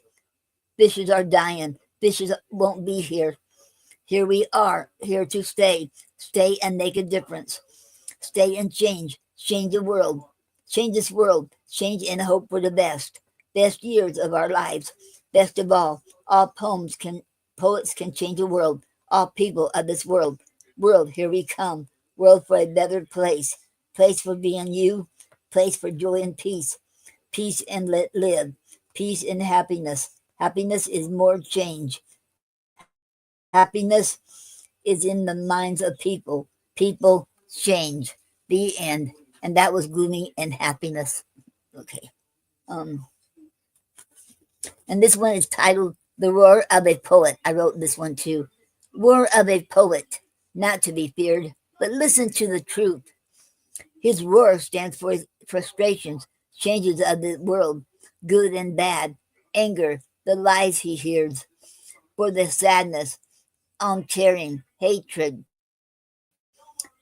Fishes are dying. Fishes won't be here. Here we are, here to stay. Stay and make a difference. Stay and change. Change the world. Change this world. Change and hope for the best. Best years of our lives. Best of all poets can change the world. All people of this world. World, here we come. World for a better place. Place for being you. Place for joy and peace. Peace and let live. Peace and happiness. Happiness is more change. Happiness is in the minds of people. People change. The end. And that was Gloomy and Happiness. Okay. And this one is titled The Roar of a Poet. I wrote this one too. Roar of a poet, not to be feared, but listen to the truth. His roar stands for his frustrations, changes of the world, good and bad, anger, the lies he hears, for the sadness, on tearing, hatred.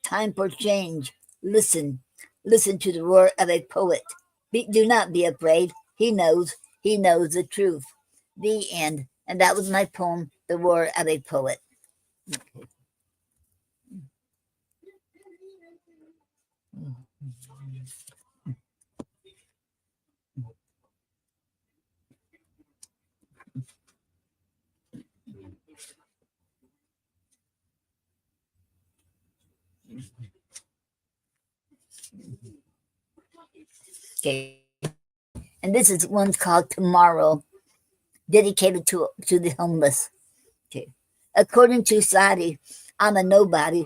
Time for change. Listen. Listen to the roar of a poet. Do not be afraid. He knows. He knows the truth. The end. And that was my poem, The Roar of a Poet. Okay. And this is one's called Tomorrow, dedicated to the homeless. Okay. According to Sadi, I'm a nobody.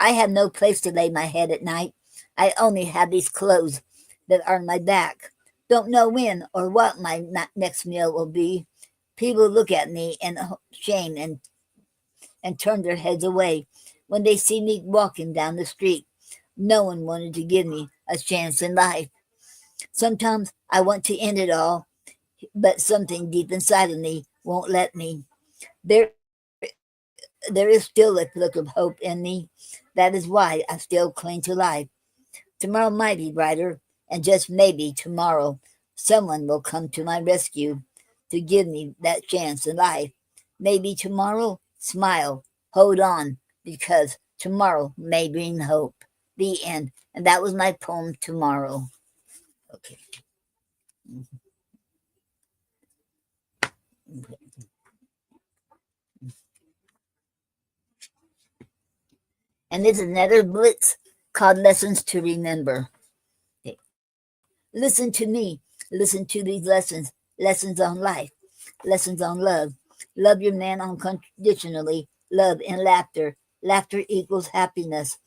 I have no place to lay my head at night. I only have these clothes that are on my back. Don't know when or what my next meal will be. People look at me in shame and turn their heads away when they see me walking down the street. No one wanted to give me a chance in life. Sometimes I want to end it all, but something deep inside of me won't let me. There is still a flick of hope in me. That is why I still cling to life. Tomorrow might be brighter, and just maybe tomorrow someone will come to my rescue to give me that chance in life. Maybe tomorrow, smile, hold on, because tomorrow may bring hope. The end. And that was my poem, Tomorrow. Okay. And this is another blitz called Lessons to Remember. Okay. Listen to me. Listen to these lessons. Lessons on life. Lessons on love. Love your man unconditionally. Love and laughter. Laughter equals happiness.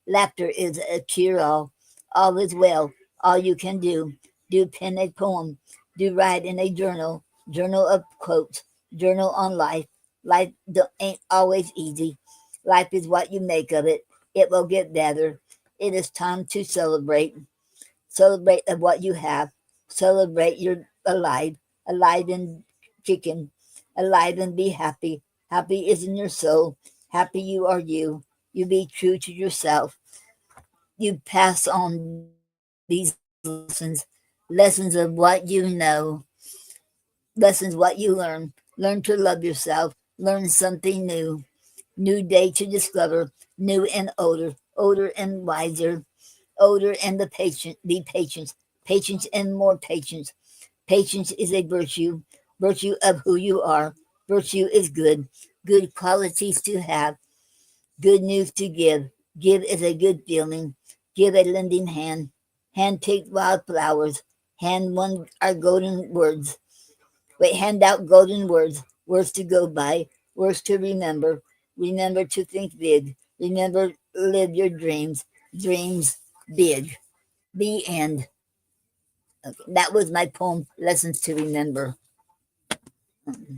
Laughter is a cure-all. All is well. All you can do. Do pen a poem. Do write in a journal. Journal of quotes. Journal on life. Life ain't always easy. Life is what you make of it. It will get better. It is time to celebrate. Celebrate of what you have. Celebrate you're alive. Alive and chicken. Alive and be happy. Happy is in your soul. Happy you are you. You be true to yourself. You pass on these lessons. Lessons of what you know. Lessons what you learn. Learn to love yourself. Learn something new. New day to discover. New and older. Older and wiser. Older and the patient. Be patient. Patience and more patience. Patience is a virtue. Virtue of who you are. Virtue is good. Good qualities to have. Good news to give. Give is a good feeling. Give a lending hand. Hand take wild flowers. Hand one our golden words. Hand out golden words. Words to go by. Words to remember. Remember to think big. Remember, live your dreams. Dreams big. The end. Okay. That was my poem, Lessons to Remember. Okay.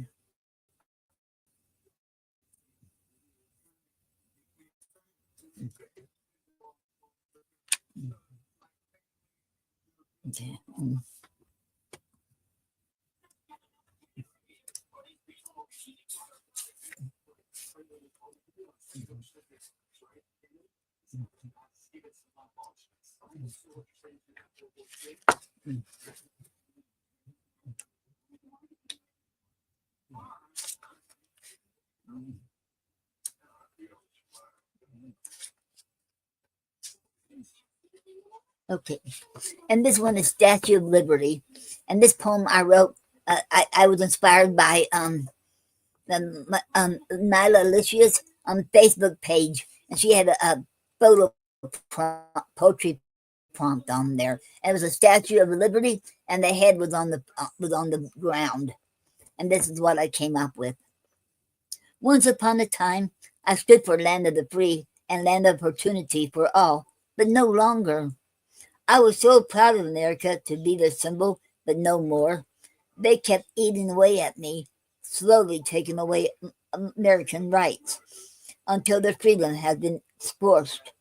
Okay. And this one is Statue of Liberty. And this poem I wrote, I was inspired by Nyla Alicia's Facebook page. And she had a photo poetry prompt on there. And it was a Statue of Liberty, and the head was on the ground. And this is what I came up with. Once upon a time, I stood for land of the free and land of opportunity for all, but no longer. I was so proud of America to be their symbol, but no more. They kept eating away at me, slowly taking away American rights until their freedom has been forced.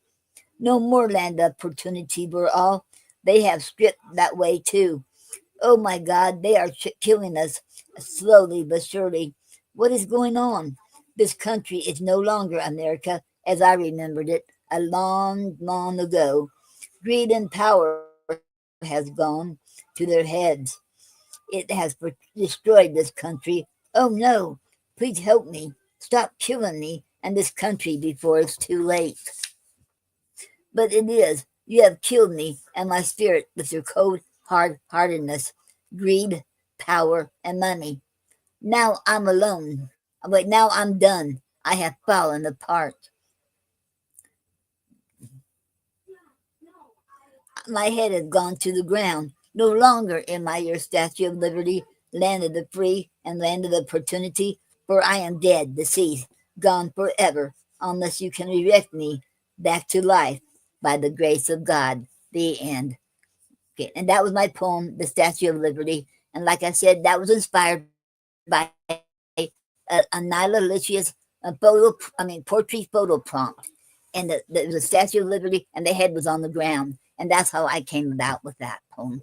No more land of opportunity for all. They have stripped that way too. Oh my God, they are killing us slowly but surely. What is going on? This country is no longer America as I remembered it a long, long ago. Greed and power has gone to their heads. It has destroyed this country. Oh no, please help me. Stop killing me and this country before it's too late. But it is. You have killed me and my spirit with your cold hard-heartedness, greed, power, and money. Now I'm alone. But now I'm done. I have fallen apart. My head has gone to the ground. No longer am I your Statue of Liberty, land of the free and land of opportunity, for I am dead, deceased, gone forever, unless you can erect me back to life by the grace of God. The end. Okay, and that was my poem, The Statue of Liberty. And like I said, that was inspired by Nyla Alicia's poetry photo prompt. And the Statue of Liberty and the head was on the ground. And that's how I came about with that poem.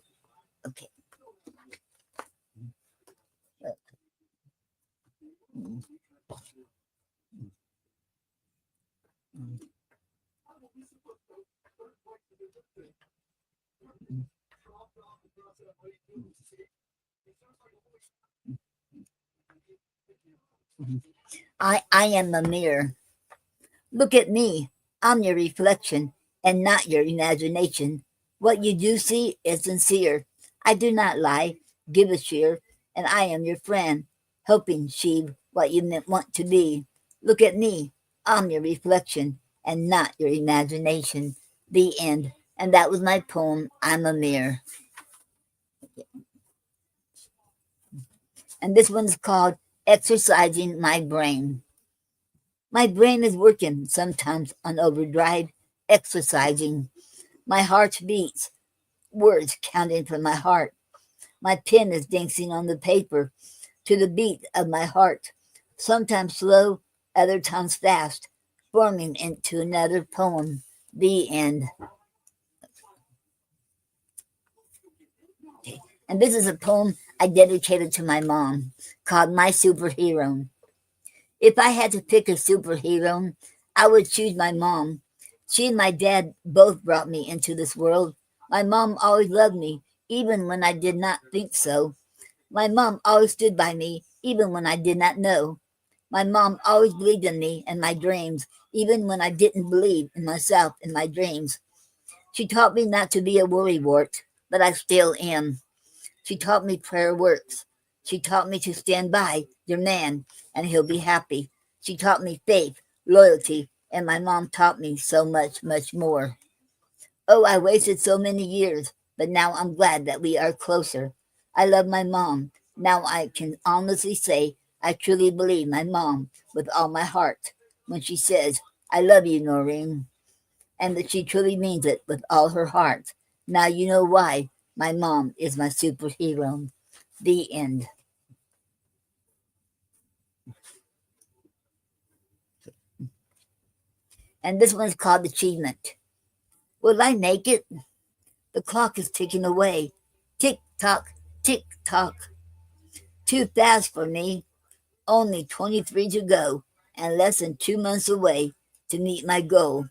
Okay. I am the mirror. Look at me. I'm your reflection and not your imagination. What you do see is sincere. I do not lie, give a cheer, and I am your friend, helping achieve what you want to be. Look at me. I'm your reflection and not your imagination. The end. And that was my poem, I'm a Mirror. And this one's called Exercising My Brain. My brain is working, sometimes on overdrive, exercising. My heart beats, words counting from my heart. My pen is dancing on the paper to the beat of my heart, sometimes slow, other times fast, forming into another poem. The end. Okay. And this is a poem I dedicated to my mom called My Superhero. If I had to pick a superhero, I would choose my mom. She and my dad both brought me into this world. My mom always loved me, even when I did not think so. My mom always stood by me, even when I did not know. My mom always believed in me and my dreams, even when I didn't believe in myself and my dreams. She taught me not to be a worrywart, but I still am. She taught me prayer works. She taught me to stand by your man and he'll be happy. She taught me faith, loyalty, and my mom taught me so much, much more. Oh, I wasted so many years, but now I'm glad that we are closer. I love my mom. Now I can honestly say I truly believe my mom with all my heart when she says, I love you, Noreen, and that she truly means it with all her heart. Now you know why my mom is my superhero. The end. And this one's called Achievement. Will I make it? The clock is ticking away. Tick tock, tick tock. Too fast for me. Only 23 to go and less than 2 months away to meet my goal.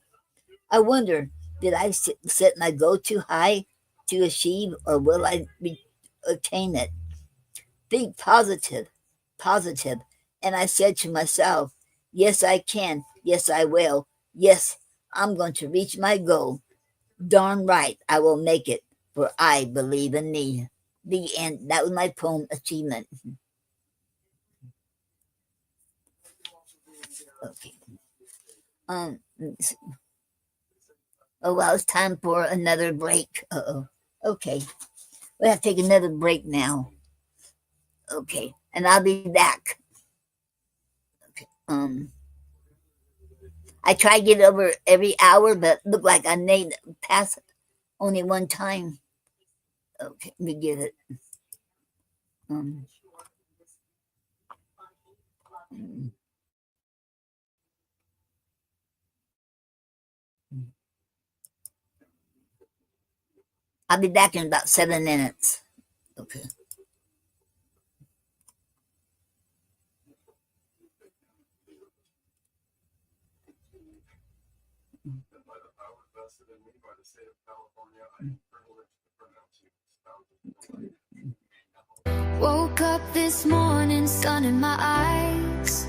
I wonder, did I set my goal too high to achieve, or will I attain it? Think positive, positive. And I said to myself, yes, I can. Yes, I will. Yes, I'm going to reach my goal. Darn right, I will make it, for I believe in me. The end. That was my poem, Achievement. Okay. Oh, well, it's time for another break. Uh-oh. Okay. We have to take another break now. Okay. And I'll be back. Okay. I try to get over every hour, but look like I made pass only one time. Okay, let me get it. I'll be back in about 7 minutes. Okay. Woke up this morning, sun in my eyes,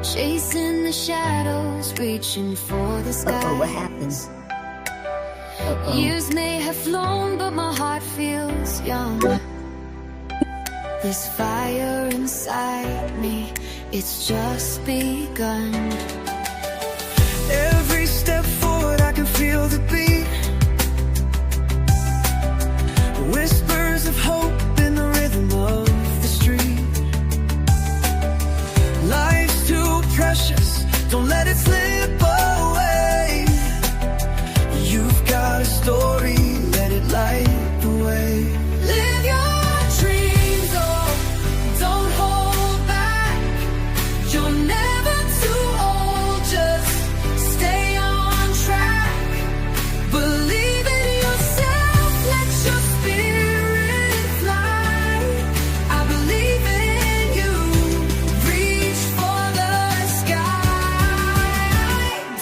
chasing the shadows, reaching for the sky. Uh-oh, what happened? Uh-oh. Years may have flown, but my heart feels young. This fire inside me, it's just begun. Every step forward, I can feel the beat. Whispers of hope in the rhythm of the street. Life's too precious, don't let it slip away. You've got a story, let it light the way. Live your dreams, oh, don't hold back. You're never too old, just stay on track. Believe in yourself, let your spirit fly. I believe in you, reach for the sky.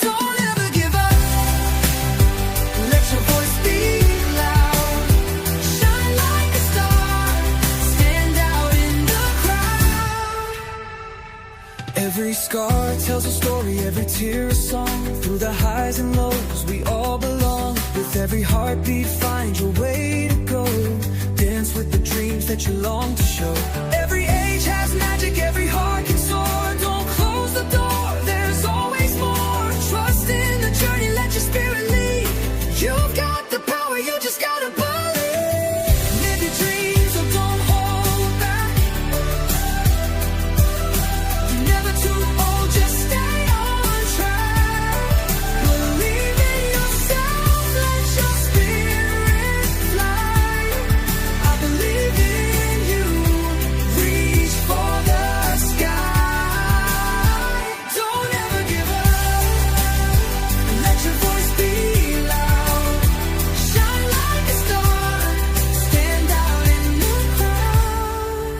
Don't ever give up, let your voice be loud. Shine like a star, stand out in the crowd. Every scar tells a story, every tear a song. Through the highs and lows, we all belong. With every heartbeat, find your way to go. Dance with the dreams that you long to show. Every age has magic, every heart can soar. Don't close the door, there's always more. Trust in the journey, let your spirit lead. You've got the power, you just gotta believe. Live your dreams, so don't hold back. You're never too old, just stay on track. Believe in yourself, let your spirit fly. I believe in you, reach for the sky. Don't ever give up, let your voice be loud. Shine like a star, stand out in the crowd.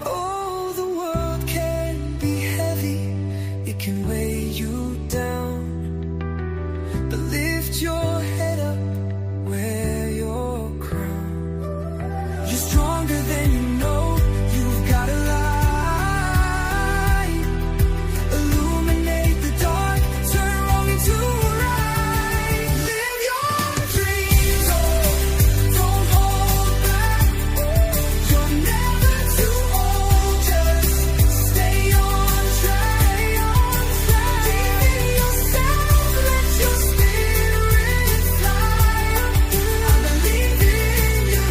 Oh, the world can be heavy, it can weigh you down. But lift your head up, wear your crown. You're stronger than you know, you've got a light. Illuminate the dark, turn wrong into right. Live your dreams, oh, don't hold back. You're never too old, just stay on track. Believe in yourself, let your spirit fly. I believe in you,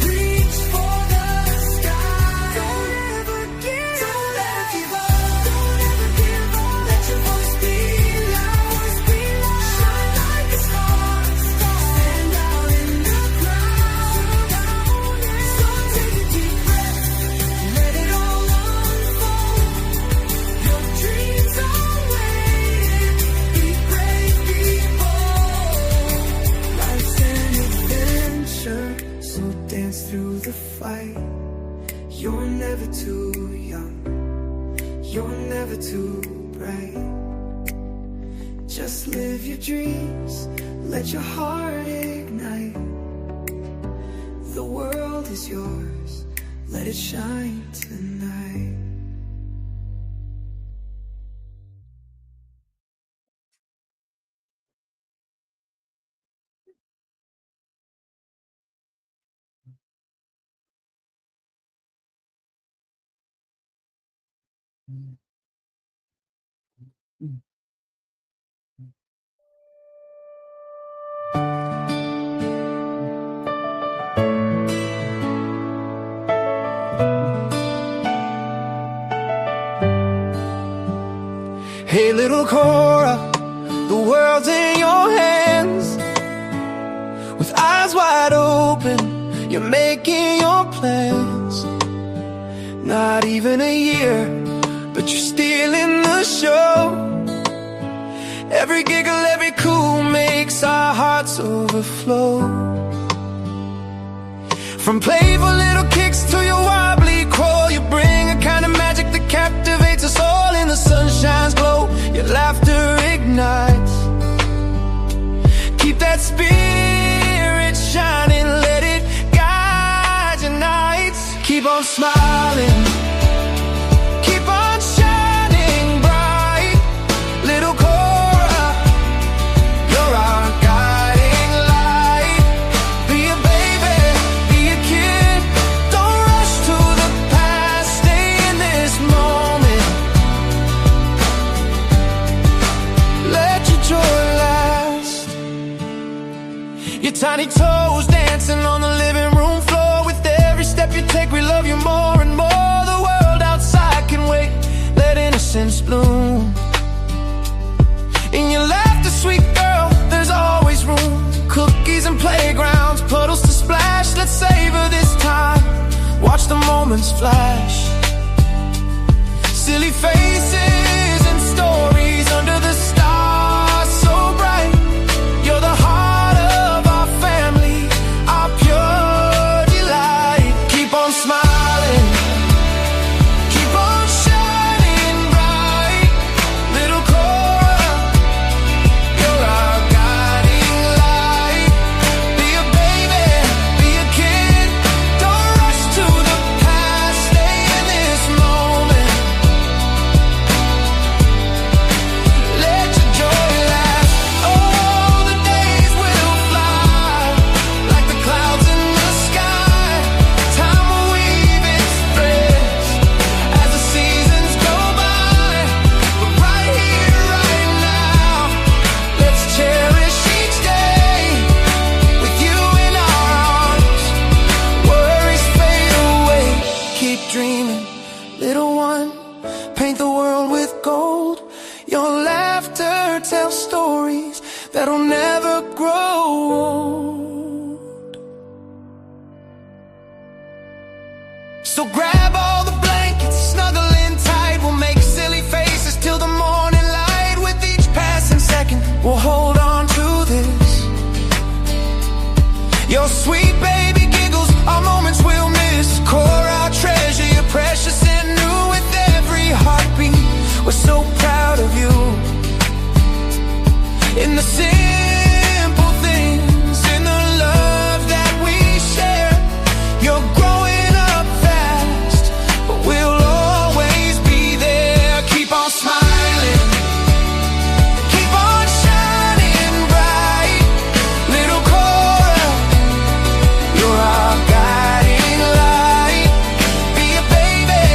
reach for the sky. Don't ever give up, don't ever give up. Let your voice be loud, shine like a star, stand out in the crowd. So take a deep breath, let it all unfold. Your dreams are waiting, be brave, be bold. Life's an adventure, so dance through the fight. You're never too young, you're never too bright. Just live your dreams, let your heart ignite. The world is yours, let it shine tonight. Hey, little Cora, the world's in your hands. With eyes wide open, you're making your plans. Not even a year, but you're stealing the show. Every giggle, every cool makes our hearts overflow. From playful little kicks to your wobbly crawl, you bring a kind of magic that captivates us all. In the sunshine's glow, your laughter ignites. Keep that spirit shining, let it guide your nights. Keep on smiling, keep on shining bright. Little Cora, you're our guiding light. Be a baby, be a kid. Don't rush to the past, stay in this moment. Let your joy last. Your tiny toes dancing on the living room floor. With every step you take, we love you more and more. The world outside can wait, let innocence bloom. In your laughter, sweet girl, there's always room. Cookies and playgrounds, puddles to splash. Let's savor this time, watch the moments flash. Silly faces and stories under the stars so bright. You're the heart of our family, our pure delight. Keep on smiling, keep on shining bright. Little Cora, you're our guiding light. Be a baby, be a kid. Don't rush to the past, stay in this moment. Let your joy last. Oh, the days will fly like the clouds in the sky. Time will weave its threads as the seasons go by. But right here, right now, let's cherish each day with you in our arms. Worries fade away. Keep dreaming, little one. Paint the world with gold. Your laughter tells stories that'll never grow old. So grab all the blankets, snuggle in tight. We'll make silly faces till the morning light. With each passing second, we'll hold on to this. Your sweet baby giggles are moments we'll miss. Core our treasure, you're precious and new. With every heartbeat, we're so proud of you. In the simple things, in the love that we share. You're growing up fast, but we'll always be there. Keep on smiling, keep on shining bright. Little Cora, you're our guiding light. Be a baby,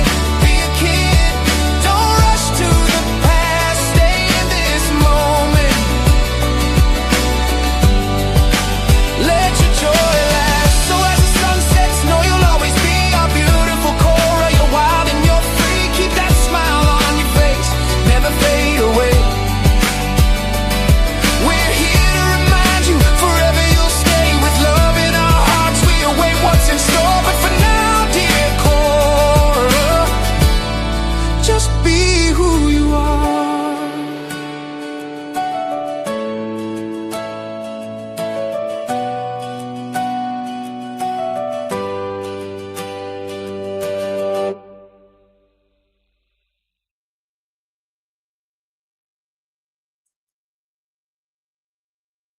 be a kid. Don't rush to the past, stay in this moment. Let your joy last. So as the sun sets, know you'll always be our beautiful Cora. You're wild and you're free. Keep that smile on your face, never fade away. We're here to remind you, forever you'll stay. With love in our hearts, we await what's in store. But for now, dear Cora, just be who you are.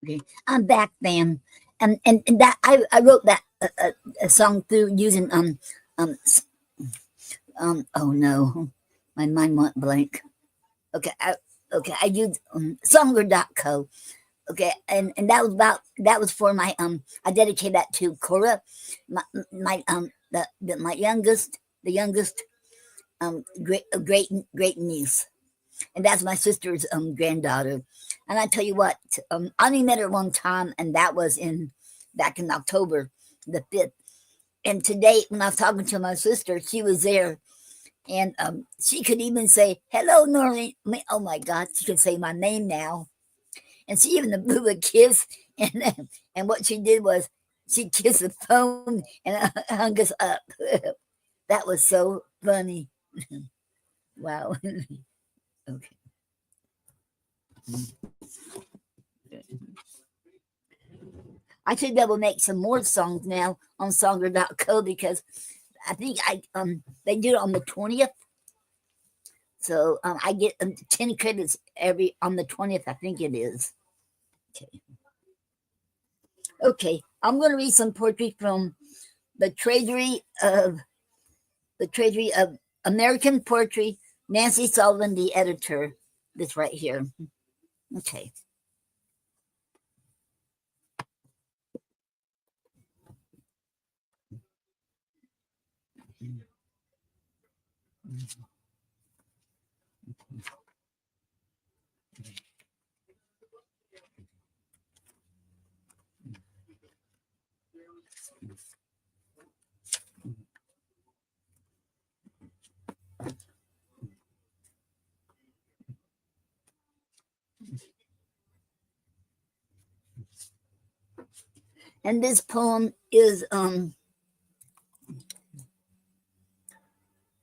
Okay, I'm back, fam. And that I wrote that a song through using s- oh no, my mind went blank. Okay, I used Songer.co. Okay, and that was for my I dedicate that to Cora, my my youngest, great niece, and that's my sister's granddaughter. And I tell you what, I only met her one time, and that was back in October the 5th. And today, when I was talking to my sister, she was there, and she could even say, "Hello, Noreen." Oh my God, she can say my name now, and she even blew a kiss. And what she did was she kissed the phone and hung us up. That was so funny. Wow. Okay. I should be able to make some more songs now on Songer.co because I think they do it on the 20th. So I get 10 credits on the 20th, I think it is. Okay, I'm going to read some poetry from the Treasury of American Poetry. Nancy Sullivan, the editor. This right here. Okay. And this poem is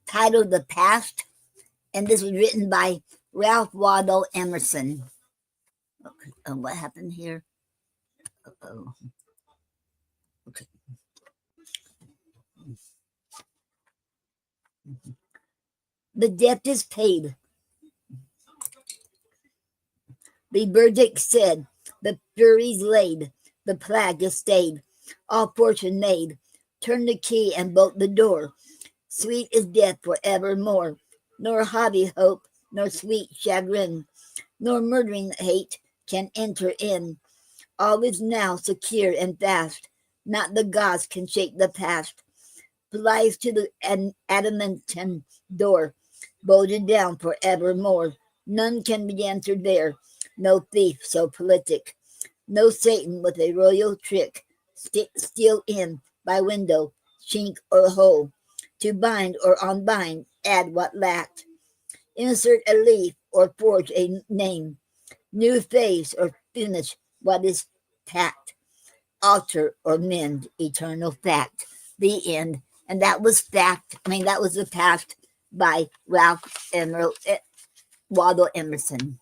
titled "The Past," and this was written by Ralph Waldo Emerson. Okay, what happened here? Uh-oh. Okay. The debt is paid. The verdict said, the furies laid, the plague is stayed, all fortune made. Turn the key and bolt the door. Sweet is death for evermore. Nor haughty hope, nor sweet chagrin, nor murdering hate can enter in. All is now secure and fast. Not the gods can shake the past. Flies to the adamantine door, bolted down for evermore. None can be entered there. No thief so politic. No Satan with a royal trick. Steal in by window, chink or hole. To bind or unbind, add what lacked. Insert a leaf or forge a name. New face or finish what is packed. Alter or mend eternal fact. The end. And that was fact. That was The Past by Ralph Waldo Emerson.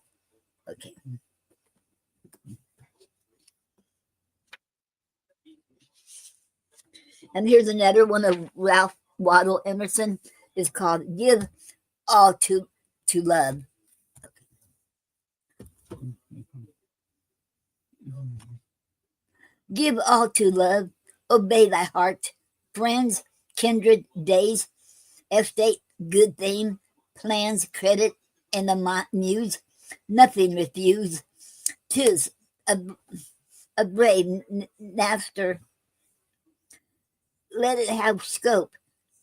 Okay. And here's another one of Ralph Waldo Emerson. It's called "Give All to Love." Give all to love, obey thy heart, friends, kindred, days, estate, good fame, plans, credit, and the muse, nothing refuse. 'Tis a brave master. Let it have scope,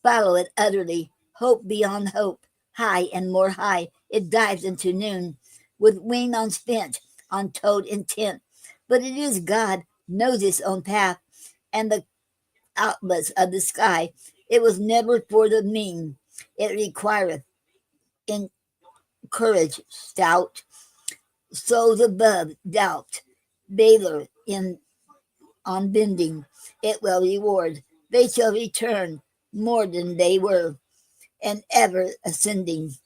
follow it utterly, hope beyond hope, high and more high, it dives into noon, with wing unspent, untold intent. But it is God, knows its own path, and the outlets of the sky. It was never for the mean. It requireth in courage stout, souls above doubt, valor on bending. It will reward. They shall return more than they were, and ever ascending.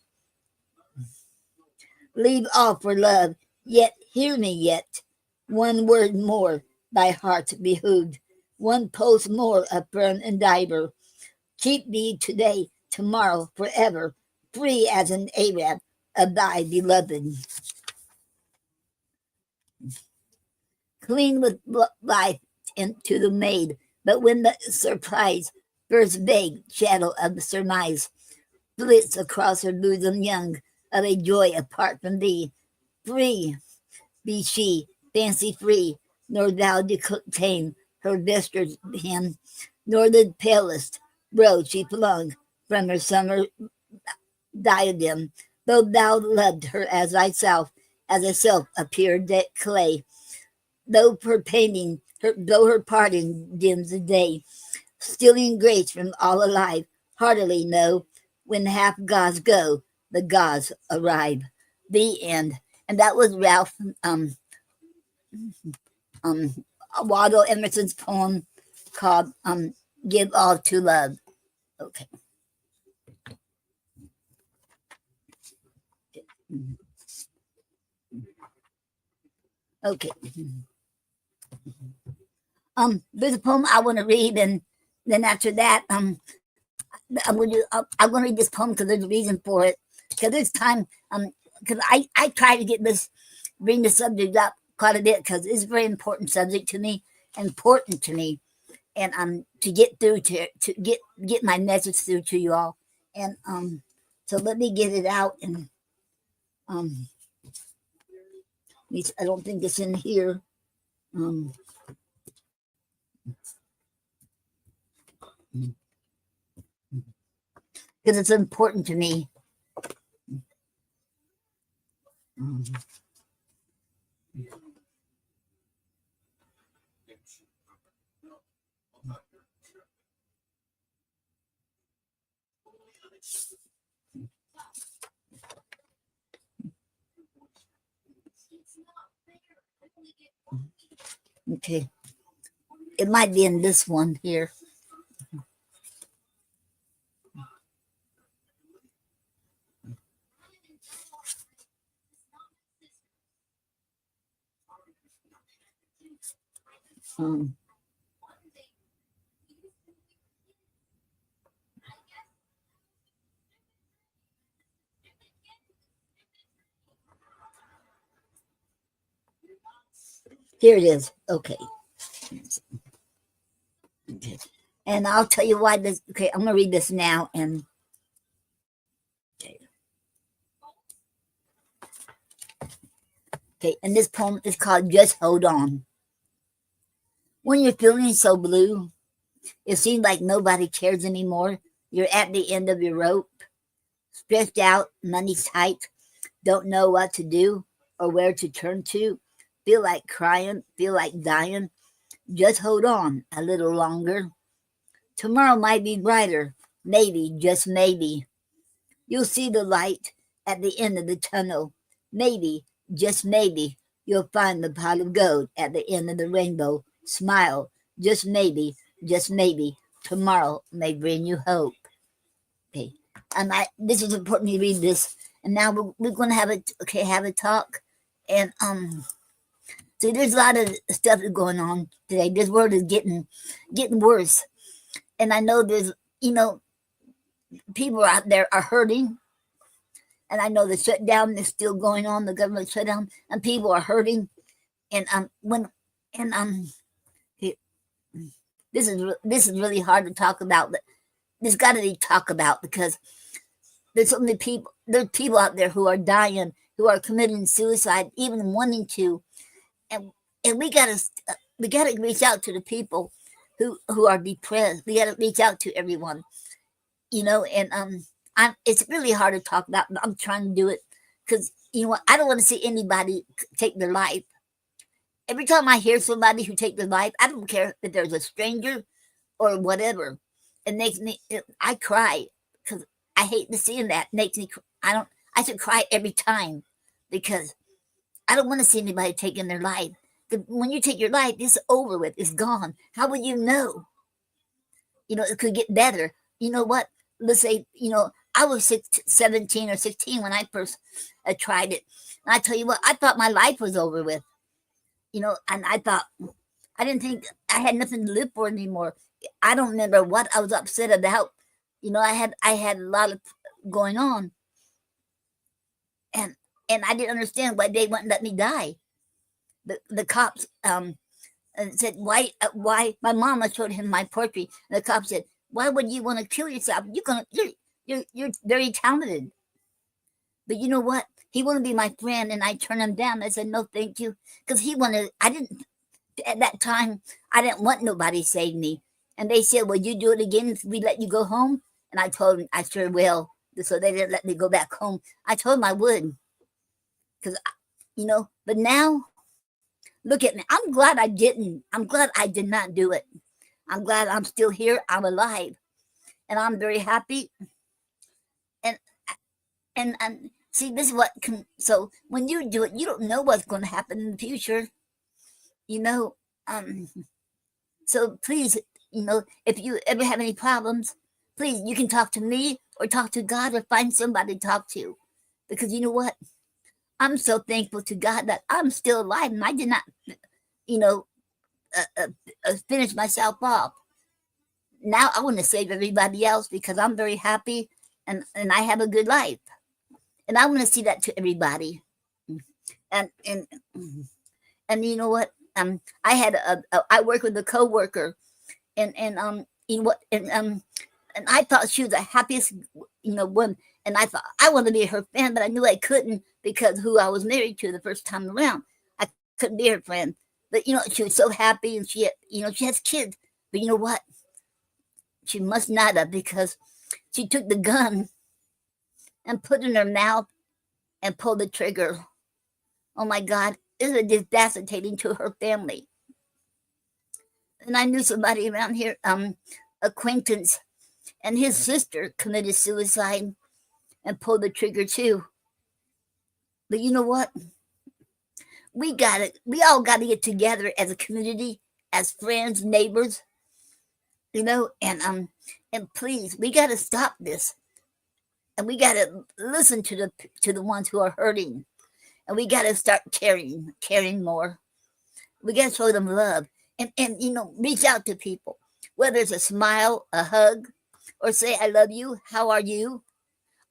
Leave all for love, yet hear me yet. One word more thy heart behooved, one post more of firm endeavor. Keep thee today, tomorrow, forever, free as an Arab of thy beloved. Clean with life into the maid, but when the surprise, first vague shadow of surmise, flits across her bosom young, of a joy apart from thee, free be she, fancy free, nor thou detain her vesture's hem, nor the palest rose she flung from her summer diadem, though thou loved her as thyself, as a self appeared that clay, though her parting dims the day, stealing grace from all alive, heartily know, when half gods go, the gods arrive. The end. And that was Ralph Waldo Emerson's poem called Give All to Love. Okay. Okay. There's a poem I want to read, and then after that, I'm going to read this poem because there's a reason for it. Because this time, because I try to bring the subject up quite a bit because it's a very important subject to me, and to get through to get my message through to you all, and so let me get it out, and I don't think it's in here. Because it's important to me. Okay. It might be in this one here. Here it is. Okay. Okay. And I'll tell you why this. Okay, I'm gonna read this now. And okay, and this poem is called "Just Hold On." When you're feeling so blue, it seems like nobody cares anymore. You're at the end of your rope, stretched out, money's tight, don't know what to do or where to turn to. Feel like crying, feel like dying. Just hold on a little longer. Tomorrow might be brighter, maybe, just maybe. You'll see the light at the end of the tunnel. Maybe, just maybe, you'll find the pot of gold at the end of the rainbow. Smile, just maybe, tomorrow may bring you hope. Okay, and this is important to read this. And now we're going to have a talk. And so there's a lot of stuff going on today. This world is getting worse, and I know there's people out there are hurting, and I know the shutdown is still going on, the government shutdown, and people are hurting, and this is really hard to talk about, but there's got to be talk about because there's so many people. There's people out there who are dying, who are committing suicide, even wanting to, and we gotta reach out to the people who are depressed. We gotta reach out to everyone, and it's really hard to talk about, but I'm trying to do it because I don't want to see anybody take their life. Every time I hear somebody who take their life, I don't care if there's a stranger or whatever. It makes me, I cry because I hate to seeing that. It makes me, I should cry every time because I don't want to see anybody taking their life. When you take your life, it's over with. It's gone. How would you know? It could get better. You know what? Let's say, I was 17 or 16 when I first tried it. And I tell you what, I thought my life was over with. And I didn't think I had nothing to live for anymore. I don't remember what I was upset about. I had a lot of going on. And I didn't understand why they wouldn't let me die. The cops said, why my mama showed him my portrait. And the cop said, why would you want to kill yourself? You're very talented. But you know what? He wanted to be my friend, and I turned him down. I said, no, thank you. Because at that time, I didn't want nobody to save me. And they said, will you do it again if we let you go home? And I told him, I sure will. so they didn't let me go back home. I told them I would, because but now look at me. I'm glad I didn't. I'm glad I did not do it. I'm glad I'm still here. I'm alive, and I'm very happy. And and see, this is what so when you do it, you don't know what's going to happen in the future. You know, so please, if you ever have any problems, please, you can talk to me or talk to God or find somebody to talk to. Because you know what? I'm so thankful to God that I'm still alive and I did not, finish myself off. Now I want to save everybody else because I'm very happy and I have a good life. And I want to see that to everybody. And you know what? I had I work with a coworker, and you know what? And I thought she was the happiest, woman. And I thought I wanted to be her friend, but I knew I couldn't because who I was married to the first time around, I couldn't be her friend. But she was so happy, and she has kids. But you know what? She must not have, because she took the gun and put it in her mouth and pulled the trigger. Oh my God, it was devastating to her family. And I knew somebody around here, acquaintance, and his sister committed suicide and pulled the trigger too. But you know what? We all got to get together as a community, as friends, neighbors, and please, we got to stop this. And we got to listen to the ones who are hurting. And we got to start caring more. We got to show them love and reach out to people, whether it's a smile, a hug, or say, I love you. How are you?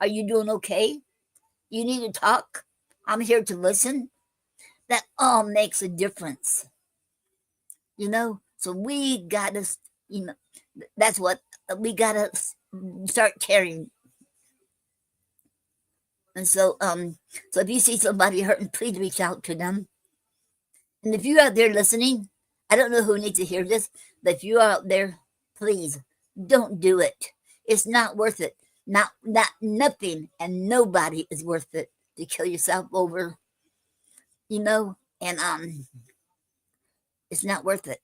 Are you doing okay? You need to talk. I'm here to listen. That all makes a difference. So we got to, that's what we got to start caring. And so if you see somebody hurting, please reach out to them. And if you're out there listening, I don't know who needs to hear this, but if you're out there, please don't do it. It's not worth it. Nothing and nobody is worth it to kill yourself over, and it's not worth it.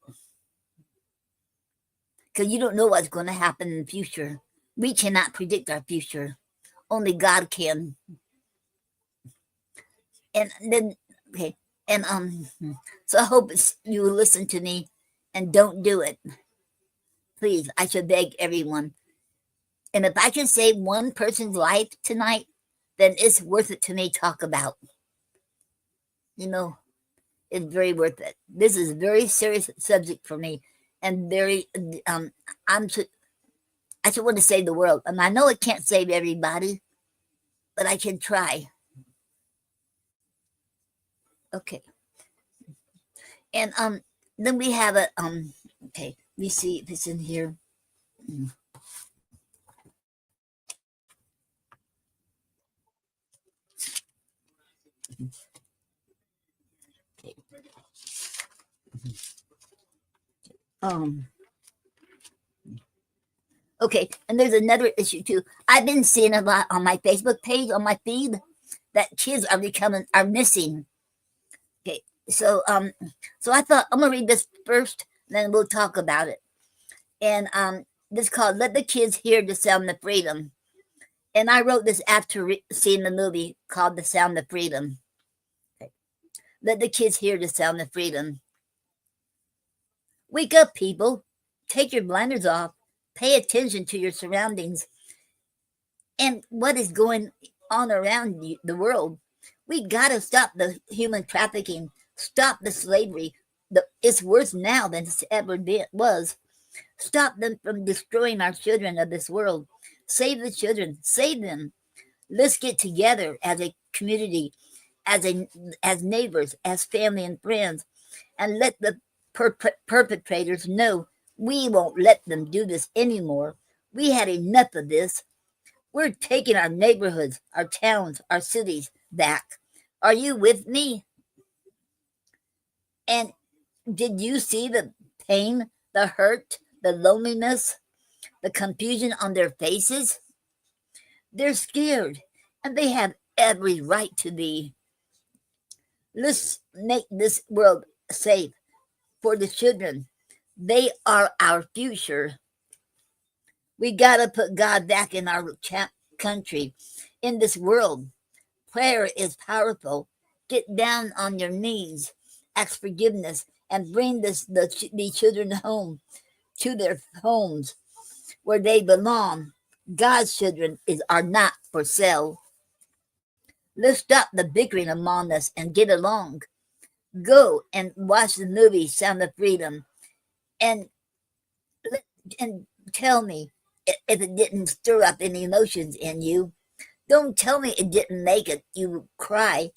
Because you don't know what's going to happen in the future. We cannot predict our future. Only God can. And then, okay, and so I hope you will listen to me and don't do it. Please, I should beg everyone. And if I can save one person's life tonight, then it's worth it to me to talk about. It's very worth it. This is a very serious subject for me, and very I should want to save the world. And I know I can't save everybody, but I can try. Okay. And then we have a okay, let me see if it's in here. Okay. Okay, and there's another issue too. I've been seeing a lot on my Facebook page, on my feed, that kids are missing. Okay, so I thought I'm gonna read this first, then we'll talk about it. And this is called "Let the Kids Hear the Sound of Freedom." And I wrote this after seeing the movie called "The Sound of Freedom." Okay. Let the kids hear the sound of freedom. Wake up, people! Take your blinders off. Pay attention to your surroundings and what is going on around the world. We gotta stop the human trafficking. Stop the slavery. It's worse now than it's ever was. Stop them from destroying our children of this world. Save the children. Save them. Let's get together as a community, as neighbors, as family and friends, and let the perpetrators know we won't let them do this anymore. We had enough of this. We're taking our neighborhoods, our towns, our cities back. Are you with me? And did you see the pain, the hurt, the loneliness, the confusion on their faces? They're scared, and they have every right to be. Let's make this world safe for the children. They are our future. We gotta put God back in our country, in this world. Prayer is powerful. Get down on your knees, ask forgiveness, and bring the children home to their homes where they belong. God's children are not for sale. Let's stop the bickering among us and get along. Go and watch the movie Sound of Freedom, and and tell me if it didn't stir up any emotions in you. Don't tell me it didn't make you cry.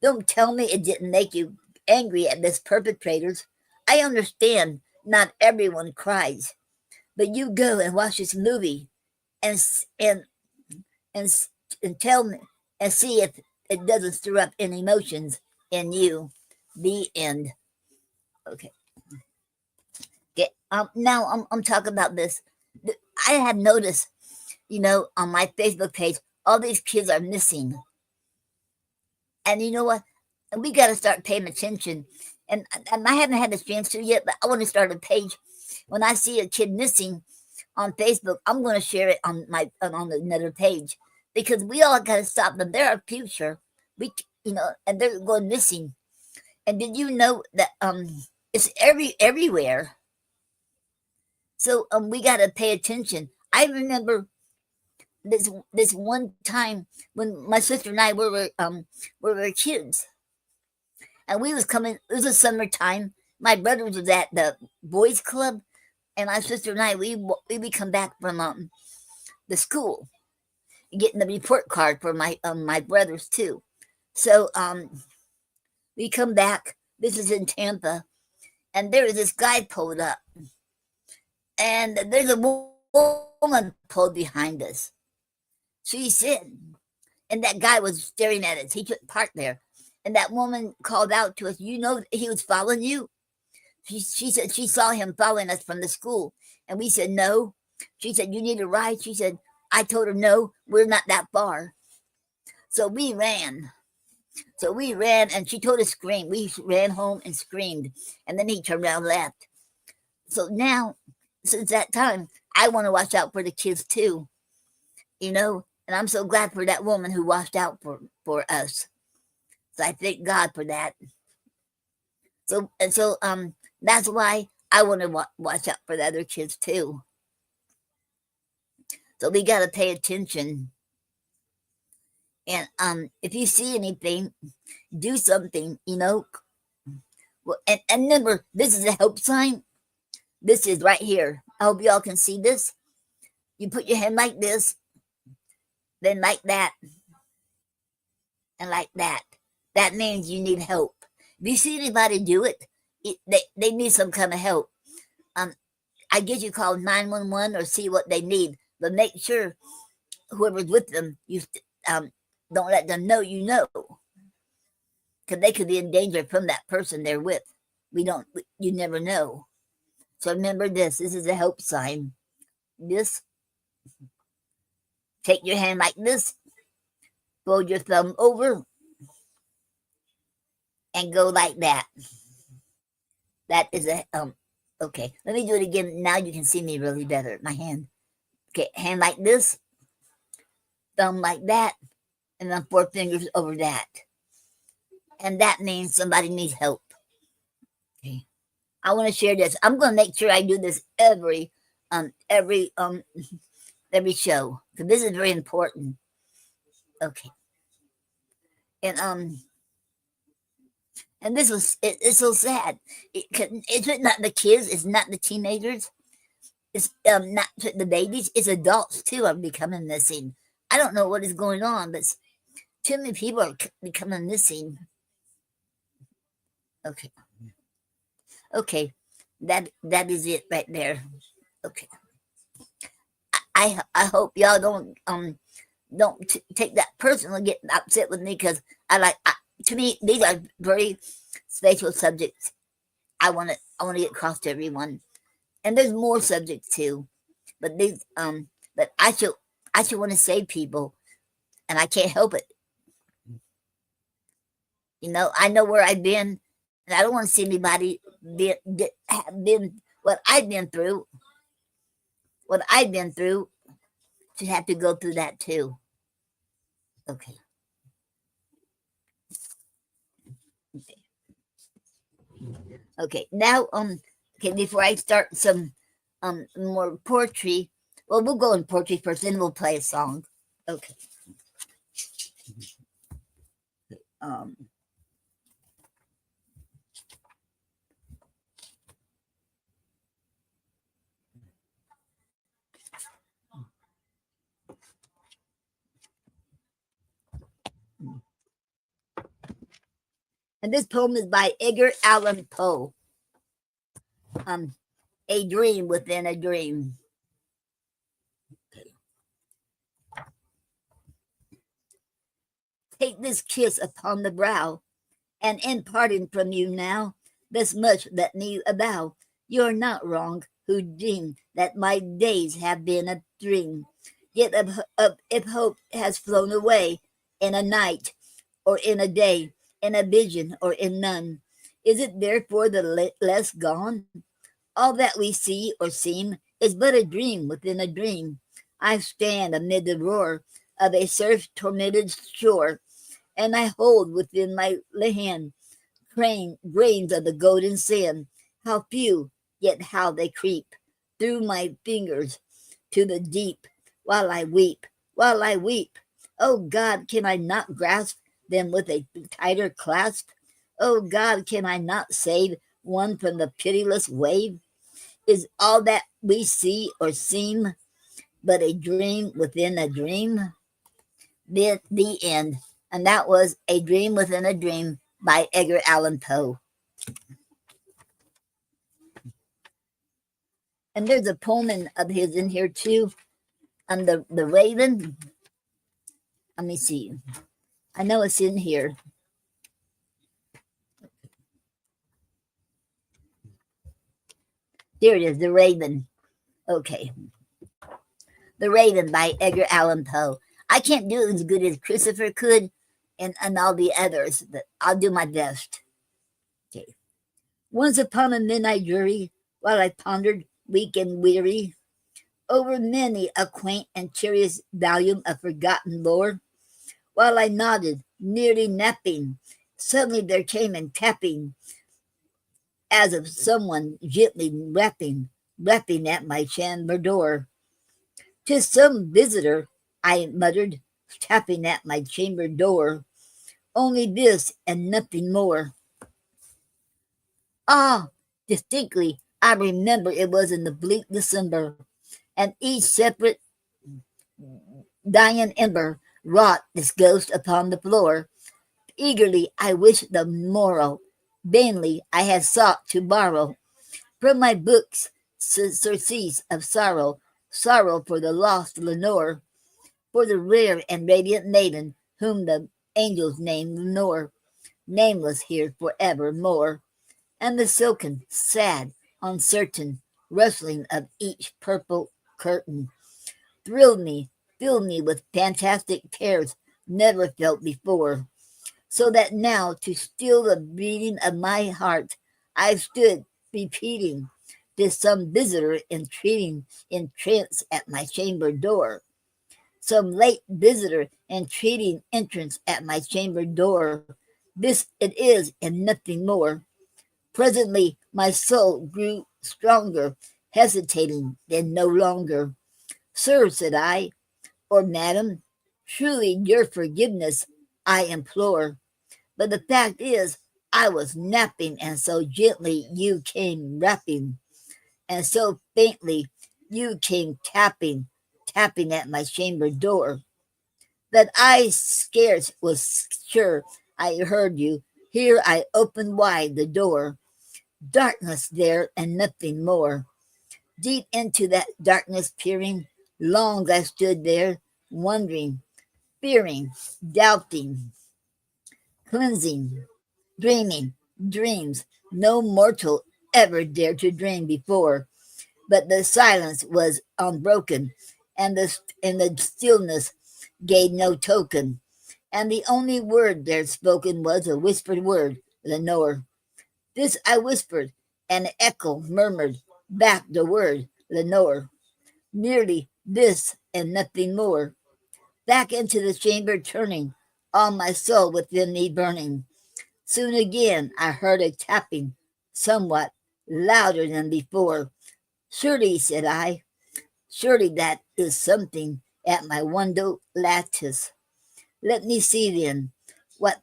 Don't tell me it didn't make you angry at this perpetrators. I understand not everyone cries, but you go and watch this movie and and and tell me and see if it doesn't stir up any emotions in you. The end. Okay. Okay. Now I'm talking about this. I have noticed, on my Facebook page, all these kids are missing. And you know what? We got to start paying attention. And I haven't had the chance to yet, but I want to start a page. When I see a kid missing on Facebook, I'm going to share it on another page, because we all got to stop them. They're our future. And they're going missing. And did you know that it's everywhere? So we got to pay attention. I remember this one time when my sister and I were kids, and we was coming. It was a summertime. My brother was at the boys' club, and my sister and I we would come back from the school, getting the report card for my brothers too. So we come back. This is in Tampa, and there was this guy pulled up, and there's a woman pulled behind us. She said, and that guy was staring at us. He took part there, and that woman called out to us. You know, he was following you. She said she saw him following us from the school, and we said no. She said, you need a ride. She said, I told her no, we're not that far. So we ran. And she told us scream. We ran home and screamed, and then he turned around and left. So now, since that time, I want to watch out for the kids too, and I'm so glad for that woman who watched out for us. So I thank God for that. So that's why I want to watch out for the other kids too. So we got to pay attention. And if you see anything, do something, Well, and remember, this is a help sign. This is right here. I hope y'all can see this. You put your hand like this, then like that, and like that. That means you need help. If you see anybody do it, they need some kind of help. I guess you call 911 or see what they need, but make sure whoever's with them, you don't let them know because they could be in danger from that person they're with. You never know. So remember this is a help sign. This, take your hand like this, fold your thumb over, and go like that. That is okay. Let me do it again. Now you can see me really better. My hand. Okay, hand like this, thumb like that, and then 4 fingers over that. And that means somebody needs help. Okay. I want to share this. I'm going to make sure I do this every show, because this is very important. Okay. And this was it's so sad. It's not the kids. It's not the teenagers. It's not the babies. It's adults too are becoming missing. I don't know what is going on, but too many people are becoming missing. Okay, that is it right there. Okay, I hope y'all don't take that personally, get upset with me, because to me these are very special subjects. I want to get across to everyone, and there's more subjects too, but these but I I should want to save people, and I can't help it. I know where I've been, and I don't want to see anybody have been what I've been through. What I've been through to have to go through that too. Okay. Okay. Now, okay. Before I start some more poetry, well, we'll go in poetry first, then we'll play a song. Okay. And this poem is by Edgar Allan Poe. A dream within a dream. Take this kiss upon the brow, and in parting from you now, this much let me avow. You're not wrong who deem that my days have been a dream. Yet if hope has flown away in a night or in a day, in a vision or in none, is it therefore the less gone? All that we see or seem is but a dream within a dream. I stand amid the roar of a surf-tormented shore, and I hold within my hand grains of the golden sand. How few, yet how they creep through my fingers to the deep, while I weep, while I weep. Oh God, can I not grasp them with a tighter clasp? Oh God, can I not save one from the pitiless wave? Is all that we see or seem but a dream within a dream? The end. And that was A Dream Within a Dream by Edgar Allan Poe. And there's a poem of his in here too. The Raven. Let me see. I know it's in here. Here it is, The Raven. Okay. The Raven by Edgar Allan Poe. I can't do it as good as Christopher could and all the others, but I'll do my best. Okay. Once upon a midnight dreary, while I pondered, weak and weary, over many a quaint and curious volume of forgotten lore, while I nodded, nearly napping, suddenly there came a tapping, as of someone gently rapping at my chamber door. "'Tis some visitor," I muttered, tapping at my chamber door. "Only this and nothing more." Ah, distinctly, I remember it was in the bleak December, and each separate dying ember wrought its ghost upon the floor. Eagerly I wished the morrow, vainly I had sought to borrow from my books surcease of sorrow, sorrow for the lost Lenore, for the rare and radiant maiden whom the angels named Lenore, nameless here forevermore, and the silken, sad, uncertain rustling of each purple curtain thrilled me, filled me with fantastic terrors never felt before, so that now to still the beating of my heart I stood repeating, "'Tis some visitor entreating in trance at my chamber door, some late visitor entreating entrance at my chamber door. This it is and nothing more." Presently my soul grew stronger, hesitating then no longer. "Sir," said I, "or madam, truly your forgiveness I implore. But the fact is, I was napping, and so gently you came rapping, and so faintly you came tapping at my chamber door, that I scarce was sure I heard you. Here I opened wide the door. Darkness there and nothing more. Deep into that darkness peering, long I stood there, wondering, fearing, doubting, cleansing, dreaming, dreams no mortal ever dared to dream before. But the silence was unbroken, and the stillness gave no token. And the only word there spoken was a whispered word, Lenore. This I whispered, and an echo murmured back the word, Lenore. Merely this and nothing more. Back into the chamber turning, all my soul within me burning. Soon again I heard a tapping, somewhat louder than before. Surely, said I, surely that is something at my window lattice. Let me see then what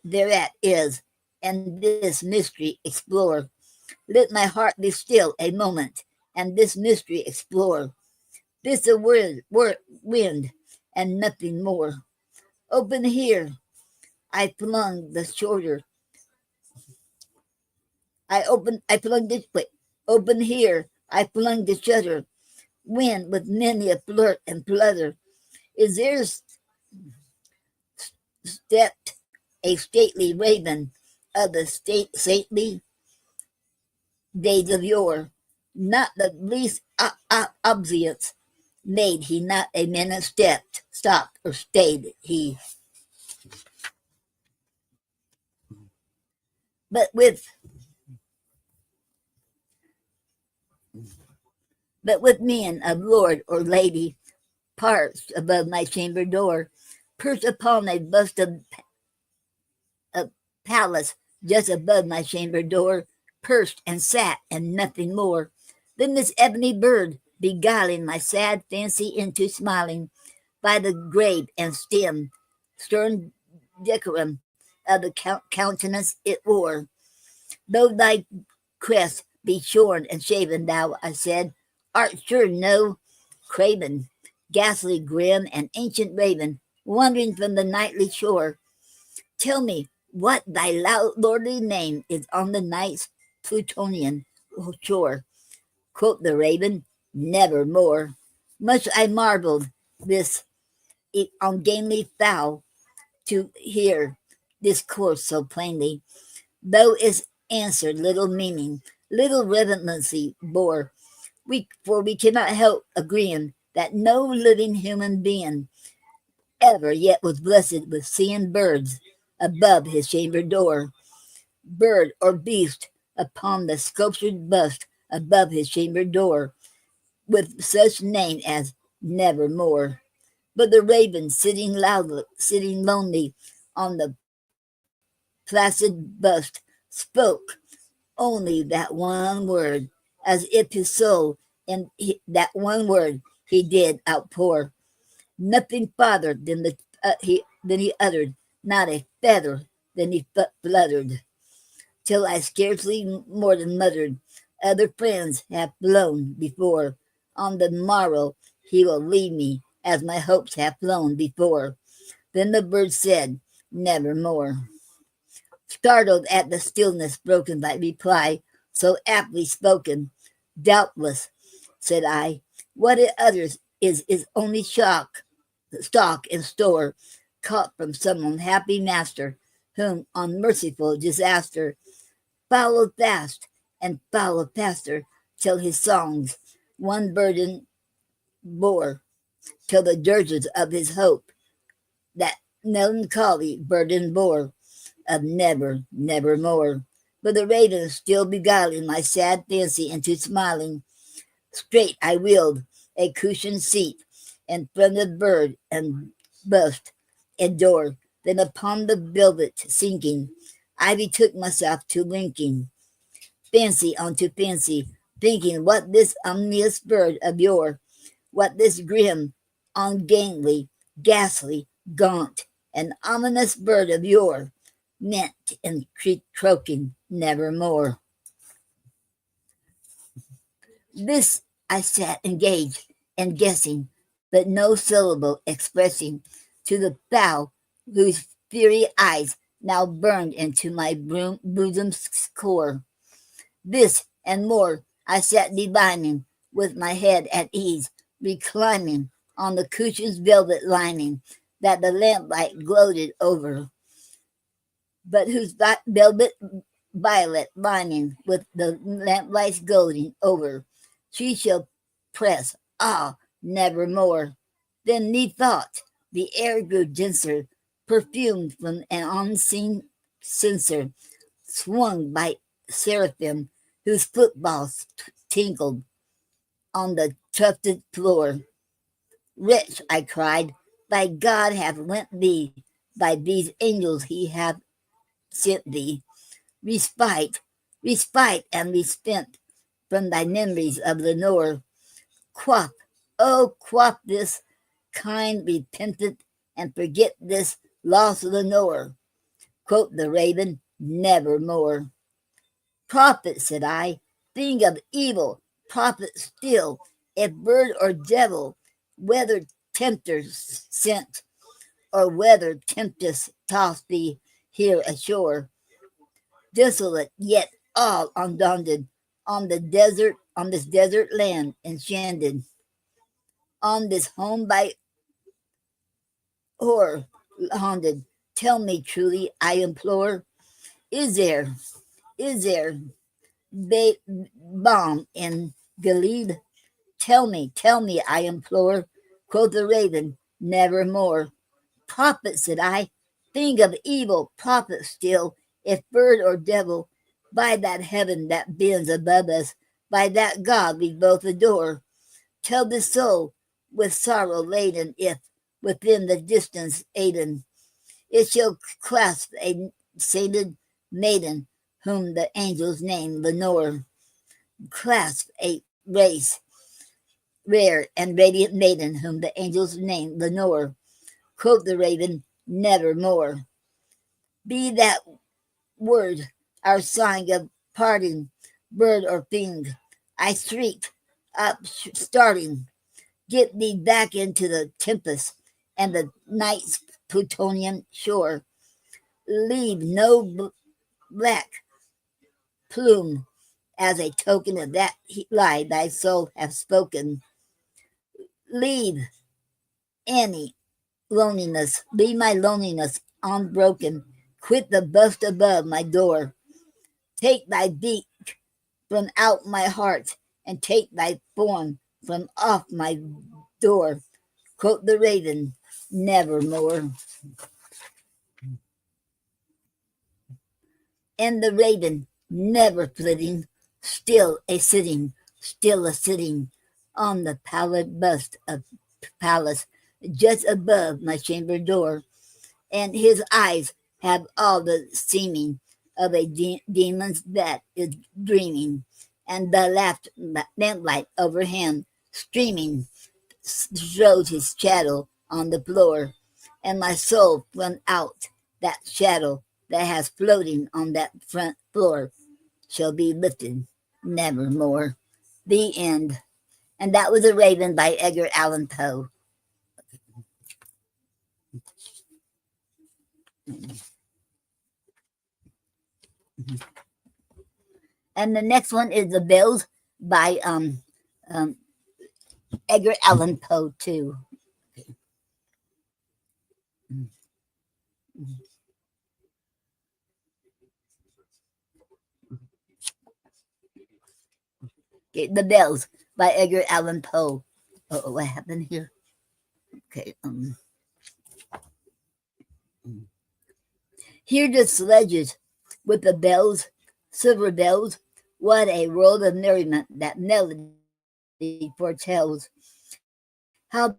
thereat is, and this mystery explore. Let my heart be still a moment, and this mystery explore. This a wind, and nothing more. Open here, I flung the shorter. I flung this way. Open here, I flung the shutter. Wind with many a flirt and flutter. Is there stepped a stately raven of the stately days of yore? Not the least obvious made he not a minute stopped or stayed he. But with men of lord or lady, parched above my chamber door, perched upon a bust of palace just above my chamber door, perched and sat and nothing more. Then this ebony bird beguiling my sad fancy into smiling by the grave and stern decorum of the countenance it wore. Though thy crest be shorn and shaven, thou, I said, art sure no craven, ghastly grim and ancient raven, wandering from the nightly shore. Tell me what thy lordly name is on the night's Plutonian shore. Quoth the raven, nevermore. Much I marveled this ungainly fowl to hear discourse so plainly, though its answer little meaning, little relevancy bore. For we cannot help agreeing that no living human being ever yet was blessed with seeing birds above his chamber door, bird or beast upon the sculptured bust above his chamber door, with such name as nevermore. But the raven sitting lonely on the placid bust spoke only that one word, as if his soul in that one word he did outpour. Nothing farther than he uttered, not a feather than he fluttered, till I scarcely more than muttered, other friends have flown before. On the morrow he will leave me, as my hopes have flown before. Then the bird said, nevermore. Startled at the stillness broken by reply so aptly spoken, doubtless, said I, what it utters is only stock and store, caught from some unhappy master, whom unmerciful disaster followed fast and followed faster, till his songs one burden bore, till the dirges of his hope that melancholy burden bore, of nevermore. But the raven still beguiling my sad fancy into smiling. Straight I wheeled a cushioned seat in front of the bird and bust and door. Then upon the velvet sinking, I betook myself to linking fancy unto fancy, thinking what this omnious bird of yore, what this grim, ungainly, ghastly, gaunt, and ominous bird of yore meant in croaking nevermore. This I sat engaged and guessing, but no syllable expressing to the fowl whose fiery eyes now burned into my bosom's core. This and more I sat divining, with my head at ease, reclining on the cushion's velvet lining that the lamplight gloated over, but whose velvet violet lining with the lamplight's gloating over, she shall press, nevermore. Then methought the air grew denser, perfumed from an unseen censer, swung by seraphim whose footballs tinkled on the tufted floor. Wretch, I cried, thy God hath lent thee, by these angels he hath sent thee, respite, respite and respite from thy memories of Lenore. Quaff, oh, quaff this kind repentant and forget this lost Lenore. Quoth the raven, nevermore. Prophet, said I, thing of evil, prophet still, if bird or devil, whether tempter sent, or whether tempest tossed thee here ashore, desolate yet all undaunted, on the desert, on this desert land enchanted, on this home by horror haunted. Tell me truly, I implore, is there balm in Gilead? Tell me, I implore. Quoth the raven, nevermore. Prophet, said I, thing of evil, prophet still, if bird or devil, by that heaven that bends above us, by that God we both adore, tell the soul with sorrow laden, if within the distance Aden, it shall clasp a sated maiden, whom the angels name Lenore, clasp a race, rare and radiant maiden, whom the angels name Lenore. Quoth the raven, nevermore. Be that word our sign of parting, bird or fiend. I shrieked up, starting, get thee back into the tempest and the night's Plutonian shore. Leave no black plume as a token of that lie thy soul hath spoken. Leave any loneliness, leave my loneliness unbroken. Quit the bust above my door. Take thy beak from out my heart, and take thy form from off my door. Quoth the raven, nevermore. And the raven, never flitting, still a sitting on the pallid bust of Pallas, just above my chamber door, and his eyes have all the seeming of a demon's that is dreaming, and the lamplight over him streaming shows his shadow on the floor, and my soul from out that shadow that has floating on that front floor shall be lifted nevermore. The end. And that was A Raven by Edgar Allan Poe. And the next one is The Bells by Edgar Allan Poe too. Okay, The Bells by Edgar Allan Poe. Oh, what happened here? Okay. Hear the sledges with the bells, silver bells. What a world of merriment that melody foretells. How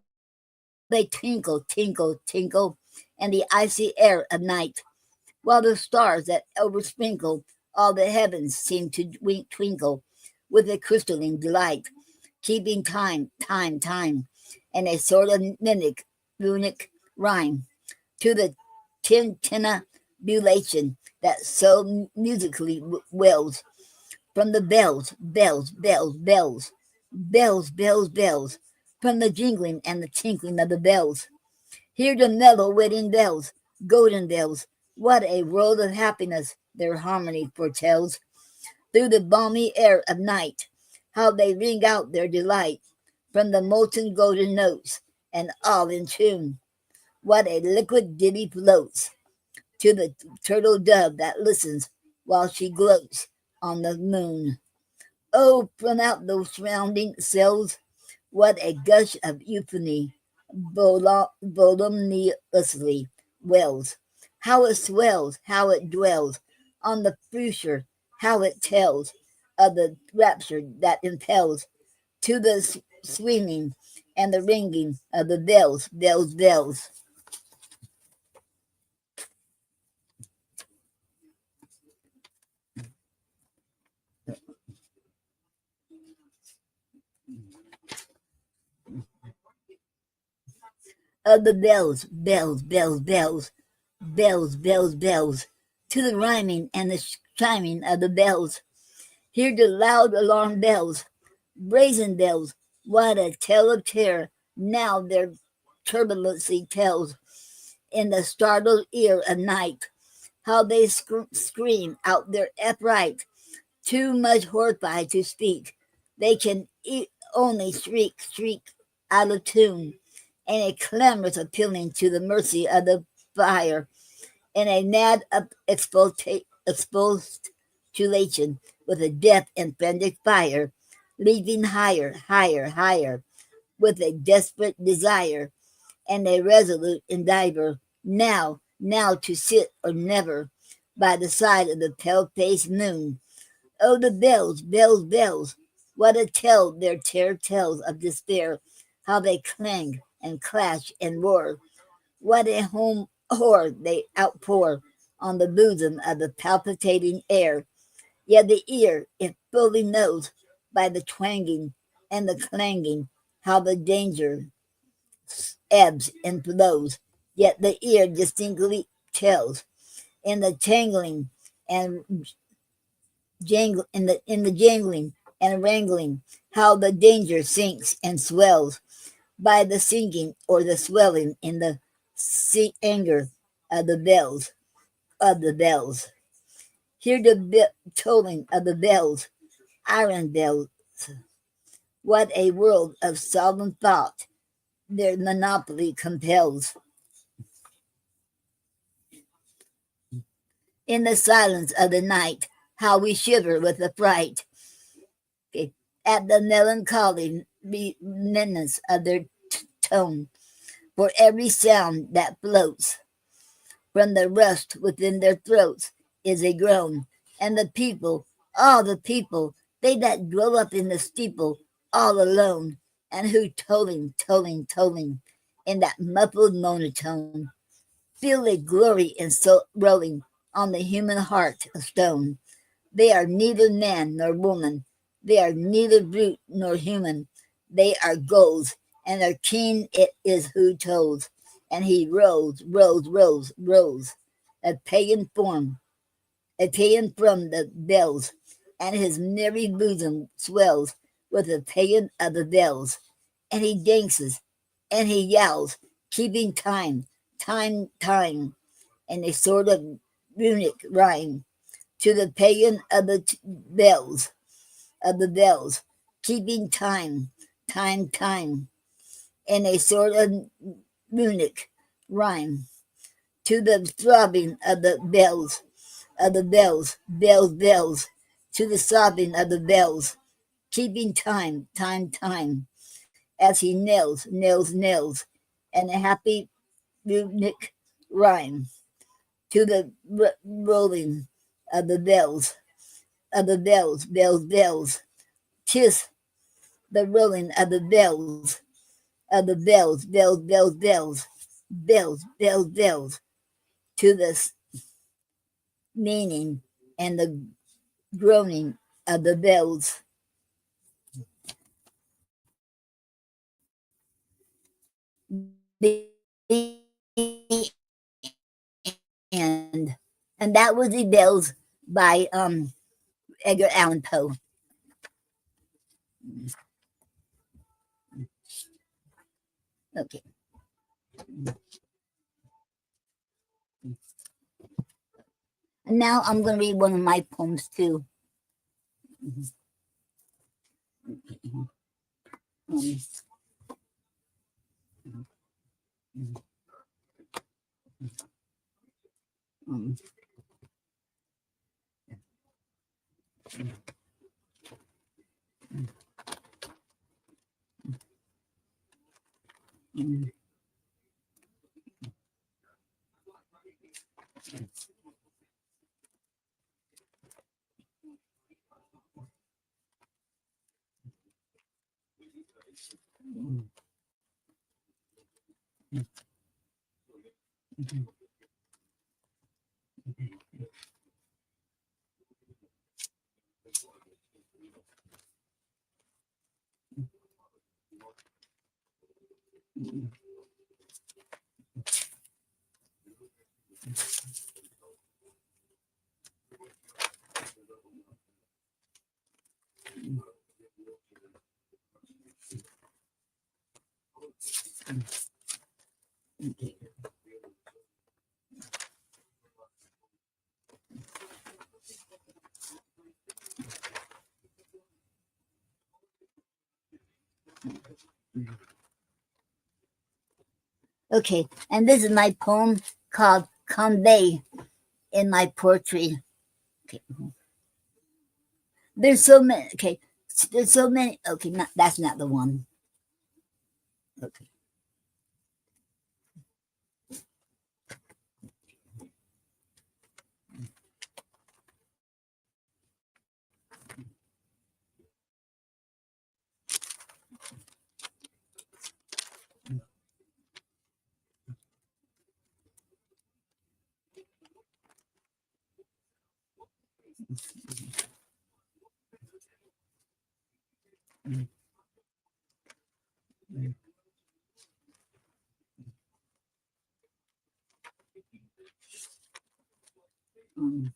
they tinkle, tinkle, tinkle, in the icy air of night, while the stars that oversprinkle all the heavens seem to twinkle with a crystalline delight, keeping time, time, time, and a sort of mimic, runic rhyme to the tintinnabulation that so musically wells from the bells, bells, bells, bells, bells, bells, bells, from the jingling and the tinkling of the bells. Hear the mellow wedding bells, golden bells. What a world of happiness their harmony foretells. Through the balmy air of night, how they ring out their delight from the molten golden notes, and all in tune. What a liquid ditty floats to the turtle dove that listens while she gloats on the moon. Oh, from out those surrounding cells, What a gush of euphony voluminously wells. How it swells, how it dwells on the future, how it tells of the rapture that impels to the swinging and the ringing of the bells, bells, bells. Of the bells, bells, bells, bells, bells, bells, bells, to the rhyming and the chiming of the bells. Hear the loud alarm bells, brazen bells, what a tale of terror now their turbulency tells in the startled ear of night, how they scream out their upright, too much horrified to speak. They can only shriek, shriek out of tune, and a clamorous appealing to the mercy of the fire, and a mad expostulation with a death and frantic fire, leaping higher, higher, higher, with a desperate desire, and a resolute endeavor, now, now to sit or never, by the side of the pale-faced moon. Oh, the bells, bells, bells, what a tale their terror tells of despair, how they clang and clash and roar. What a home horror they outpour on the bosom of the palpitating air. Yet the ear, it fully knows by the twanging and the clanging how the danger ebbs and flows. Yet the ear distinctly tells in the tangling and in the jangling and wrangling how the danger sinks and swells by the sinking or the swelling in the anger of the bells of the bells. Hear the tolling of the bells, iron bells. What a world of solemn thought their monopoly compels. In the silence of the night, how we shiver with affright, okay, at the melancholy menace of their tone. For every sound that floats from the rust within their throats is a groan, and the people, all the people, they that dwell up in the steeple, all alone, and who tolling, tolling, tolling, in that muffled monotone, feel a glory in so rolling on the human heart of stone. They are neither man nor woman, they are neither brute nor human, they are gulls, and their king it is who tolls, and he rose, rose, rose, rose, a pagan form, a pagan from the bells, and his merry bosom swells with the pagan of the bells, and he dances, and he yowls, keeping time, time, time, in a sort of runic rhyme to the pagan of the bells, of the bells, keeping time, time, time, in a sort of runic rhyme to the throbbing of the bells, bells, bells, to the sobbing of the bells, keeping time, time, time, as he nails, nails, nails, and a happy runic rhyme to the rolling of the bells, bells, bells. 'Tis the rolling of the bells, bells, bells, bells, bells, bells, bells, to the meaning and the groaning of the bells. The end. And that was the bells by Edgar Allan Poe. Okay. And now I'm going to read one of my poems too. Um, Okay, and this is my poem called Convey in my poetry. Okay. There's so many. Okay, there's so many. Okay, that's not the one. Okay. Um,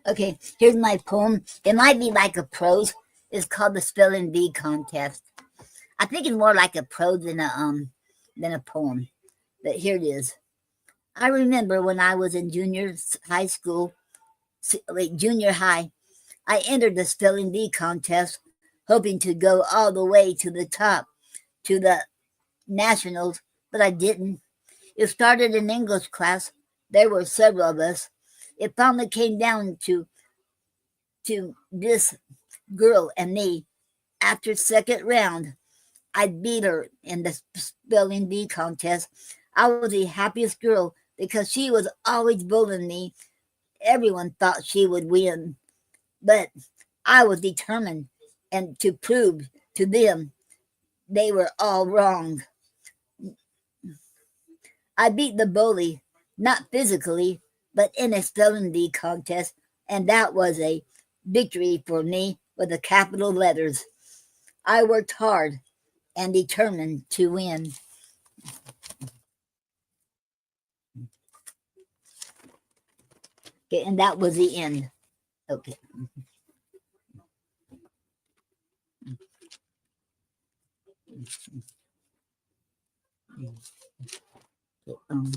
Okay, here's my poem. It might be like a prose. It's called the Spelling Bee Contest. I think it's more like a prose than a poem. But here it is. I remember when I was in junior high, I entered the Spelling Bee contest, hoping to go all the way to the top, to the nationals, but I didn't. It started in English class. There were several of us. It finally came down to this girl and me. After second round, I beat her in the spelling bee contest. I was the happiest girl because she was always bullying me. Everyone thought she would win, but I was determined and to prove to them they were all wrong. I beat the bully, not physically, but in a spelling bee contest, and that was a victory for me with the capital letters. I worked hard and determined to win. Okay, and that was the end. Okay. Um,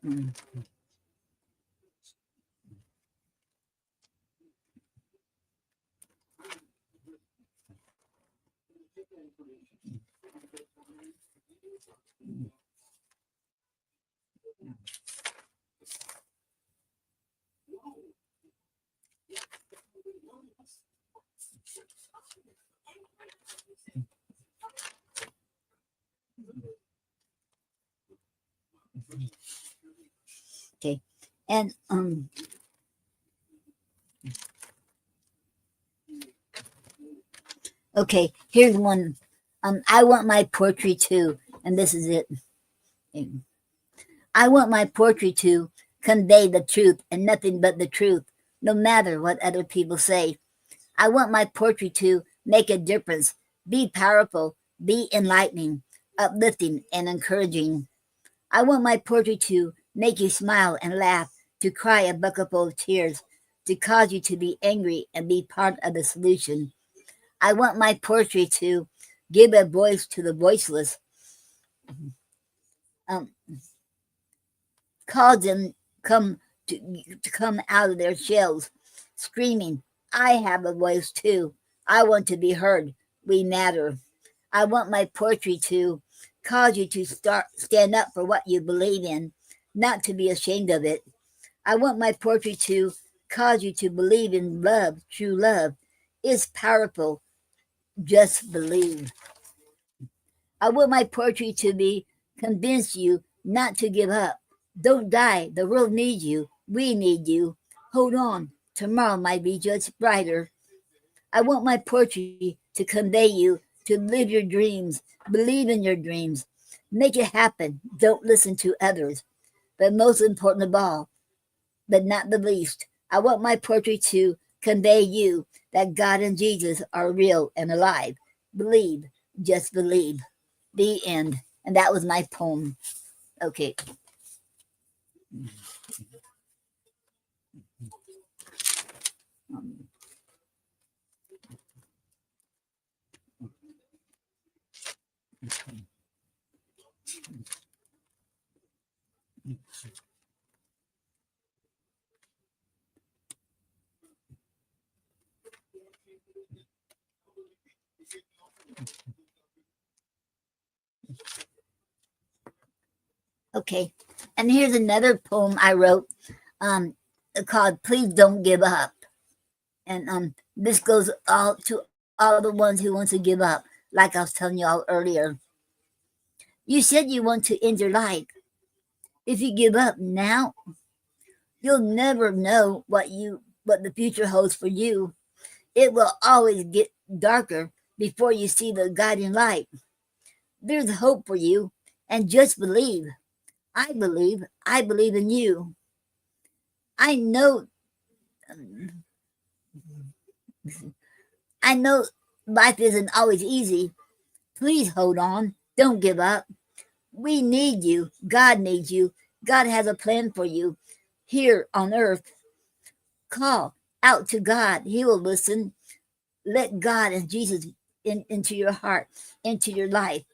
mm. Okay, and okay, here's one. I want my poetry too, and this is it. I want my poetry to convey the truth and nothing but the truth, no matter what other people say. I want my poetry to make a difference, Be powerful, be enlightening, uplifting, and encouraging. I want my poetry to make you smile and laugh, to cry a bucketful of tears, to cause you to be angry and be part of the solution. I want my poetry to give a voice to the voiceless, um, cause them to come out of their shells, screaming, I have a voice too. I want to be heard. We matter. I want my poetry to cause you to stand up for what you believe in, not to be ashamed of it. I want my poetry to cause you to believe in love. True love is powerful. Just believe. I want my poetry to be convince you not to give up. Don't die. The world needs you. We need you. Hold on. Tomorrow might be just brighter. I want my poetry to convey you to live your dreams. Believe in your dreams. Make it happen. Don't listen to others. But most important of all, but not the least, I want my poetry to convey you that God and Jesus are real and alive. Believe. Just believe. The end. And that was my poem. Okay. Okay. And here's another poem I wrote called Please Don't Give Up. And this goes all to all the ones who want to give up, like I was telling y'all earlier. You said you want to end your life. If you give up now, you'll never know what the future holds for you. It will always get darker before you see the guiding light. There's hope for you, and just believe. I believe in you. I know life isn't always easy. Please hold on. Don't give up. We need you. God needs you. God has a plan for you here on earth. Call out to God. He will listen. Let God and Jesus into your heart, into your life.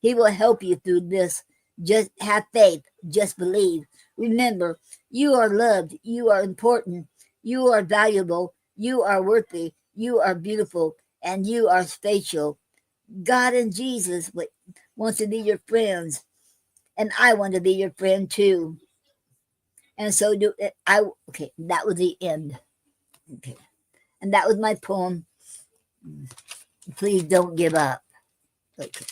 He will help you through this. Just have faith. Just believe. Remember, you are loved. You are important. You are valuable. You are worthy. You are beautiful. And you are special. God and Jesus wants to be your friends. And I want to be your friend too. And so do I. Okay, that was the end. Okay. And that was my poem. Please don't give up. Okay.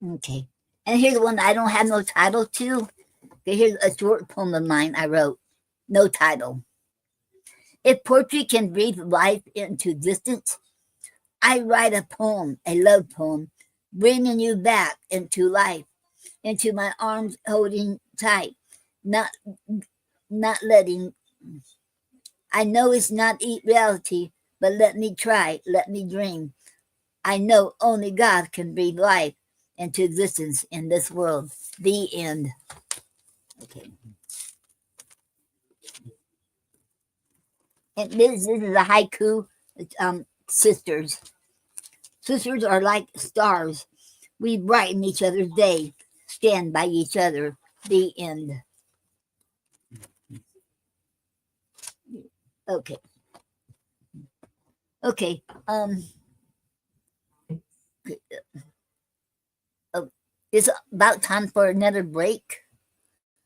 Okay. And here's one I don't have no title to. Okay, here's a short poem of mine I wrote. No title. If poetry can breathe life into existence, I write a poem, a love poem, bringing you back into life, into my arms holding tight, not letting. I know it's not reality, but let me try, let me dream. I know only God can breathe life into existence in this world. The end. Okay. And this is a haiku. Sisters. Sisters are like stars. We brighten each other's day. Stand by each other. The end. Okay. Okay. It's about time for another break.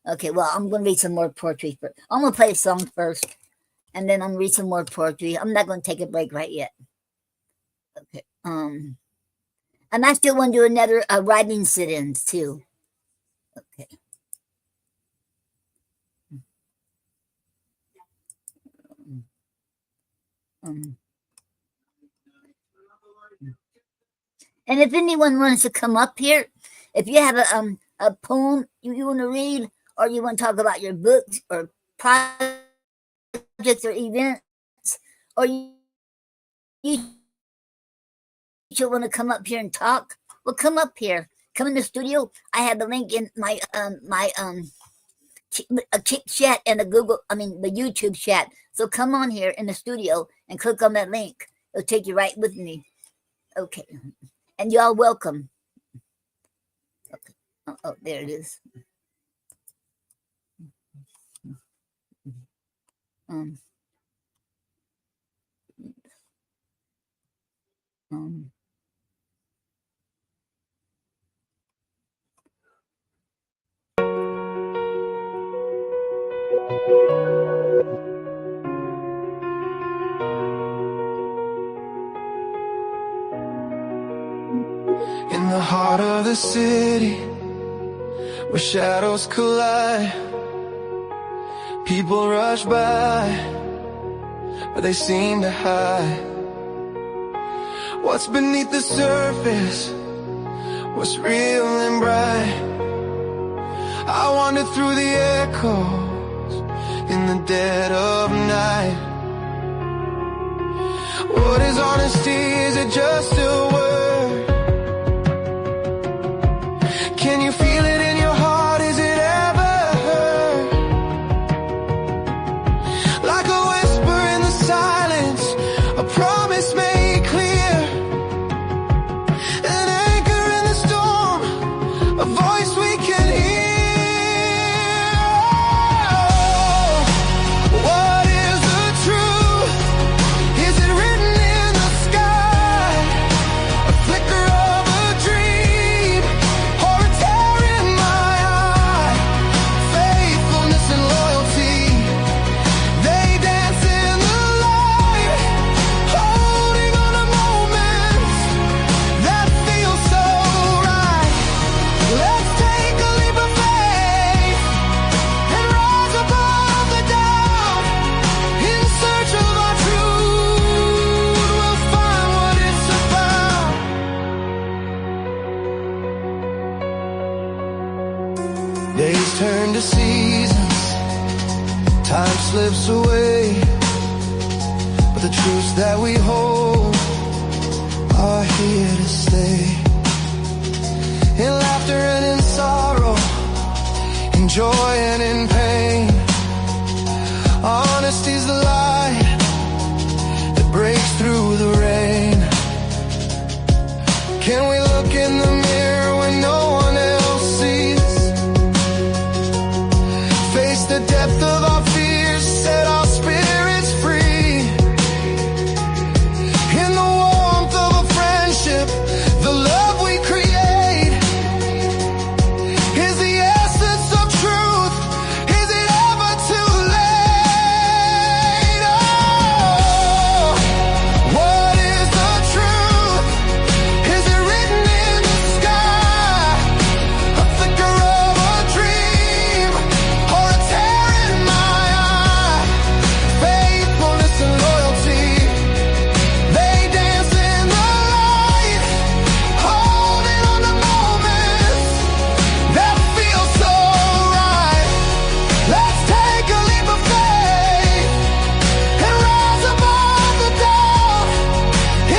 Okay, well, I'm going to read some more poetry first. I'm going to play a song first, and then I'm going to read some more poetry. I'm not going to take a break right yet. Okay. And I still want to do another writing sit-ins too. Okay. And if anyone wants to come up here, if you have a poem you want to read, or you want to talk about your books or projects or events, or you want to come up here and talk, well, come up here. Come in the studio. I have the link in my a Kick chat and the the YouTube chat. So come on here in the studio and click on that link. It'll take you right with me. Okay, and y'all welcome. Okay. Oh, there it is. Um, um, In the heart of the city, where shadows collide, people rush by, but they seem to hide what's beneath the surface, what's real and bright. I wander through the echoes in the dead of night. What is honesty? Is it just a word? Can you feel it in your heart? Is it ever heard? Like a whisper in the silence, a promise made clear, an anchor in the storm, a voice we can hear. What is the truth? Is it written in the sky? A flicker of a dream, or a tear in my eye? Faithfulness and loyalty, they dance in the light, holding on to moments that feel so right. Let's take a leap of faith and rise above the doubt. In search of our truth, we'll find what it's about. Days turn to seasons, time slips away, but the truths that we hold are here to stay. In laughter and in sorrow, in joy and in pain, honesty's the light that breaks through the rain. Can we look in the mirror when no one else sees? Face the depth of our fears, set our spirits free. In the warmth of a friendship, the love we create is the essence of truth. Is it ever too late? Oh, what is the truth? Is it written in the sky? A flicker of a dream, or a tear in my eye? Faithfulness and loyalty, they dance in the light, holding on to moments that feel so right. Let's take a leap of faith and rise above the doubt.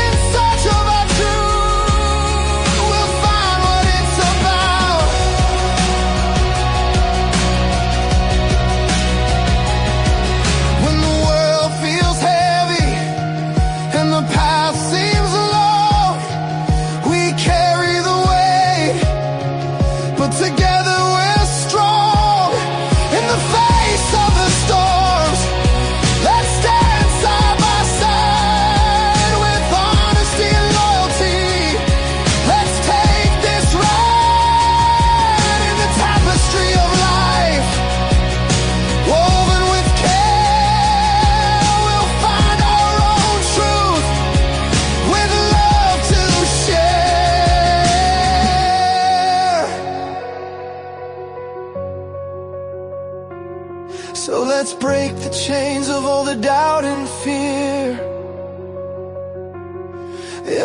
In search of our truth, we'll find what it's about. When the world feels heavy and the path seems long, we carry the weight, but together we're strong. In the face of the storms, let's stand side by side with honesty and loyalty. Let's take this ride in the tapestry of life, woven with care. We'll find our own truth with love to share. So let's break the chains of all the doubt and fear.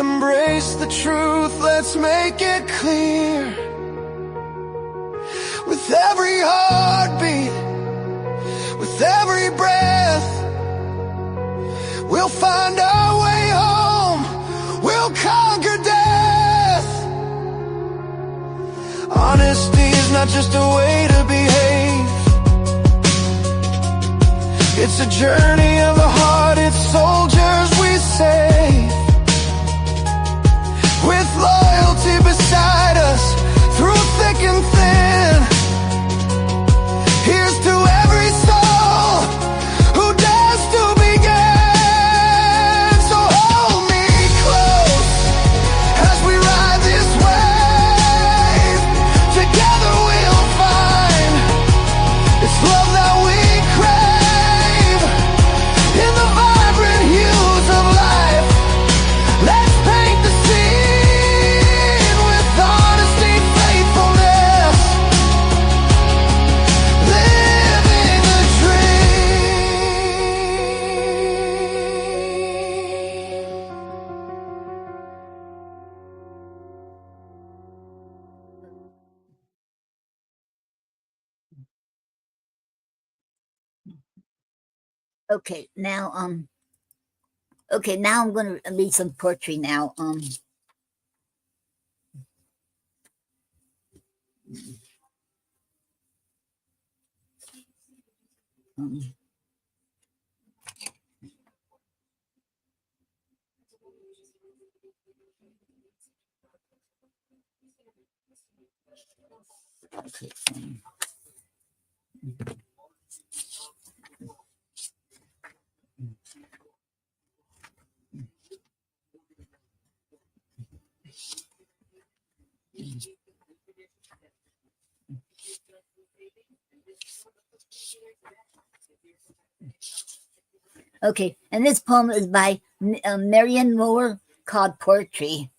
Embrace the truth, let's make it clear. every heartbeat, with every breath, we'll find our way home, we'll conquer death. Honesty is not just a way to behave, it's a journey of the heart, it's soldiers we save. With loyalty beside us, through thick and thin. Here's to every soul who dares to begin. So hold me close as we ride this wave. Together we'll find this love that we crave. In the vibrant hues of life, let's paint the scene with honesty, faithfulness, living the Okay, now I'm going to read some poetry now. Okay, and this poem is by Marianne Moore, called Poetry.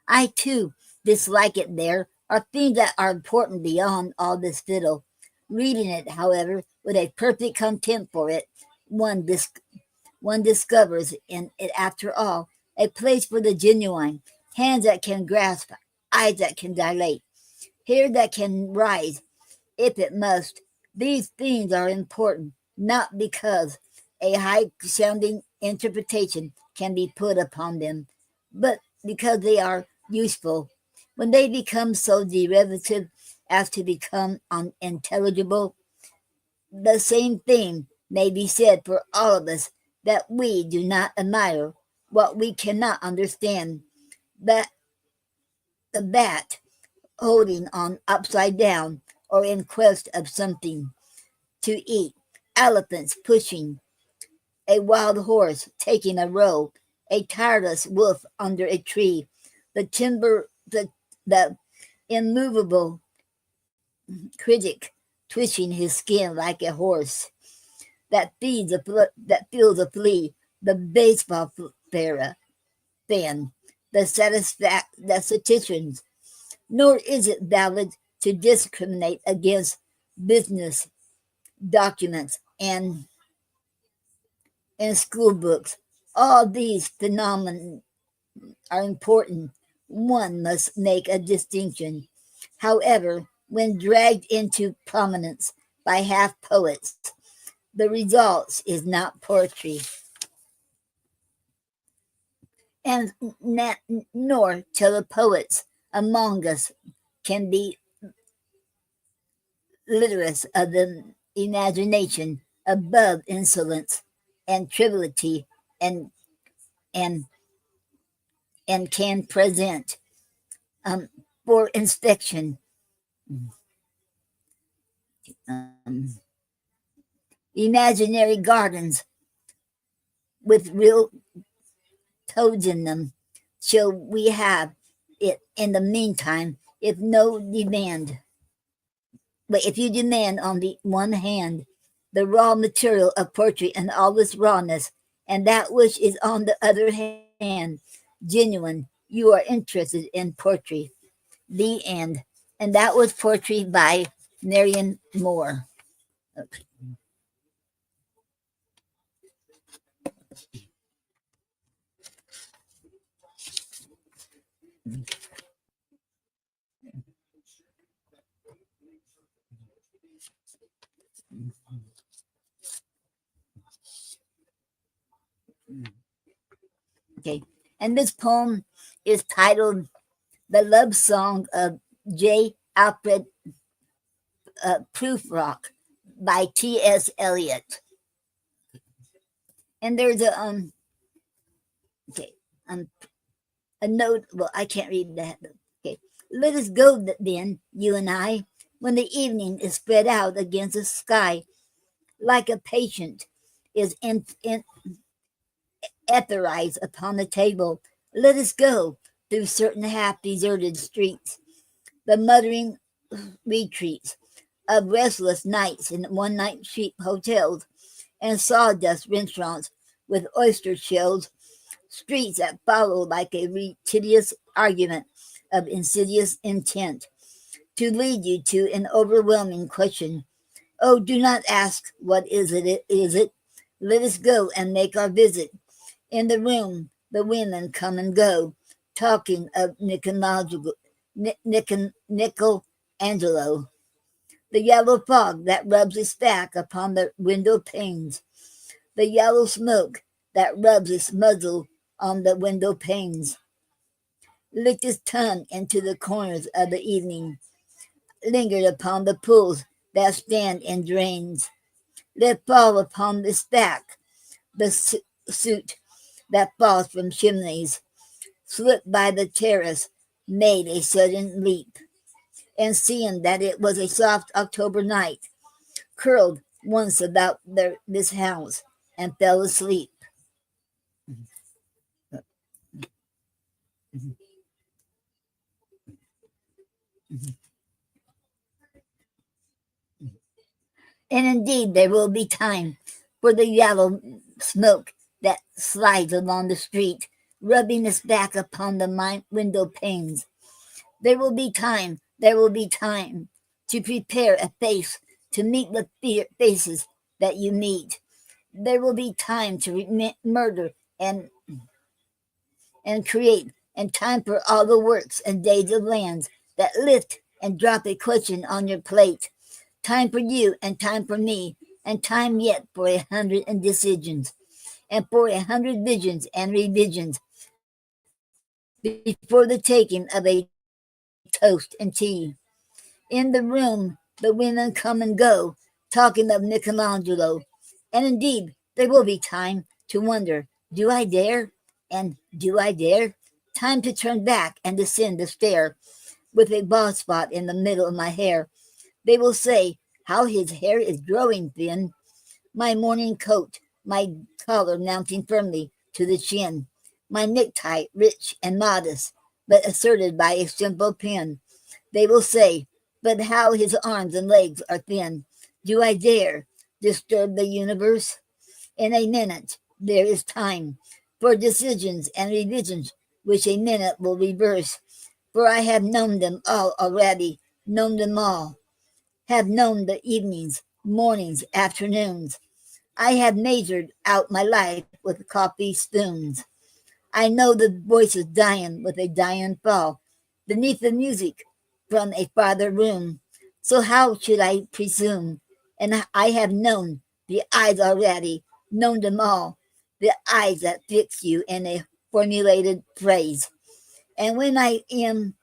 I too dislike it. There are things that are important beyond all this fiddle. Reading it, however, with a perfect contempt for it, one discovers in it, after all, a place for the genuine, hands that can grasp, eyes that can dilate, hair that can rise, if it must. These things are important, not because a high-sounding interpretation can be put upon them, but because they are useful. When they become so derivative as to become unintelligible, the same thing may be said for all of us, that we do not admire what we cannot understand. That the bat holding on upside down or in quest of something to eat, elephants pushing, a wild horse taking a row, a tireless wolf under a tree, the immovable critic twitching his skin like a horse that feels a flea, the baseball fan, the statisticians. Nor is it valid to discriminate against business documents and school books. All these phenomena are important. One must make a distinction. However, when dragged into prominence by half poets, the result is not poetry, and nor till the poets among us can be literate of the imagination above insolence and triviality, and and can present for inspection imaginary gardens with real toads in them. Shall we have it in the meantime, if no demand? But if you demand on the one hand the raw material of poetry and all its rawness, and that which is on the other hand genuine, you are interested in poetry. The end. And that was poetry by Marianne Moore. Okay. Okay. And this poem is titled The Love Song of J. Alfred Prufrock by T.S. Eliot. And there's a a note. Well, I can't read that. Okay. Let us go then, you and I, when the evening is spread out against the sky, like a patient is etherized upon the table. Let us go through certain half-deserted streets, the muttering retreats of restless nights in one-night cheap hotels and sawdust restaurants with oyster shells, streets that follow like a tedious argument of insidious intent to lead you to an overwhelming question. Oh, do not ask, what is it? Is it? Let us go and make our visit. In the room, the women come and go, talking of Michelangelo, the yellow fog that rubs its back upon the window panes, the yellow smoke that rubs its muzzle on the window panes, licked its tongue into the corners of the evening, lingered upon the pools that stand in drains, let fall upon its back the soot that falls from chimneys, slipped by the terrace, made a sudden leap, and seeing that it was a soft October night, curled once about this house and fell asleep. And indeed, there will be time for the yellow smoke that slides along the street, rubbing its back upon the window panes. There will be time to prepare a face to meet the faces that you meet. There will be time to murder and create, and time for all the works and days of lands that lift and drop a question on your plate. Time for you and time for me, and time yet for 100 indecisions, and for 100 visions and revisions before the taking of a toast and tea. In the room, the women come and go, talking of Michelangelo. And indeed, there will be time to wonder, do I dare? And do I dare? Time to turn back and descend the stair with a bald spot in the middle of my hair. They will say, how his hair is growing thin. My morning coat, my collar mounting firmly to the chin. My necktie rich and modest, but asserted by a simple pin. They will say, but how his arms and legs are thin. Do I dare disturb the universe? In a minute, there is time for decisions and revisions, which a minute will reverse. For I have known them all already, known them all. Have known the evenings, mornings, afternoons. I have measured out my life with coffee spoons. I know the voices dying with a dying fall beneath the music from a farther room. So how should I presume? And I have known the eyes already, known them all, the eyes that fix you in a formulated phrase. And when I am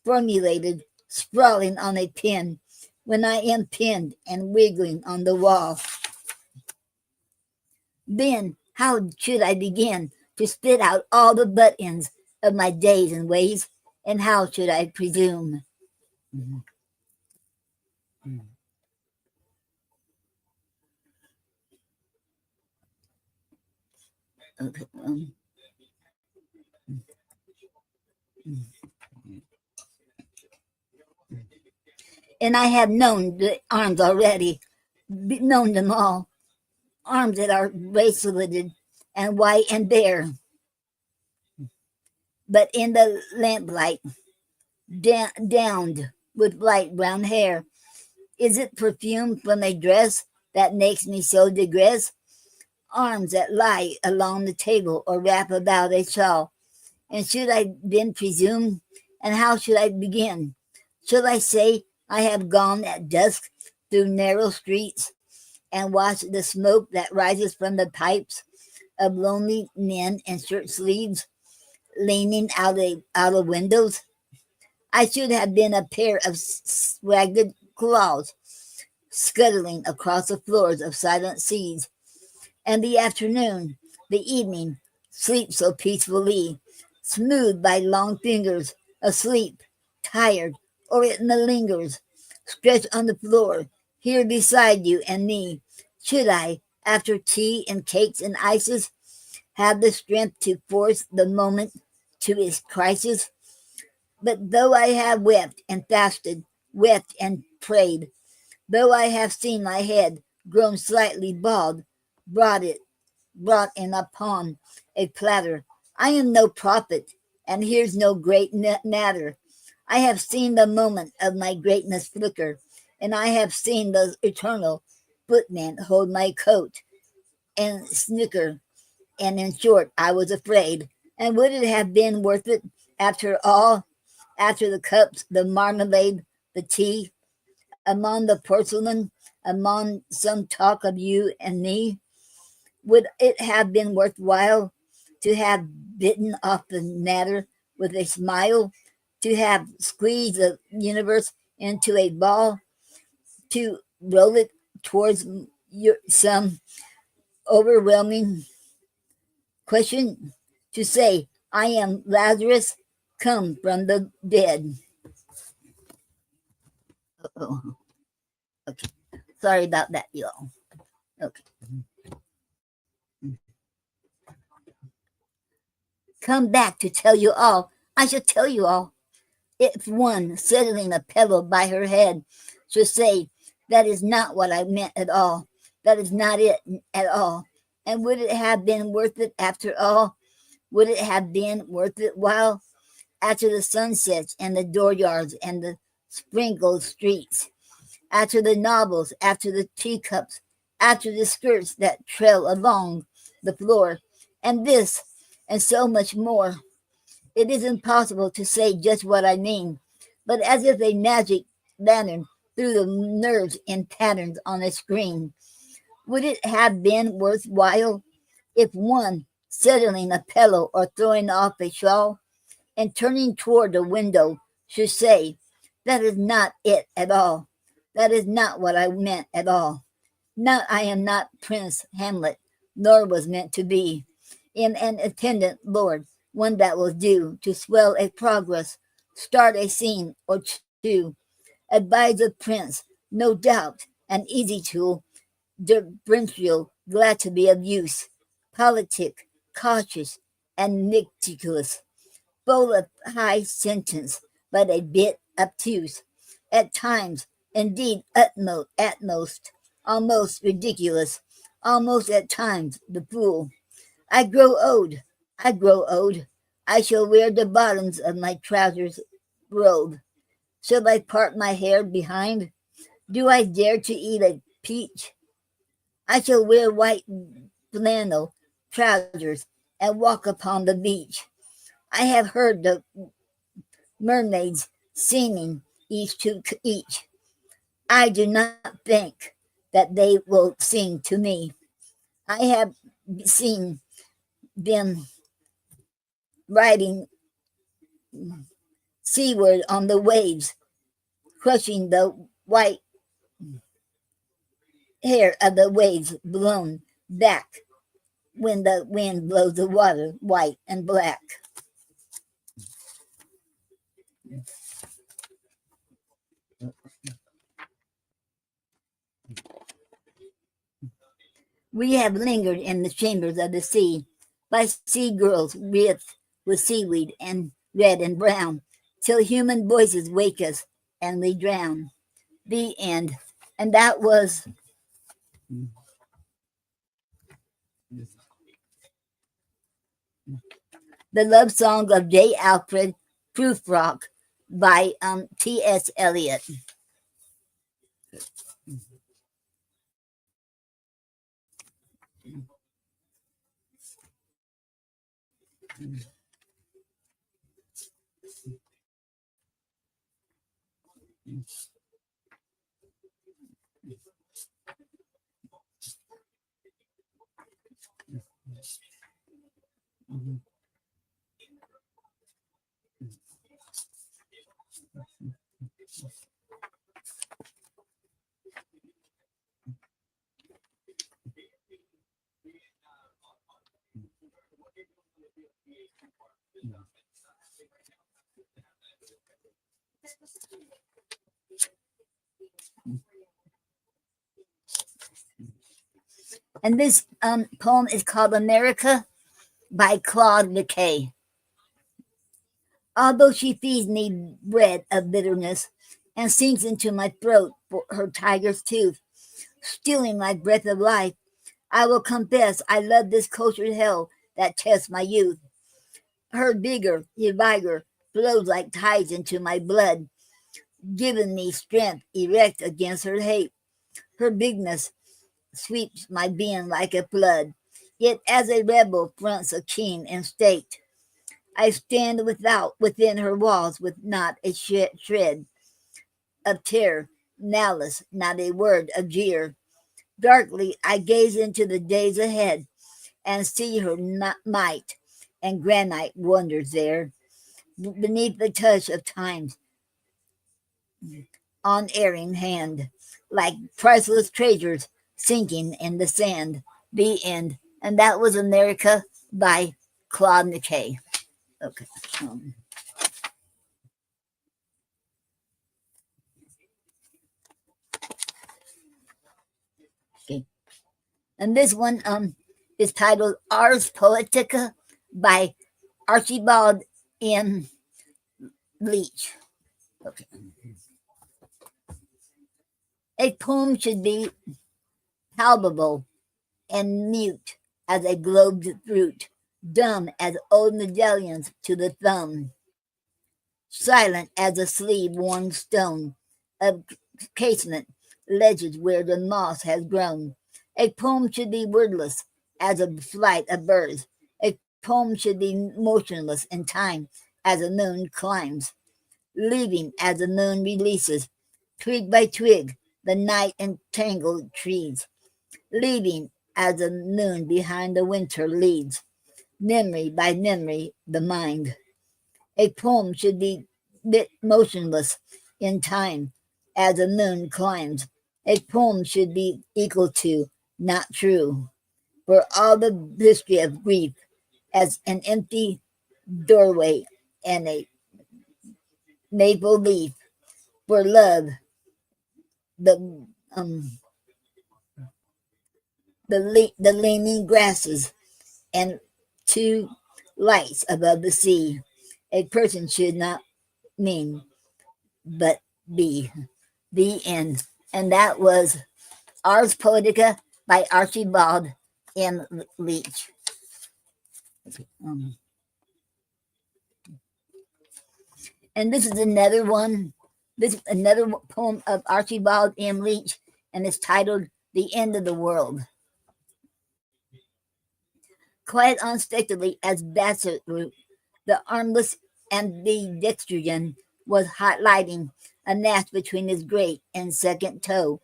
formulated, sprawling on a pen, when I am pinned and wiggling on the wall, then how should I begin to spit out all the butt ends of my days and ways? And how should I presume? Okay, and I have known the arms already, known them all, arms that are braceleted and white and bare. But in the lamplight, downed with light brown hair, is it perfume from a dress that makes me so digress? Arms that lie along the table or wrap about a shawl. And should I then presume? And how should I begin? Should I say I have gone at dusk through narrow streets, and watch the smoke that rises from the pipes of lonely men in shirt sleeves leaning out of windows. I should have been a pair of ragged claws scuttling across the floors of silent seas. And the afternoon, the evening, sleeps so peacefully, smoothed by long fingers, asleep, tired, or it malingers, stretched on the floor, here beside you and me. Should I, after tea and cakes and ices, have the strength to force the moment to its crisis? But though I have wept and fasted, wept and prayed, though I have seen my head grown slightly bald, brought it brought in upon a platter. I am no prophet, and here's no great matter. I have seen the moment of my greatness flicker, and I have seen the eternal footman hold my coat and snicker. And in short, I was afraid. And would it have been worth it after all? After the cups, the marmalade, the tea, among the porcelain, among some talk of you and me? Would it have been worthwhile to have bitten off the matter with a smile, to have squeezed the universe into a ball, to roll it towards some overwhelming question, to say, I am Lazarus, come from the dead? Oh, okay. Sorry about that, y'all. Okay. Come back to tell you all. I shall tell you all. If one, settling a pillow by her head, should say, that is not what I meant at all. That is not it at all. And would it have been worth it after all? Would it have been worth it while? After the sunsets and the dooryards and the sprinkled streets, after the novels, after the teacups, after the skirts that trail along the floor, and this, and so much more. It is impossible to say just what I mean, but as if a magic lantern threw the nerves in patterns on a screen. Would it have been worthwhile if one, settling a pillow or throwing off a shawl, and turning toward the window, should say, that is not it at all. That is not what I meant at all. Not I am not Prince Hamlet, nor was meant to be. In an attendant lord, one that will do to swell a progress, start a scene or two, advise a prince, no doubt, an easy tool, differential, glad to be of use, politic, cautious, and meticulous, full of high sentence, but a bit obtuse, at times, indeed, utmost, almost ridiculous, almost at times the fool. I grow old, I grow old. I shall wear the bottoms of my trousers robe. Shall I part my hair behind? Do I dare to eat a peach? I shall wear white flannel trousers and walk upon the beach. I have heard the mermaids singing each to each. I do not think that they will sing to me. I have seen them riding seaward on the waves, crushing the white hair of the waves blown back when the wind blows the water white and black. We have lingered in the chambers of the sea by sea girls wreathed with seaweed and red and brown, till human voices wake us and we drown. The end. And that was the love song of J. Alfred Prufrock by T.S. Eliot. And this poem is called America by Claude McKay. Although she feeds me bread of bitterness and sinks into my throat for her tiger's tooth, stealing my breath of life, I will confess I love this cultured hell that tests my youth. Her vigor, flows like tides into my blood, giving me strength erect against her hate. Her bigness sweeps my being like a flood. Yet as a rebel fronts a king in state, I stand within her walls with not a shred of terror, malice, not a word of jeer. Darkly I gaze into the days ahead and see her might and granite wonders there, beneath the touch of time's unerring hand, like priceless treasures sinking in the sand. The end. And that was America by Claude McKay. Okay. Okay. And this one is titled Ars Poetica by Archibald M. Leach. Okay. A poem should be palpable and mute as a globed fruit, dumb as old medallions to the thumb, silent as a sleeve-worn stone of casement ledges where the moss has grown. A poem should be wordless as a flight of birds. A poem should be motionless in time as the moon climbs, leaving as the moon releases, twig by twig, the night entangled trees, leaving as the moon behind the winter leads, memory by memory, the mind. A poem should be motionless in time as the moon climbs. A poem should be equal to, not true, for all the history of grief as an empty doorway and a maple leaf, for love, the the leaning grasses and two lights above the sea. A person should not mean but be. The end. And that was Ars Poetica by Archibald M. Leach. And this is another one. This is another poem of Archibald M. Leach, and it's titled The End of the World. Quite unexpectedly, as Bassett Root, the armless ambidextrian was highlighting a nest between his great and second toe,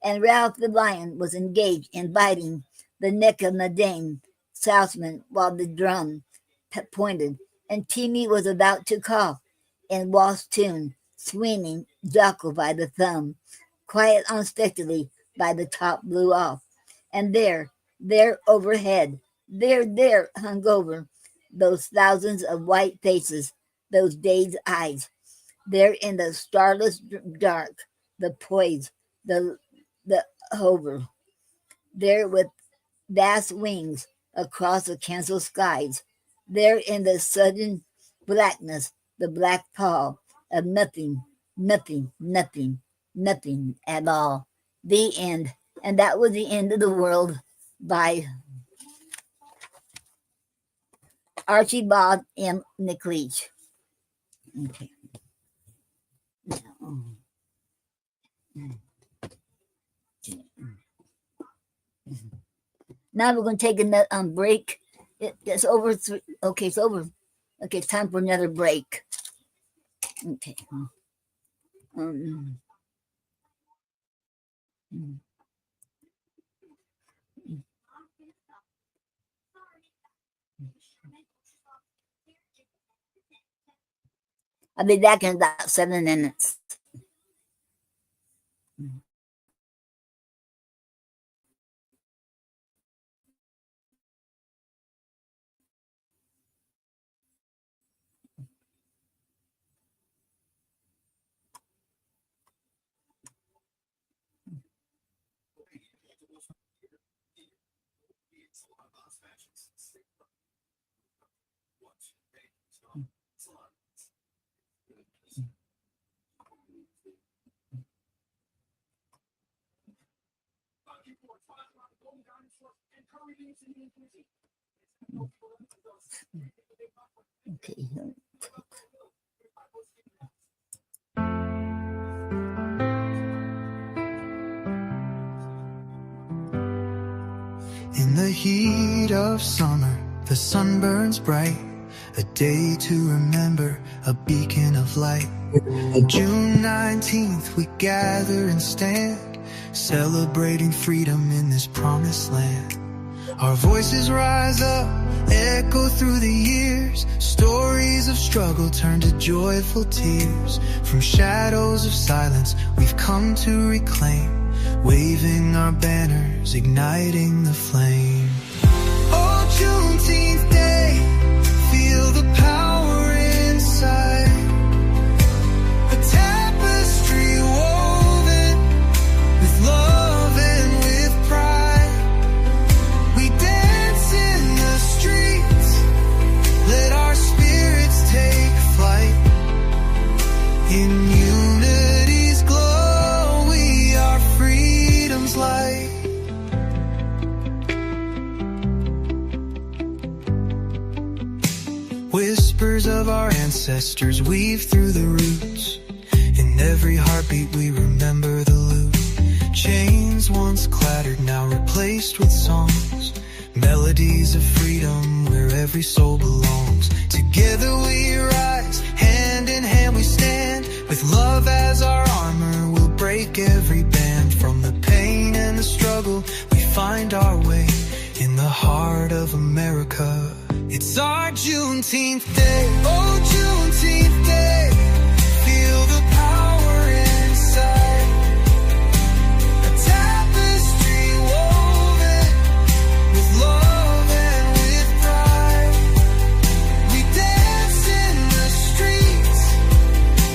and Ralph the lion was engaged in biting the neck of Nadine Southman while the drum pointed, and Timmy was about to cough in waltz tune, swinging Jocko by the thumb. Quiet unexpectedly by the top blew off, and there overhead, there hung over those thousands of white faces, those dazed eyes, there in the starless dark, the poise, the hover, there with vast wings across the canceled skies, there in the sudden blackness, the black pall of nothing, nothing, nothing, nothing at all. The end. And that was the end of the world by Archibald M. Leach. Okay. Now we're going to take a break. It's over. Okay, it's over. Okay, it's time for another break. Okay. I'll be back in about 7 minutes. Okay. In the heat of summer, the sun burns bright. A day to remember, a beacon of light. June 19th, we gather and stand, celebrating freedom in this promised land. Our voices rise up, echo through the years. Stories of struggle turn to joyful tears. From shadows of silence, we've come to reclaim, waving our banners, igniting the flame. Oh, Juneteenth Day, feel the power inside. A tapestry woven with love and with pride. We dance in the streets, let our spirits take flight. In unity's glow, we are freedom's light. Whispers of our ancestors weave through the roots. In every heartbeat we remember the loot. Chains once clattered, now replaced with songs. Melodies of freedom where every soul belongs. Together we rise, hand in hand we stand. With love as our armor, we'll break every band. From the pain and the struggle, we find our way. In the heart of America, it's our Juneteenth Day. Oh, Juneteenth Day, feel the power inside. A tapestry woven with love and with pride. We dance in the streets,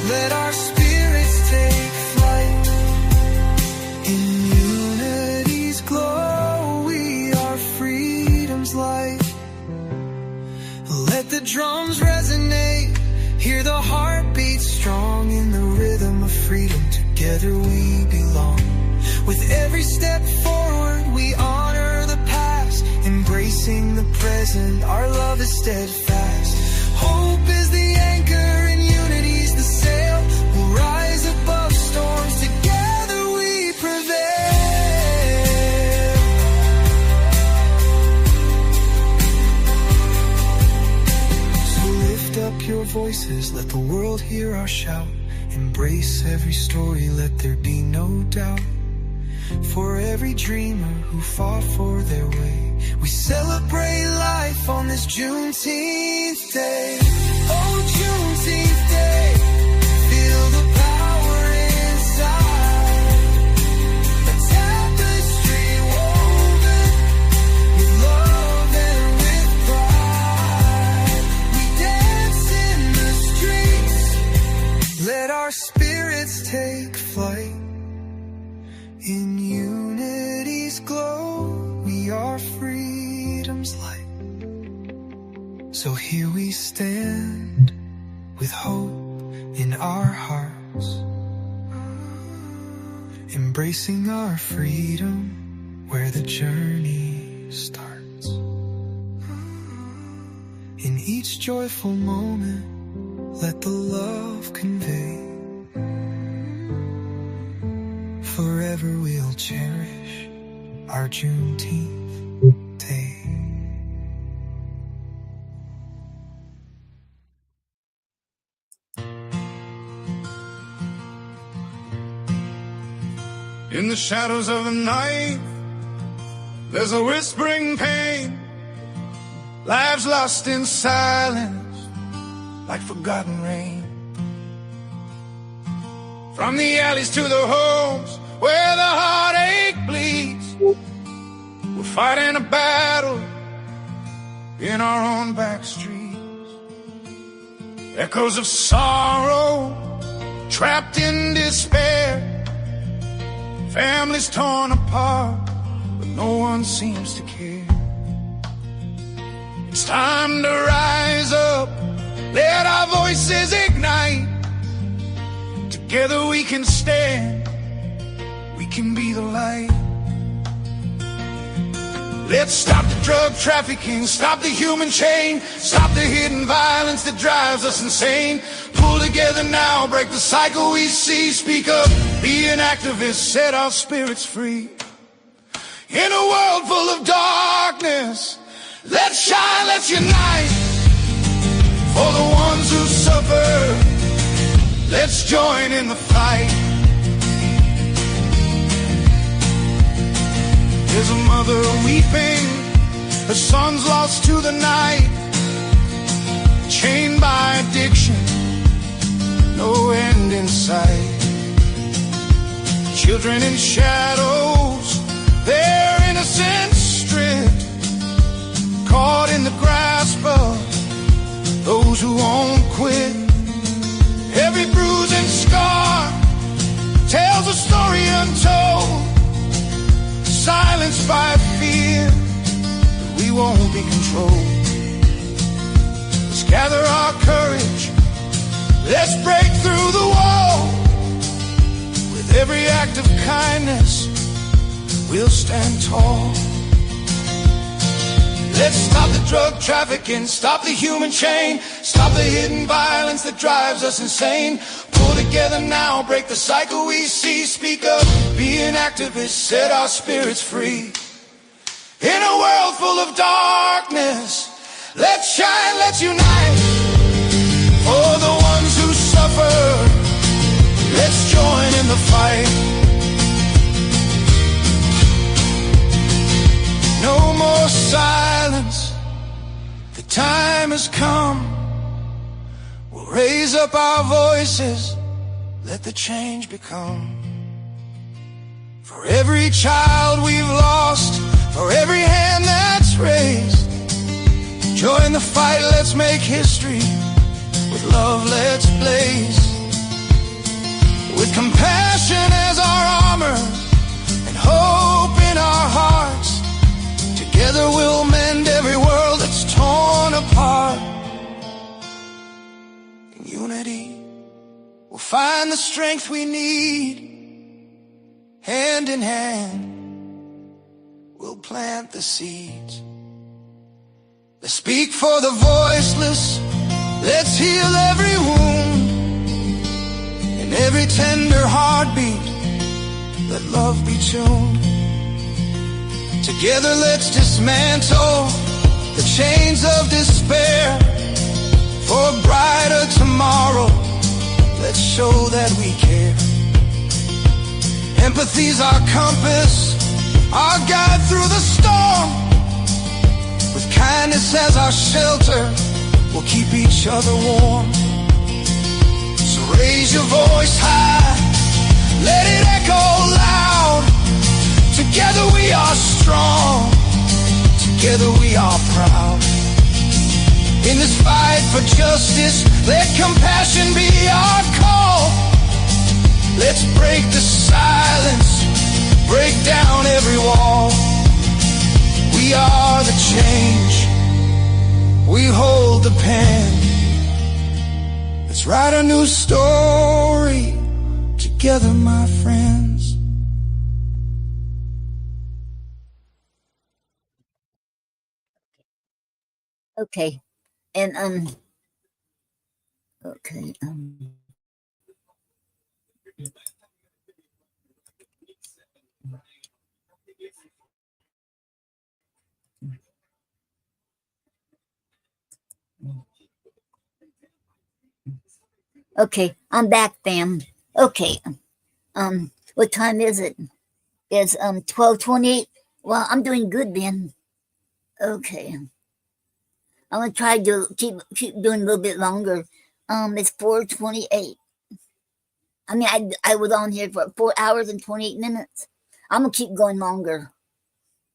let our spirits take flight. In unity's glow, we are freedom's light. Let the drums resonate, hear the heartbeat strong. In the rhythm of freedom, together we belong. With every step forward, we honor the past. Embracing the present, our love is steadfast. Hope is the anchor and unity's the sail. We'll rise above storms, together we prevail. Lift up your voices, let the world hear our shout. Embrace every story, let there be no doubt. For every dreamer who fought for their way, we celebrate life on this Juneteenth Day. Oh, Juneteenth Day, feel the power inside. A tapestry woven with love and with pride. We dance in the streets, let our spirits take flight. In unity's glow, we are freedom's light. So here we stand with hope in our hearts, embracing our freedom where the journey starts. In each joyful moment, let the love convey. Forever we'll cherish our Juneteenth Day. In the shadows of the night, there's a whispering pain. Lives lost in silence, like forgotten rain. From the alleys to the homes where the heartache bleeds, we're fighting a battle in our own back streets. Echoes of sorrow, trapped in despair, families torn apart, but no one seems to care. It's time to rise up, let our voices ignite. Together we can stand, we can be the light. Let's stop the drug trafficking, stop the human chain, stop the hidden violence that drives us insane. Pull together now, break the cycle we see. Speak up, be an activist, set our spirits free. In a world full of darkness, let's shine, let's unite. For the ones who suffer, let's join in the fight. There's a mother weeping, her son's lost to the night, chained by addiction, no end in sight. Children in shadows, their innocence stripped, caught in the grasp of those who won't quit. Every bruise and scar tells a story untold, silenced by fear, but we won't be controlled. Let's gather our courage, let's break through the wall. With every act of kindness, we'll stand tall. Let's stop the drug trafficking, stop the human chain, stop the hidden violence that drives us insane. Pull together now, break the cycle we see. Speak up, be an activist, set our spirits free. In a world full of darkness, let's shine, let's unite. For the ones who suffer, let's join in the fight. No more silence, the time has come. We'll raise up our voices, let the change become. For every child we've lost, for every hand that's raised, join the fight, let's make history. With love, let's blaze. With compassion as our armor and hope in our hearts, together we'll mend every world that's torn apart. In unity, we'll find the strength we need. Hand in hand, we'll plant the seeds. Let's speak for the voiceless, let's heal every wound. In every tender heartbeat, let love be tuned. Together let's dismantle the chains of despair. For a brighter tomorrow, let's show that we care. Empathy's our compass, our guide through the storm. With kindness as our shelter, we'll keep each other warm. So raise your voice high, let it echo loud. Together we are strong, together we are proud. In this fight for justice, let compassion be our call. Let's break the silence, break down every wall. We are the change, we hold the pen. Let's write a new story together, my friends. Okay. And okay, okay, I'm back, fam. Okay. What time is it? It's 12:28. Well, I'm doing good then. Okay. I'm gonna try to keep doing a little bit longer. It's 4:28. I mean, I was on here for 4 hours and 28 minutes. I'm going to keep going longer.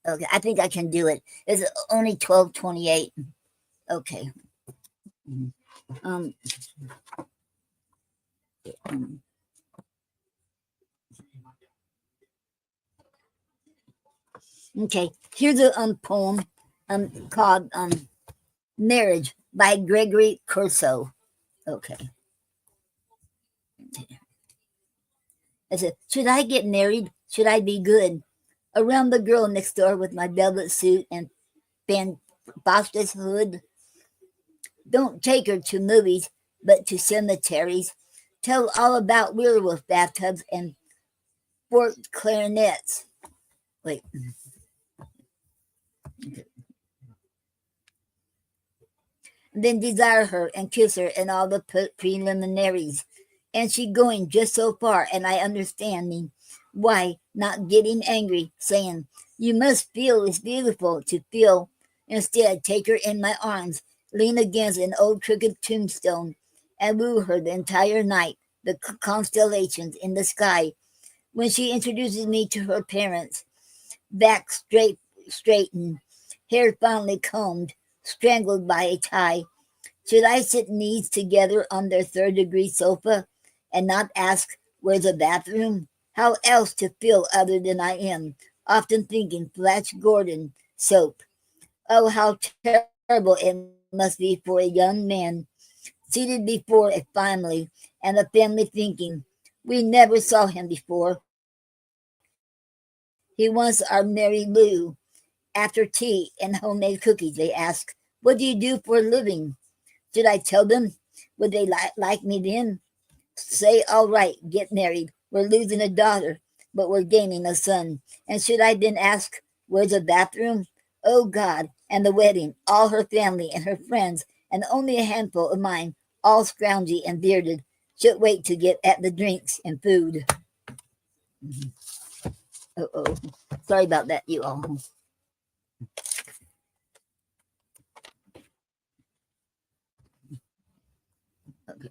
Okay, I think I can do it. It's only 12:28. Okay. Um, okay, here's a poem called Marriage by Gregory Corso. Okay. I said, should I get married? Should I be good? Around the girl next door with my velvet suit and Van Foster's hood. Don't take her to movies, but to cemeteries. Tell all about werewolf bathtubs and forked clarinets. Wait. Then desire her and kiss her and all the preliminaries. And she going just so far, and I understanding why not getting angry, saying, you must feel it's beautiful to feel. Instead, take her in my arms, lean against an old crooked tombstone, and woo her the entire night, the constellations in the sky. When she introduces me to her parents, back straightened, hair finely combed, strangled by a tie. Should I sit knees together on their third-degree sofa and not ask, where's the bathroom? How else to feel other than I am? Often thinking Flash Gordon soap. Oh, how terrible it must be for a young man seated before a family and the family thinking, we never saw him before. He wants our Mary Lou. After tea and homemade cookies, they ask, what do you do for a living? Should I tell them? Would they like me then? Say, all right, get married. We're losing a daughter, but we're gaining a son. And should I then ask, where's the bathroom? Oh, God, and the wedding, all her family and her friends, and only a handful of mine, all scroungy and bearded, should wait to get at the drinks and food. Uh-oh. Sorry about that, you all. Okay.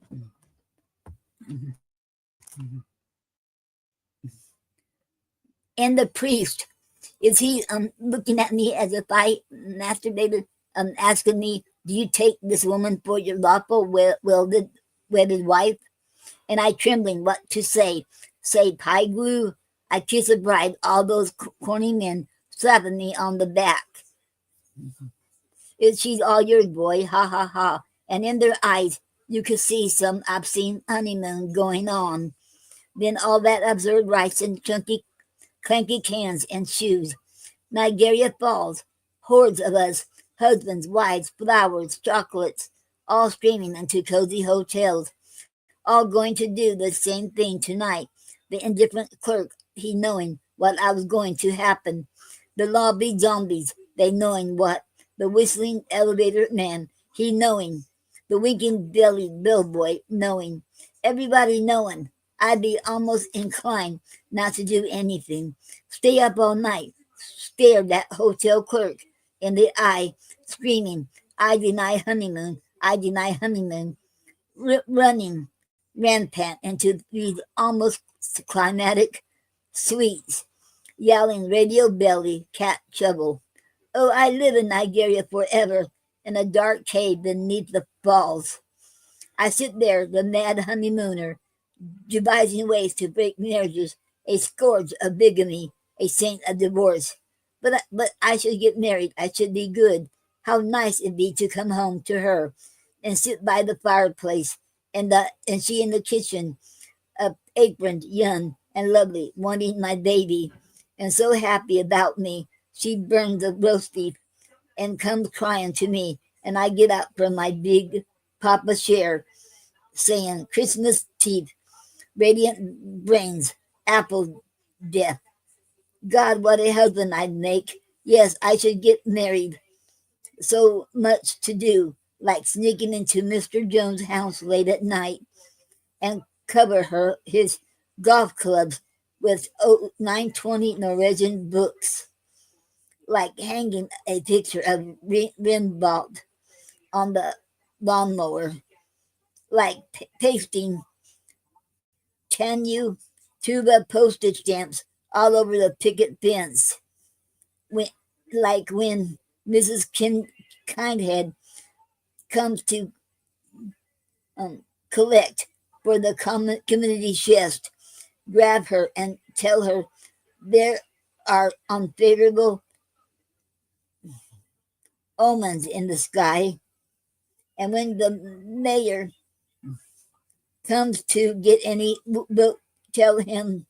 And the priest, is he looking at me as if I masturbated, asking me, do you take this woman for your lawful wedded wife? And I trembling what to say. Say, pie glue. I kiss a bride, all those corny men slapping me on the back. She's all yours, boy, ha ha ha. And in their eyes, you could see some obscene honeymoon going on. Then all that absurd rice and chunky, clanky cans and shoes. Niagara Falls, hordes of us, husbands, wives, flowers, chocolates, all streaming into cozy hotels, all going to do the same thing tonight. The indifferent clerk, he knowing what I was going to happen. The lobby zombies, they knowing what. The whistling elevator man, he knowing. The winking belly bellboy knowing. Everybody knowing. I'd be almost inclined not to do anything. Stay up all night. Stare that hotel clerk in the eye, screaming, I deny honeymoon. I deny honeymoon. Running rampant into these almost climatic suites, yelling radio belly, cat shovel. Oh, I live in Nigeria forever, in a dark cave beneath the falls. I sit there, the mad honeymooner, devising ways to break marriages, a scourge of bigamy, a saint of divorce. But I should get married. I should be good. How nice it'd be to come home to her and sit by the fireplace, and she in the kitchen, aproned, young and lovely, wanting my baby, and so happy about me. She burns the roast beef and comes crying to me, and I get up from my big papa chair, saying, Christmas teeth, radiant brains, apple death. God, what a husband I'd make. Yes, I should get married. So much to do, like sneaking into Mr. Jones' house late at night and cover his golf clubs with 920 Norwegian books, like hanging a picture of Rimbaud on the lawnmower, like pasting can you tuba postage stamps all over the picket fence. Like when Mrs. Kindhead comes to collect for the community chest, grab her and tell her there are unfavorable omens in the sky. And when the mayor comes to get any vote, tell him,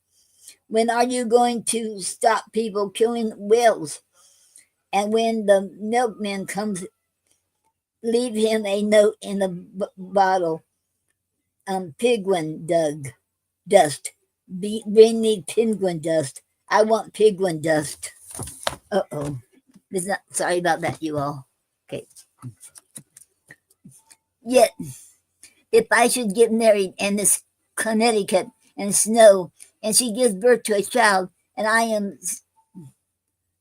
when are you going to stop people killing whales? And when the milkman comes, leave him a note in the bottle. Penguin dust. Bring me penguin dust. I want penguin dust. Uh-oh. Sorry about that, you all. Okay. Yet, if I should get married in this Connecticut and snow, and she gives birth to a child, and I am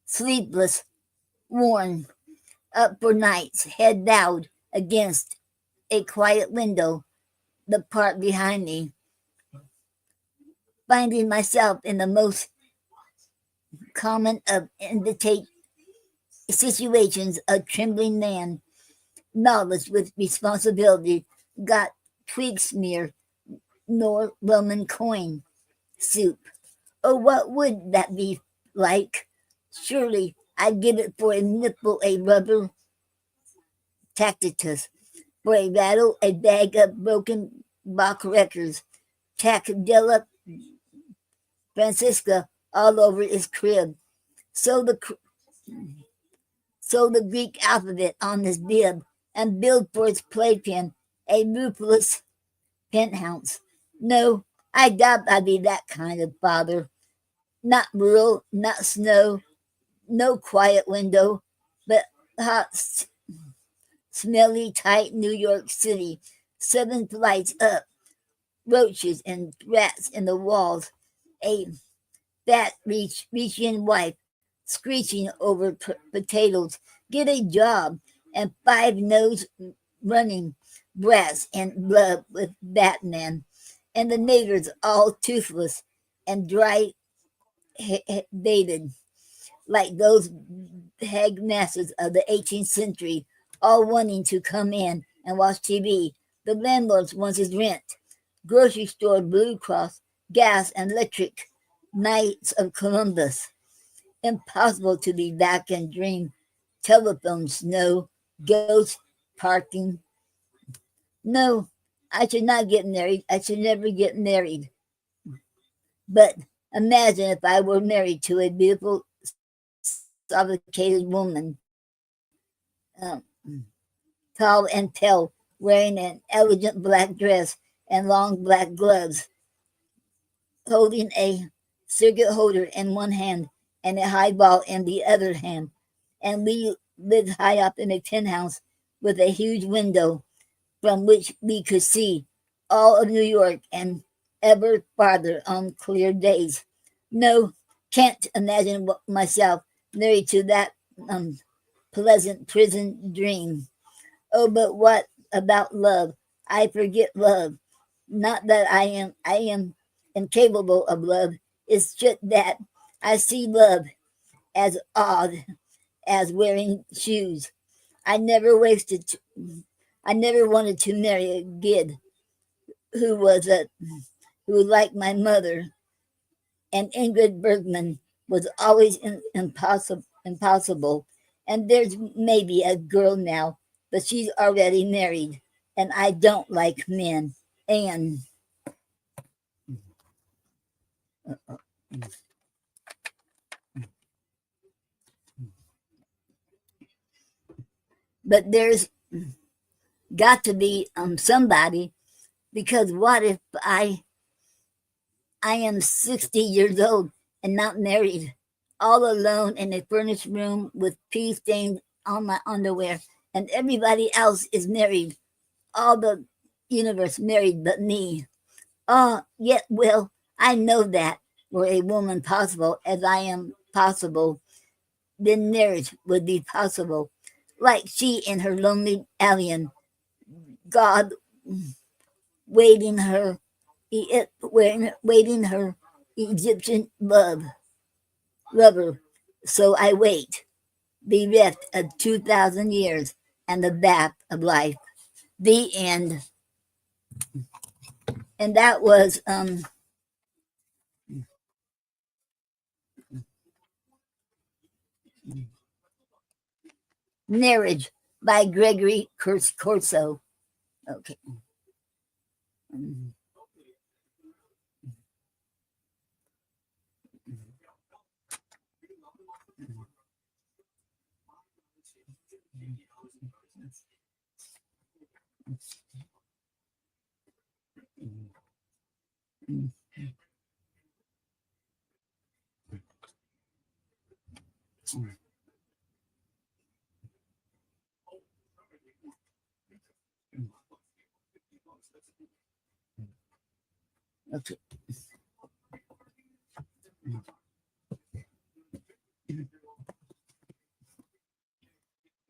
sleepless, worn, up for nights, head bowed against a quiet window, the part behind me, finding myself in the most common of situations, a trembling man, knowledge with responsibility, got twig smear, nor Roman coin soup. Oh, what would that be like? Surely I'd give it for a nipple, a rubber Tacitus, for a rattle, a bag of broken Bach records, tack Della Francisca all over his crib. So the Greek alphabet on his bib, and build for his playpen a ruthless penthouse. No, I doubt I'd be that kind of father. Not rural, not snow, no quiet window, but hot, smelly, tight New York City, 7 flights up, roaches and rats in the walls, a fat reach-in wife screeching over potatoes, get a job, and 5 nose running brats and blood with Batman, and the neighbors all toothless and dry-baited, like those hag masters of the 18th century, all wanting to come in and watch TV. The landlord wants his rent. Grocery store, Blue Cross, gas and electric, Knights of Columbus. Impossible to be back and dream. Telephone, snow, ghost, parking. No, I should not get married. I should never get married. But imagine if I were married to a beautiful, sophisticated woman, tall and pale, wearing an elegant black dress and long black gloves, holding a cigarette holder in one hand and a highball in the other hand. And we lived high up in a penthouse with a huge window from which we could see all of New York and ever farther on clear days. No, can't imagine myself married to that pleasant prison dream. Oh, but what about love? I forget love. Not that I am incapable of love. It's just that I see love as odd as wearing shoes. I never wanted to marry a kid who was like my mother, and Ingrid Bergman was always impossible. And there's maybe a girl now, but she's already married, and I don't like men. And but there's got to be somebody, because what if I am 60 years old and not married, all alone in a furnished room with pee stains on my underwear, and everybody else is married, all the universe married but me. Oh, yet, well, I know that were a woman possible as I am possible, then marriage would be possible. Like she in her lonely alien, God waiting her waiting her Egyptian lover. So I wait, bereft of 2,000 years and the bath of life. The end. And that was Marriage by Gregory Corso. Okay. Okay.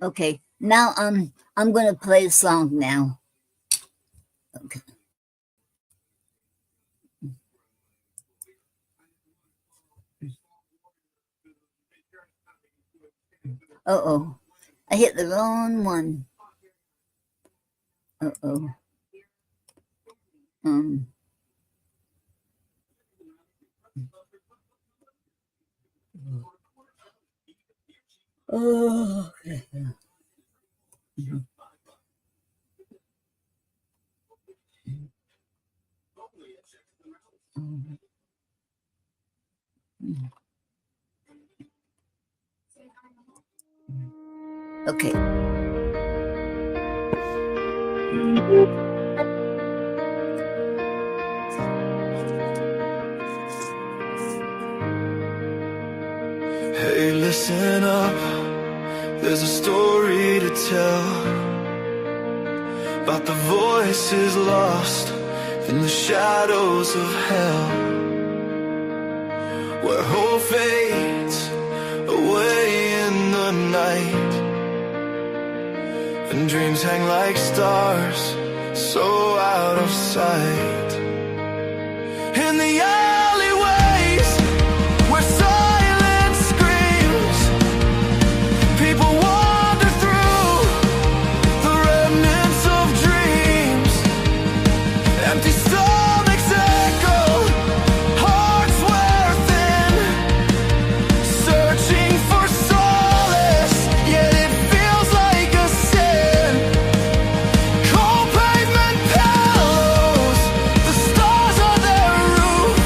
Okay. Now I'm gonna play a song now. Okay. Uh-oh. I hit the wrong one. Uh-oh. Oh, okay. Okay. Hey, listen up. There's a story to tell about the voices lost in the shadows of hell, where hope fades away in the night, and dreams hang like stars so out of sight. In the alleyways where silence screams, people wander through the remnants of dreams. Empty stomachs echo, hearts wear thin, searching for solace, yet it feels like a sin. Cold pavement pillows, the stars are their roof.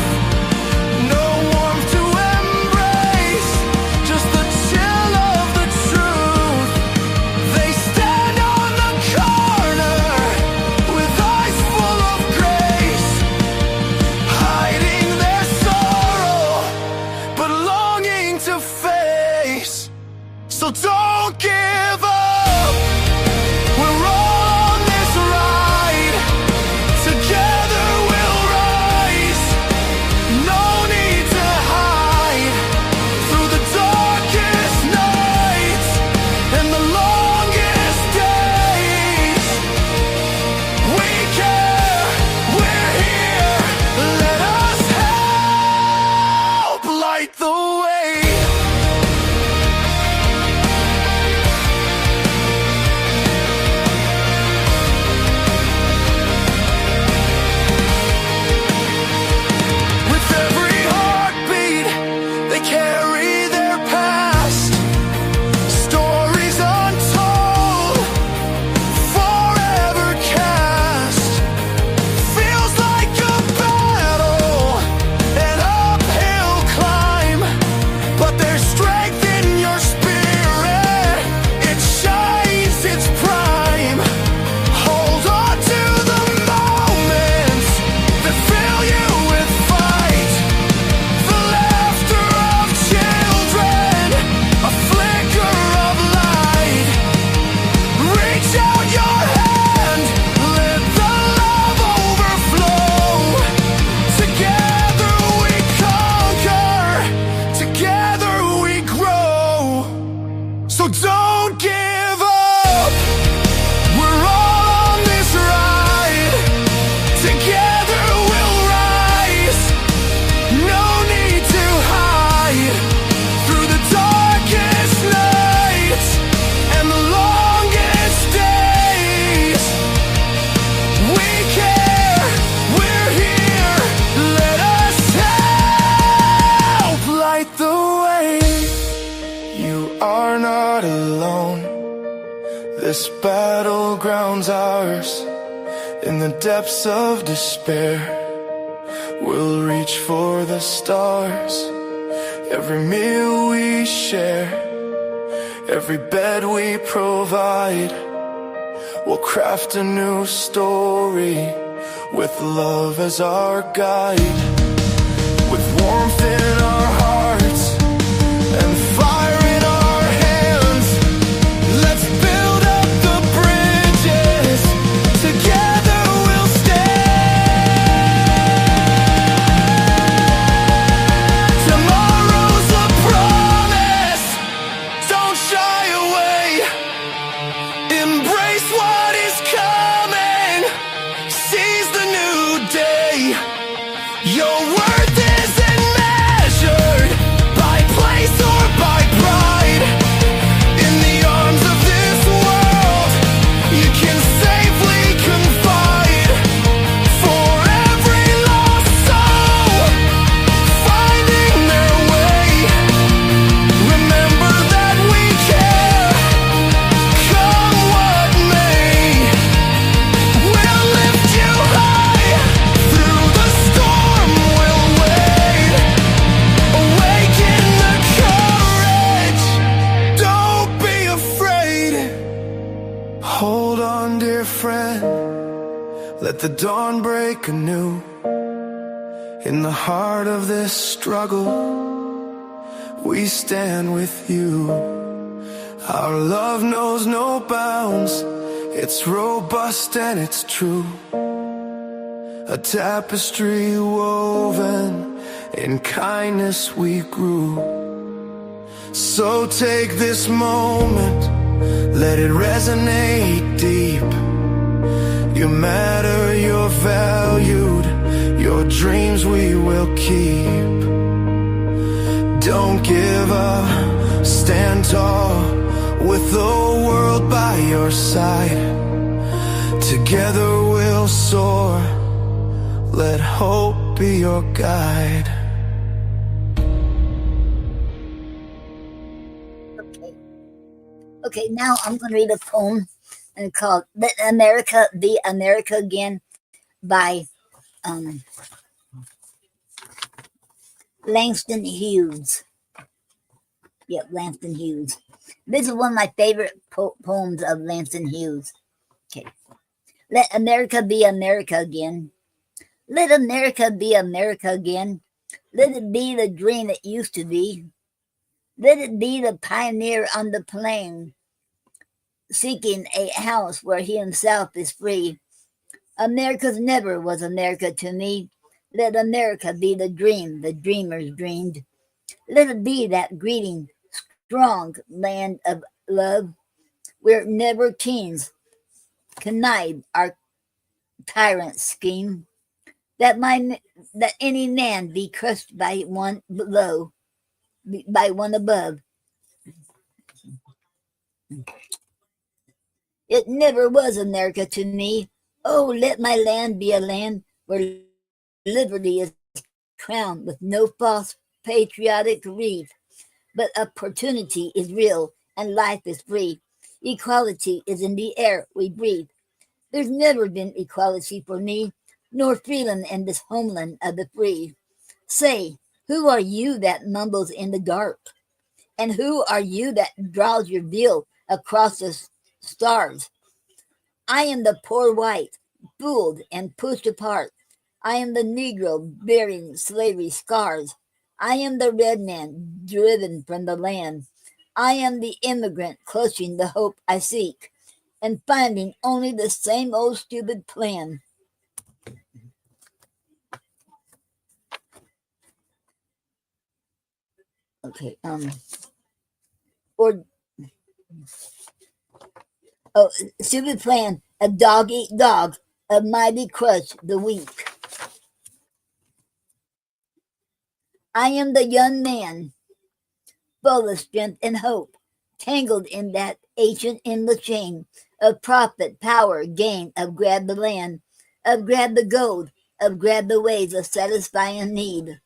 This battleground's ours. In the depths of despair, we'll reach for the stars. Every meal we share, every bed we provide, we'll craft a new story with love as our guide. With warmth in our hearts and fire in our hands, let's build up the bridges. Together we'll stand. Tomorrow's a promise. Don't shy away. Embrace what is coming. Seize the new day. Your worth isn't measured by place or by pride. In the arms of this world, you can safely confide. For every lost soul finding their way, remember that we care. Come what may, we'll lift you high. Through the storm we'll wade. Awaken the courage. Don't be afraid. Hold on, dear friend. Let the dawn break anew. In the heart of this struggle, we stand with you. Our love knows no bounds. It's robust and it's true. A tapestry woven in kindness we grew. So take this moment, let it resonate deep. You matter, you're valued, your dreams we will keep. Don't give up, stand tall, with the world by your side. Together we'll soar, let hope be your guide. Okay. Okay, now I'm going to read a poem and called Let America Be America Again by Langston Hughes. Yep, Langston Hughes. This is one of my favorite poems of Langston Hughes. Okay. Let America be America again. Let America be America again. Let it be the dream it used to be. Let it be the pioneer on the plain, seeking a house where he himself is free. America's never was America to me. Let America be the dream the dreamers dreamed. Let it be that greeting, strong land of love, where never kings connive our tyrant's scheme. That any man be crushed by one below, by one above. It never was America to me. Oh, let my land be a land where liberty is crowned with no false patriotic wreath, but opportunity is real and life is free. Equality is in the air we breathe. There's never been equality for me, nor freedom in this homeland of the free. Say, who are you that mumbles in the dark? And who are you that draws your veil across the stars? I am the poor white, fooled and pushed apart. I am the Negro bearing slavery scars. I am the red man driven from the land. I am the immigrant clutching the hope I seek and finding only the same old stupid plan. Okay, stupid plan, a dog eat dog, a mighty crush the weak. I am the young man, full of strength and hope, tangled in that ancient endless chain of profit, power, gain, of grab the land, of grab the gold, of grab the ways of satisfying need,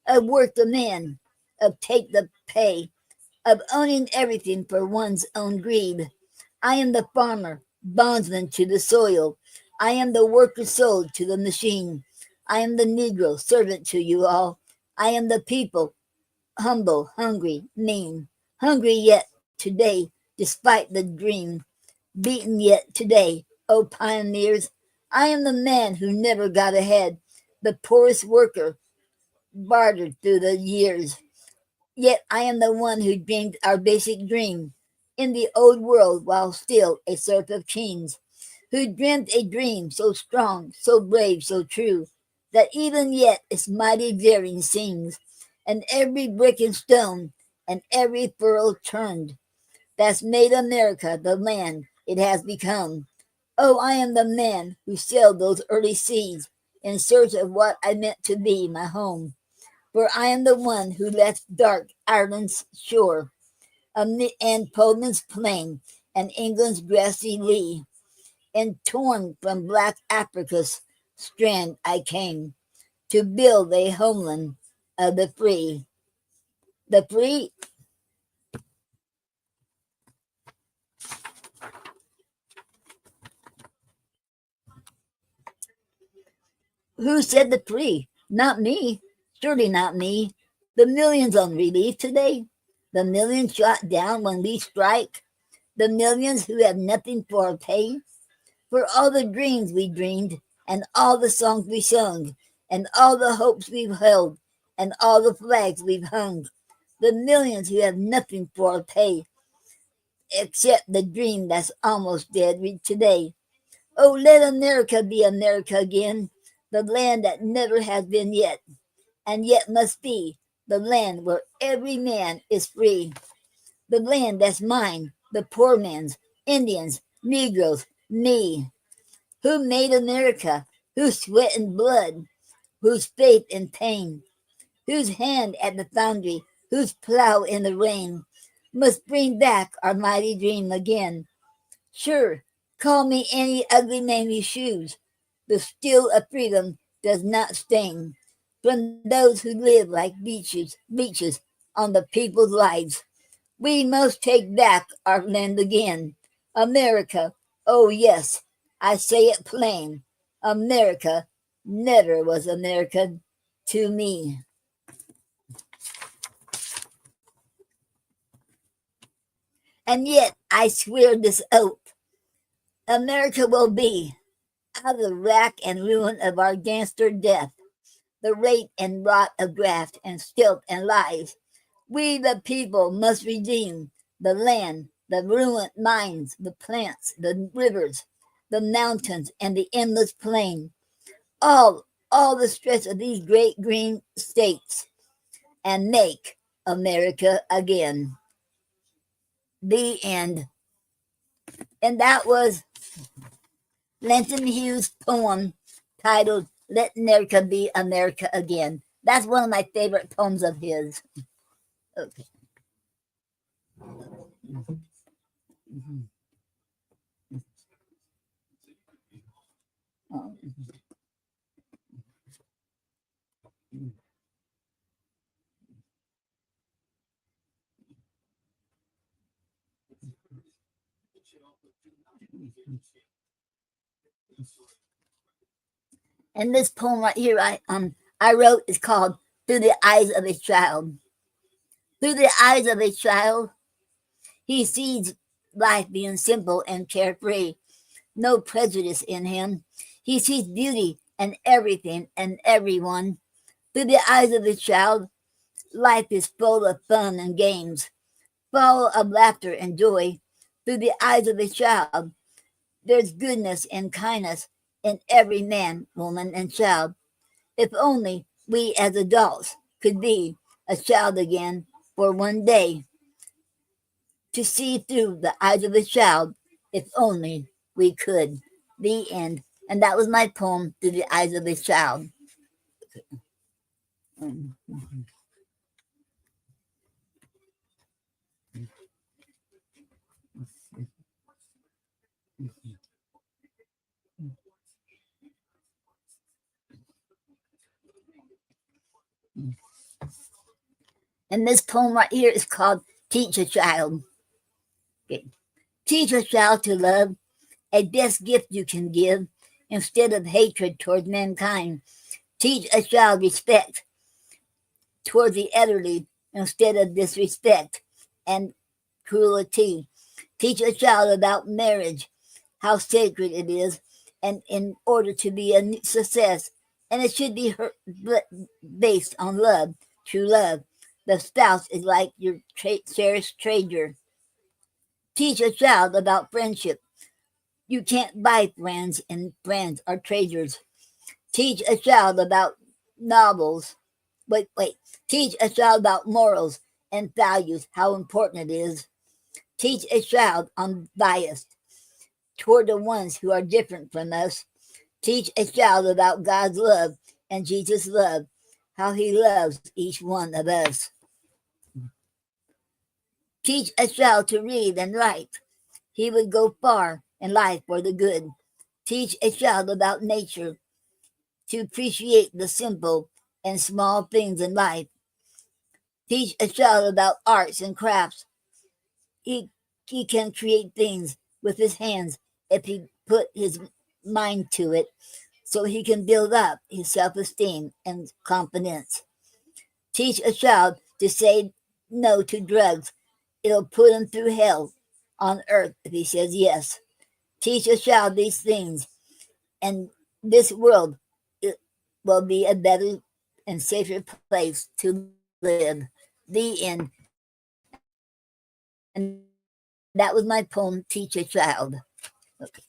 of work the men, of take the pay, of owning everything for one's own greed. I am the farmer, bondsman to the soil. I am the worker sold to the machine. I am the Negro, servant to you all. I am the people, humble, hungry, mean. Hungry yet today, despite the dream. Beaten yet today, O pioneers. I am the man who never got ahead, the poorest worker, bartered through the years. Yet I am the one who dreamed our basic dream in the old world while still a serf of kings, who dreamt a dream so strong, so brave, so true, that even yet its mighty daring sings, and every brick and stone and every furrow turned, that's made America the land it has become. Oh, I am the man who sailed those early seas in search of what I meant to be my home. For I am the one who left dark Ireland's shore, and Poland's plain, and England's grassy lea, and torn from black Africa's strand I came to build a homeland of the free. The free. Who said the free? Not me. Surely not me. The millions on relief today. The millions shot down when we strike. The millions who have nothing for our pay. For all the dreams we dreamed, and all the songs we sung, and all the hopes we've held, and all the flags we've hung. The millions who have nothing for our pay, except the dream that's almost dead today. Oh, let America be America again, the land that never has been yet, and yet must be, the land where every man is free. The land that's mine, the poor man's, Indians, Negroes, me. Who made America? Whose sweat and blood? Whose faith and pain? Whose hand at the foundry? Whose plow in the rain? Must bring back our mighty dream again. Sure, call me any ugly name you choose. The steel of freedom does not sting from those who live like beaches on the people's lives. We must take back our land again. America, oh yes, I say it plain. America never was American to me. And yet I swear this oath, America will be out of the rack and ruin of our gangster death, the rape and rot of graft and filth and lies. We the people must redeem the land, the ruined mines, the plants, the rivers, the mountains, and the endless plain. All the stretch of these great green states, and make America again. The end. And that was Langston Hughes' poem titled Let America Be America Again. That's one of my favorite poems of his. Okay. And this poem right here I wrote is called Through the Eyes of a Child. Through the eyes of a child, he sees life being simple and carefree, no prejudice in him. He sees beauty in everything and everyone. Through the eyes of a child, life is full of fun and games, full of laughter and joy. Through the eyes of a child, there's goodness and kindness in every man, woman, and child. If only we as adults could be a child again for one day, to see through the eyes of a child, if only we could. The end. And that was my poem, Through the Eyes of a Child. And this poem right here is called Teach a Child. Okay. Teach a child to love, a best gift you can give, instead of hatred toward mankind. Teach a child respect toward the elderly instead of disrespect and cruelty. Teach a child about marriage, how sacred it is, and in order to be a success, and it should be based on love, true love. The spouse is like your cherished treasure. Teach a child about friendship. You can't buy friends, and friends are treasures. Teach a child about novels. Wait. Teach a child about morals and values, how important it is. Teach a child unbiased toward the ones who are different from us. Teach a child about God's love and Jesus' love, how he loves each one of us. Teach a child to read and write. He would go far in life for the good. Teach a child about nature, to appreciate the simple and small things in life. Teach a child about arts and crafts. He can create things with his hands if he put his mind to it, so he can build up his self-esteem and confidence. Teach a child to say no to drugs. It'll put him through hell on earth if he says yes. Teach a child these things, and this world will be a better and safer place to live. The end. And that was my poem, Teach a Child. Okay.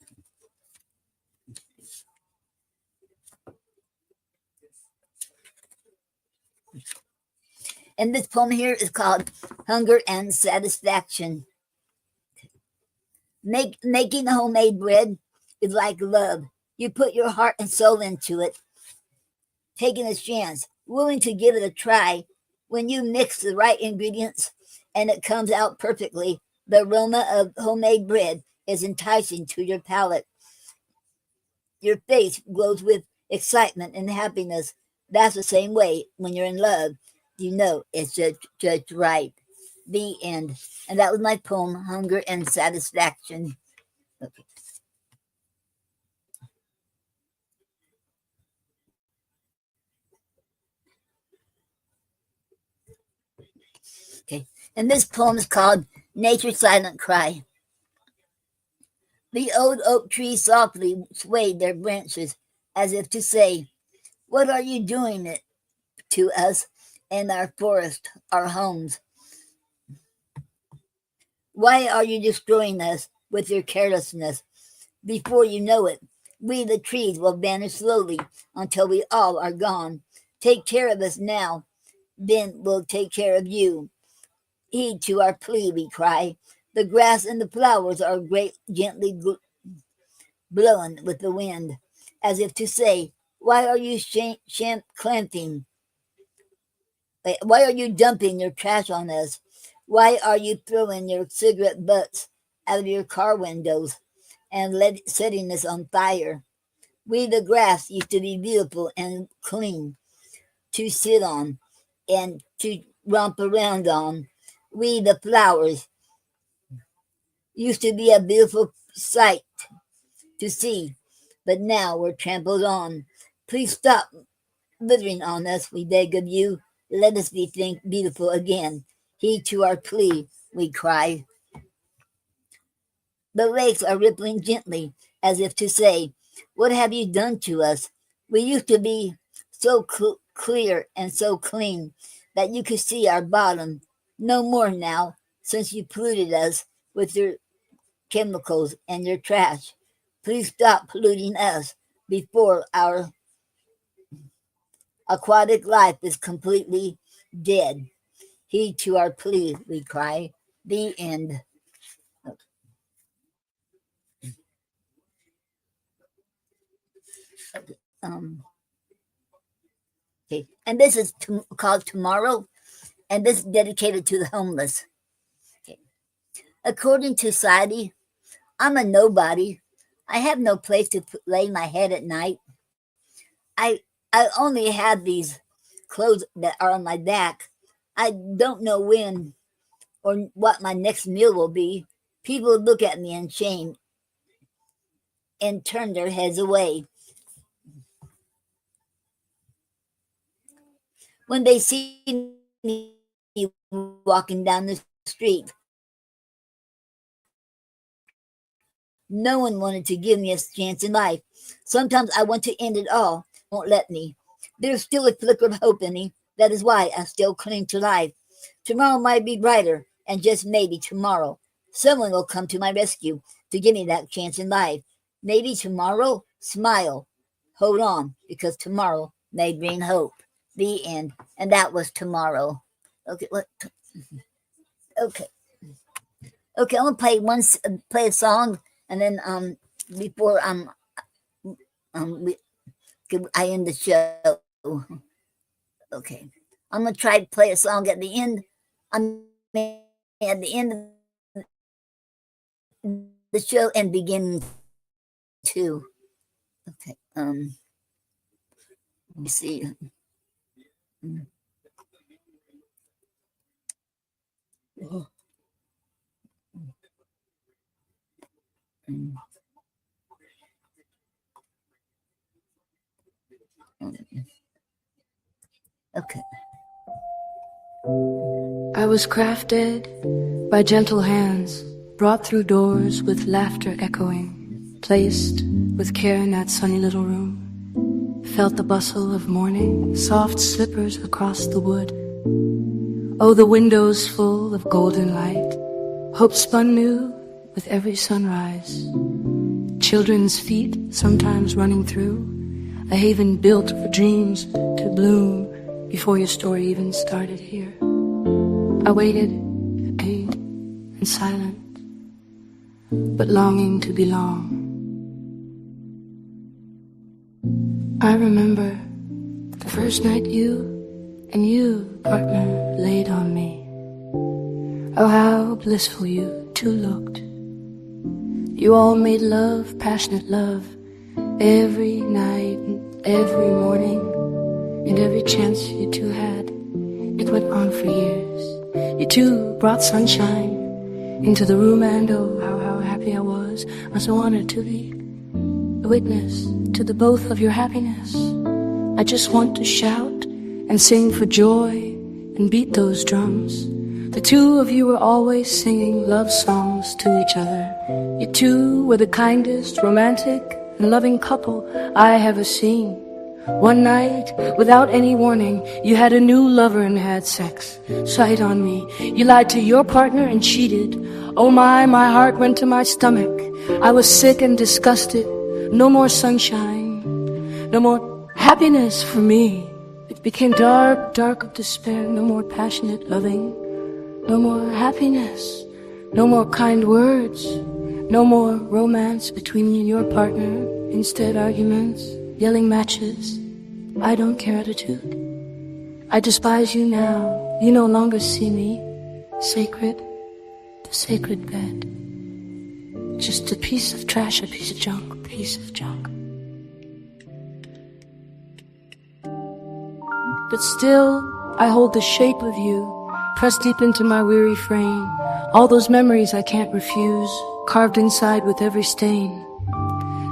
And this poem here is called Hunger and Satisfaction. Making homemade bread is like love. You put your heart and soul into it, taking a chance, willing to give it a try. When you mix the right ingredients and it comes out perfectly, the aroma of homemade bread is enticing to your palate. Your face glows with excitement and happiness. That's the same way when you're in love. You know it's just right. The end. And that was my poem, Hunger and Satisfaction. Okay. Okay. And this poem is called Nature's Silent Cry. The old oak trees softly swayed their branches as if to say, "What are you doing it to us and our forest, our homes? Why are you destroying us with your carelessness? Before you know it, we the trees will vanish slowly until we all are gone. Take care of us now, then we'll take care of you. Heed to our plea," we cry. The grass and the flowers are gently blowing with the wind, as if to say, "Why are you clamping? Why are you dumping your trash on us? Why are you throwing your cigarette butts out of your car windows and setting us on fire? We, the grass, used to be beautiful and clean to sit on and to romp around on. We, the flowers, used to be a beautiful sight to see, but now we're trampled on. Please stop littering on us, we beg of you. Let us be beautiful again. Heed to our plea, we cry. The lakes are rippling gently, as if to say, "What have you done to us? We used to be so clear and so clean that you could see our bottom. No more now, since you polluted us with your chemicals and your trash. Please stop polluting us before our aquatic life is completely dead. Heed to our plea," we cry. The end. Okay, and this is called Tomorrow, and this is dedicated to the homeless. Okay. According to society, I'm a nobody. I have no place to lay my head at night. I only have these clothes that are on my back. I don't know when or what my next meal will be. People look at me in shame and turn their heads away. When they see me walking down the street, no one wanted to give me a chance in life. Sometimes I want to end it all, won't let me. There's still a flicker of hope in me. That is why I still cling to life. Tomorrow might be brighter, and just maybe tomorrow, someone will come to my rescue to give me that chance in life. Maybe tomorrow, smile, hold on, because tomorrow may bring hope. The end. And that was tomorrow. Okay, okay. Okay, I'm gonna play a song, and then before we, I end the show. Okay, I'm gonna try to play a song at the end. At the end of the show and begin to. Okay, let me see. Oh. Okay. I was crafted by gentle hands, brought through doors with laughter echoing, placed with care in that sunny little room. Felt the bustle of morning, soft slippers across the wood. Oh, the windows full of golden light, hope spun new with every sunrise. Children's feet sometimes running through, a haven built for dreams to bloom before your story even started here. I waited, paid, and silent, but longing to belong. I remember the first night you, partner, laid on me. Oh, how blissful you two looked. You all made love, passionate love, every night, every morning, and every chance you two had. It went on for years. You two brought sunshine into the room, and oh, how happy I was. I'm so honored to be a witness to the both of your happiness. I just want to shout and sing for joy and beat those drums. The two of you were always singing love songs to each other. You two were the kindest, romantic, and loving couple I have ever seen. One night, without any warning, you had a new lover and had sex. Sight on me. You lied to your partner and cheated. Oh my heart went to my stomach. I was sick and disgusted. No more sunshine. No more happiness for me. It became dark, dark of despair. No more passionate loving. No more happiness. No more kind words. No more romance between me and your partner. Instead, arguments, yelling matches. I don't care attitude. I despise you now. You no longer see me. Sacred. The sacred bed. Just a piece of trash, a piece of junk, a piece of junk. But still, I hold the shape of you pressed deep into my weary frame. All those memories I can't refuse, carved inside with every stain.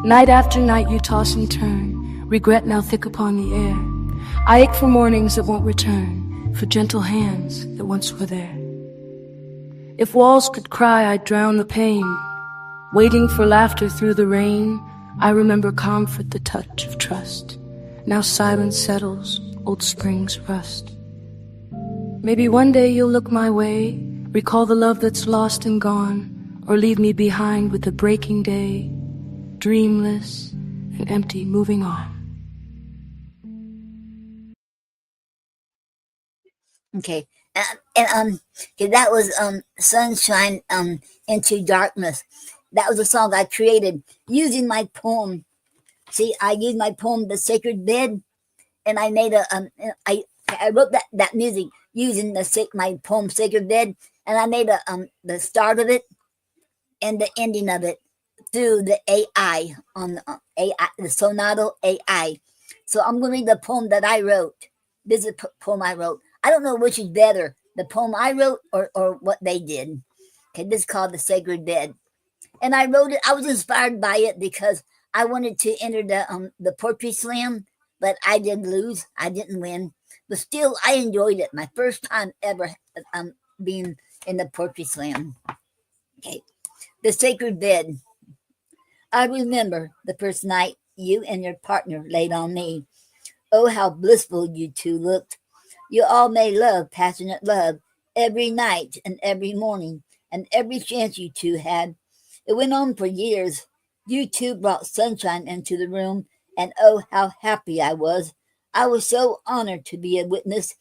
Night after night you toss and turn, regret now thick upon the air. I ache for mornings that won't return, for gentle hands that once were there. If walls could cry, I'd drown the pain. Waiting for laughter through the rain, I remember comfort, the touch of trust. Now silence settles, old springs rust. Maybe one day you'll look my way, recall the love that's lost and gone, or leave me behind with the breaking day, dreamless and empty, moving on. Okay. Okay, that was Sunshine Into Darkness. That was a song I created using my poem. See, I used my poem The Sacred Bed, and I made I wrote that music using my poem Sacred Bed, and I made the start of it and the ending of it through the AI on AI, the Sonato AI. So I'm going to read the poem that I wrote. This is a poem I wrote. I don't know which is better, the poem I wrote or what they did. Okay, this is called The Sacred Bed. And I wrote it, I was inspired by it because I wanted to enter the Poetry Slam, but I did lose. I didn't win. But still, I enjoyed it. My first time ever being in the Poetry Slam. Okay, The Sacred Bed. I remember the first night you and your partner laid on me. Oh, how blissful you two looked. You all made love, passionate love, every night and every morning, and every chance you two had. It went on for years. You two brought sunshine into the room, and oh, how happy I was. I was so honored to be a witness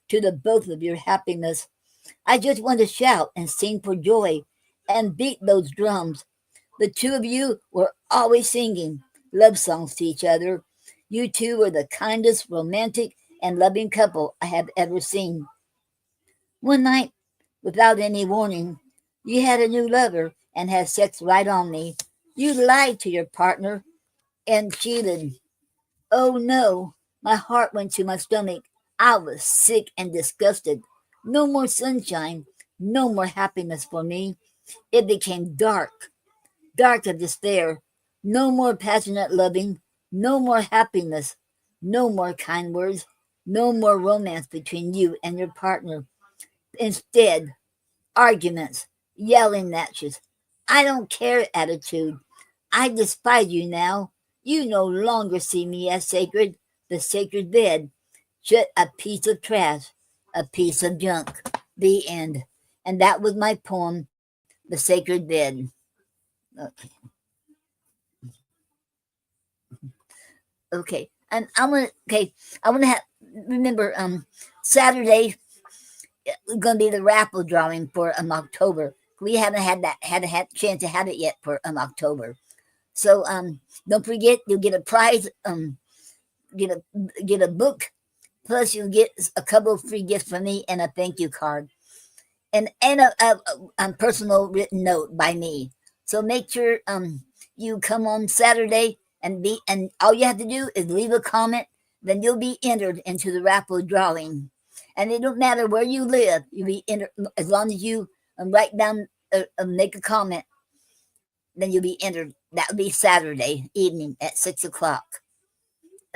to the both of your happiness. I just want to shout and sing for joy and beat those drums. The two of you were always singing love songs to each other. You two were the kindest, romantic, and loving couple I have ever seen. One night, without any warning, you had a new lover and had sex right on me. You lied to your partner and cheated. Oh no, my heart went to my stomach. I was sick and disgusted. No more sunshine, no more happiness for me. It became dark, dark of despair. No more passionate loving, no more happiness, no more kind words, no more romance between you and your partner. Instead, arguments, yelling matches, I don't care attitude. I despise you now. You no longer see me as sacred, the sacred bed, just a piece of trash, a piece of junk. The end. And that was my poem, The Sacred Bed. Okay. Okay. And I want to have, remember, Saturday is going to be the raffle drawing for October. We haven't had a chance to have it yet for October. So don't forget, you'll get a prize, get a book, plus you'll get a couple of free gifts from me and a thank you card, and a personal written note by me. So make sure you come on Saturday and all you have to do is leave a comment, then you'll be entered into the raffle drawing. And it don't matter where you live, you'll be entered as long as you write down, make a comment, then you'll be entered. That will be Saturday evening at 6:00.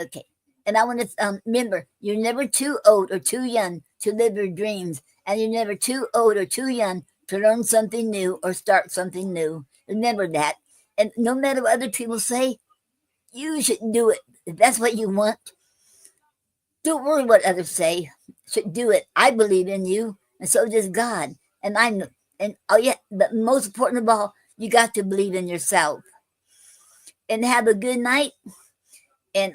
Okay. And I want to remember, you're never too old or too young to live your dreams. And you're never too old or too young to learn something new or start something new. Remember that. And no matter what other people say, you should do it. If that's what you want, don't worry what others say. Should do it. I believe in you, and so does God. And I know. And oh yeah, but most important of all, you got to believe in yourself. And have a good night, and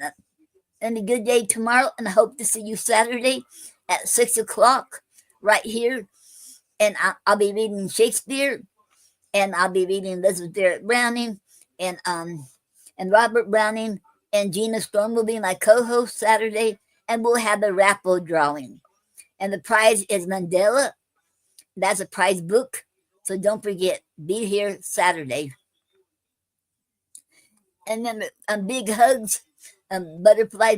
a good day tomorrow. And I hope to see you Saturday at 6:00 right here. And I'll be reading Shakespeare, and I'll be reading Elizabeth Barrett Browning, and Robert Browning, and Gina Storm will be my co-host Saturday, and we'll have a raffle drawing. And the prize is Mandela. That's a prize book. So don't forget, be here Saturday. And then big hugs, butterfly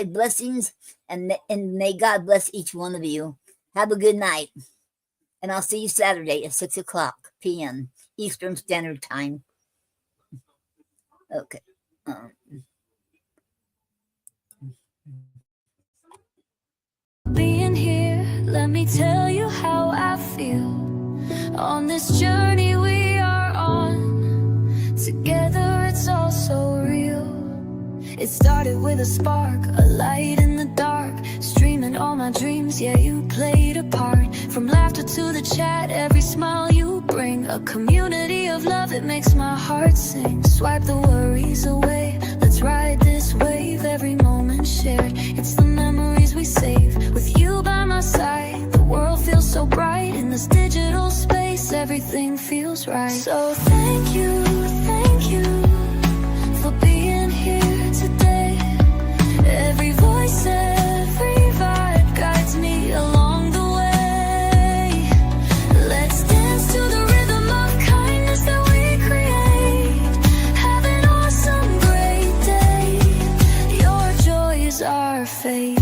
blessings, and may God bless each one of you. Have a good night. And I'll see you Saturday at 6:00 p.m. Eastern Standard Time. Okay. Being here, let me tell you how I feel. On this journey we are on, together it's all so real. It started with a spark, a light in the dark, streaming all my dreams, yeah, you played a part. From laughter to the chat, every smile you bring, a community of love, it makes my heart sing. Swipe the worries away, let's ride this wave, every moment shared, it's the memories we save. With you by my side, the world feels so bright. In this digital space, everything feels right. So thank you for being here today. Every voice, every vibe guides me along the way. Let's dance to the rhythm of kindness that we create. Have an awesome, great day. Your joy is our fate.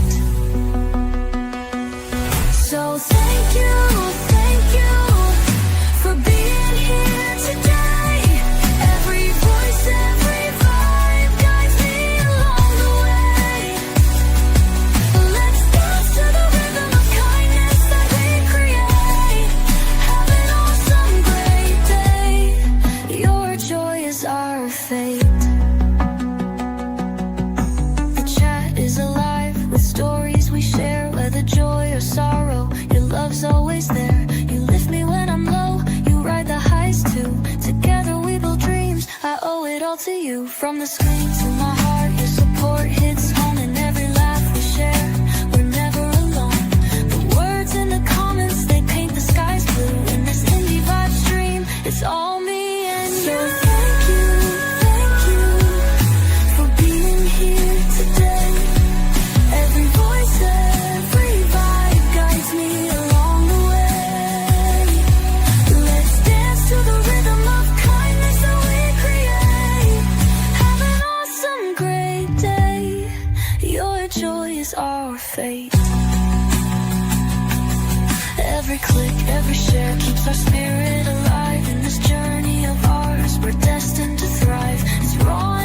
So thank you, From the screen to my heart, your support hits home, and every laugh we share, we're never alone. The words in the comments, they paint the skies blue. In this indie vibe stream, it's all me and you. So thank you for being here today. Every voice, every vibe guides me along the way. Let's dance to the rhythm of kindness that we create. Have an awesome, great day. Your joy is our fate. Every click, every share keeps our spirit alive. In this journey of ours, we're destined to thrive. It's raw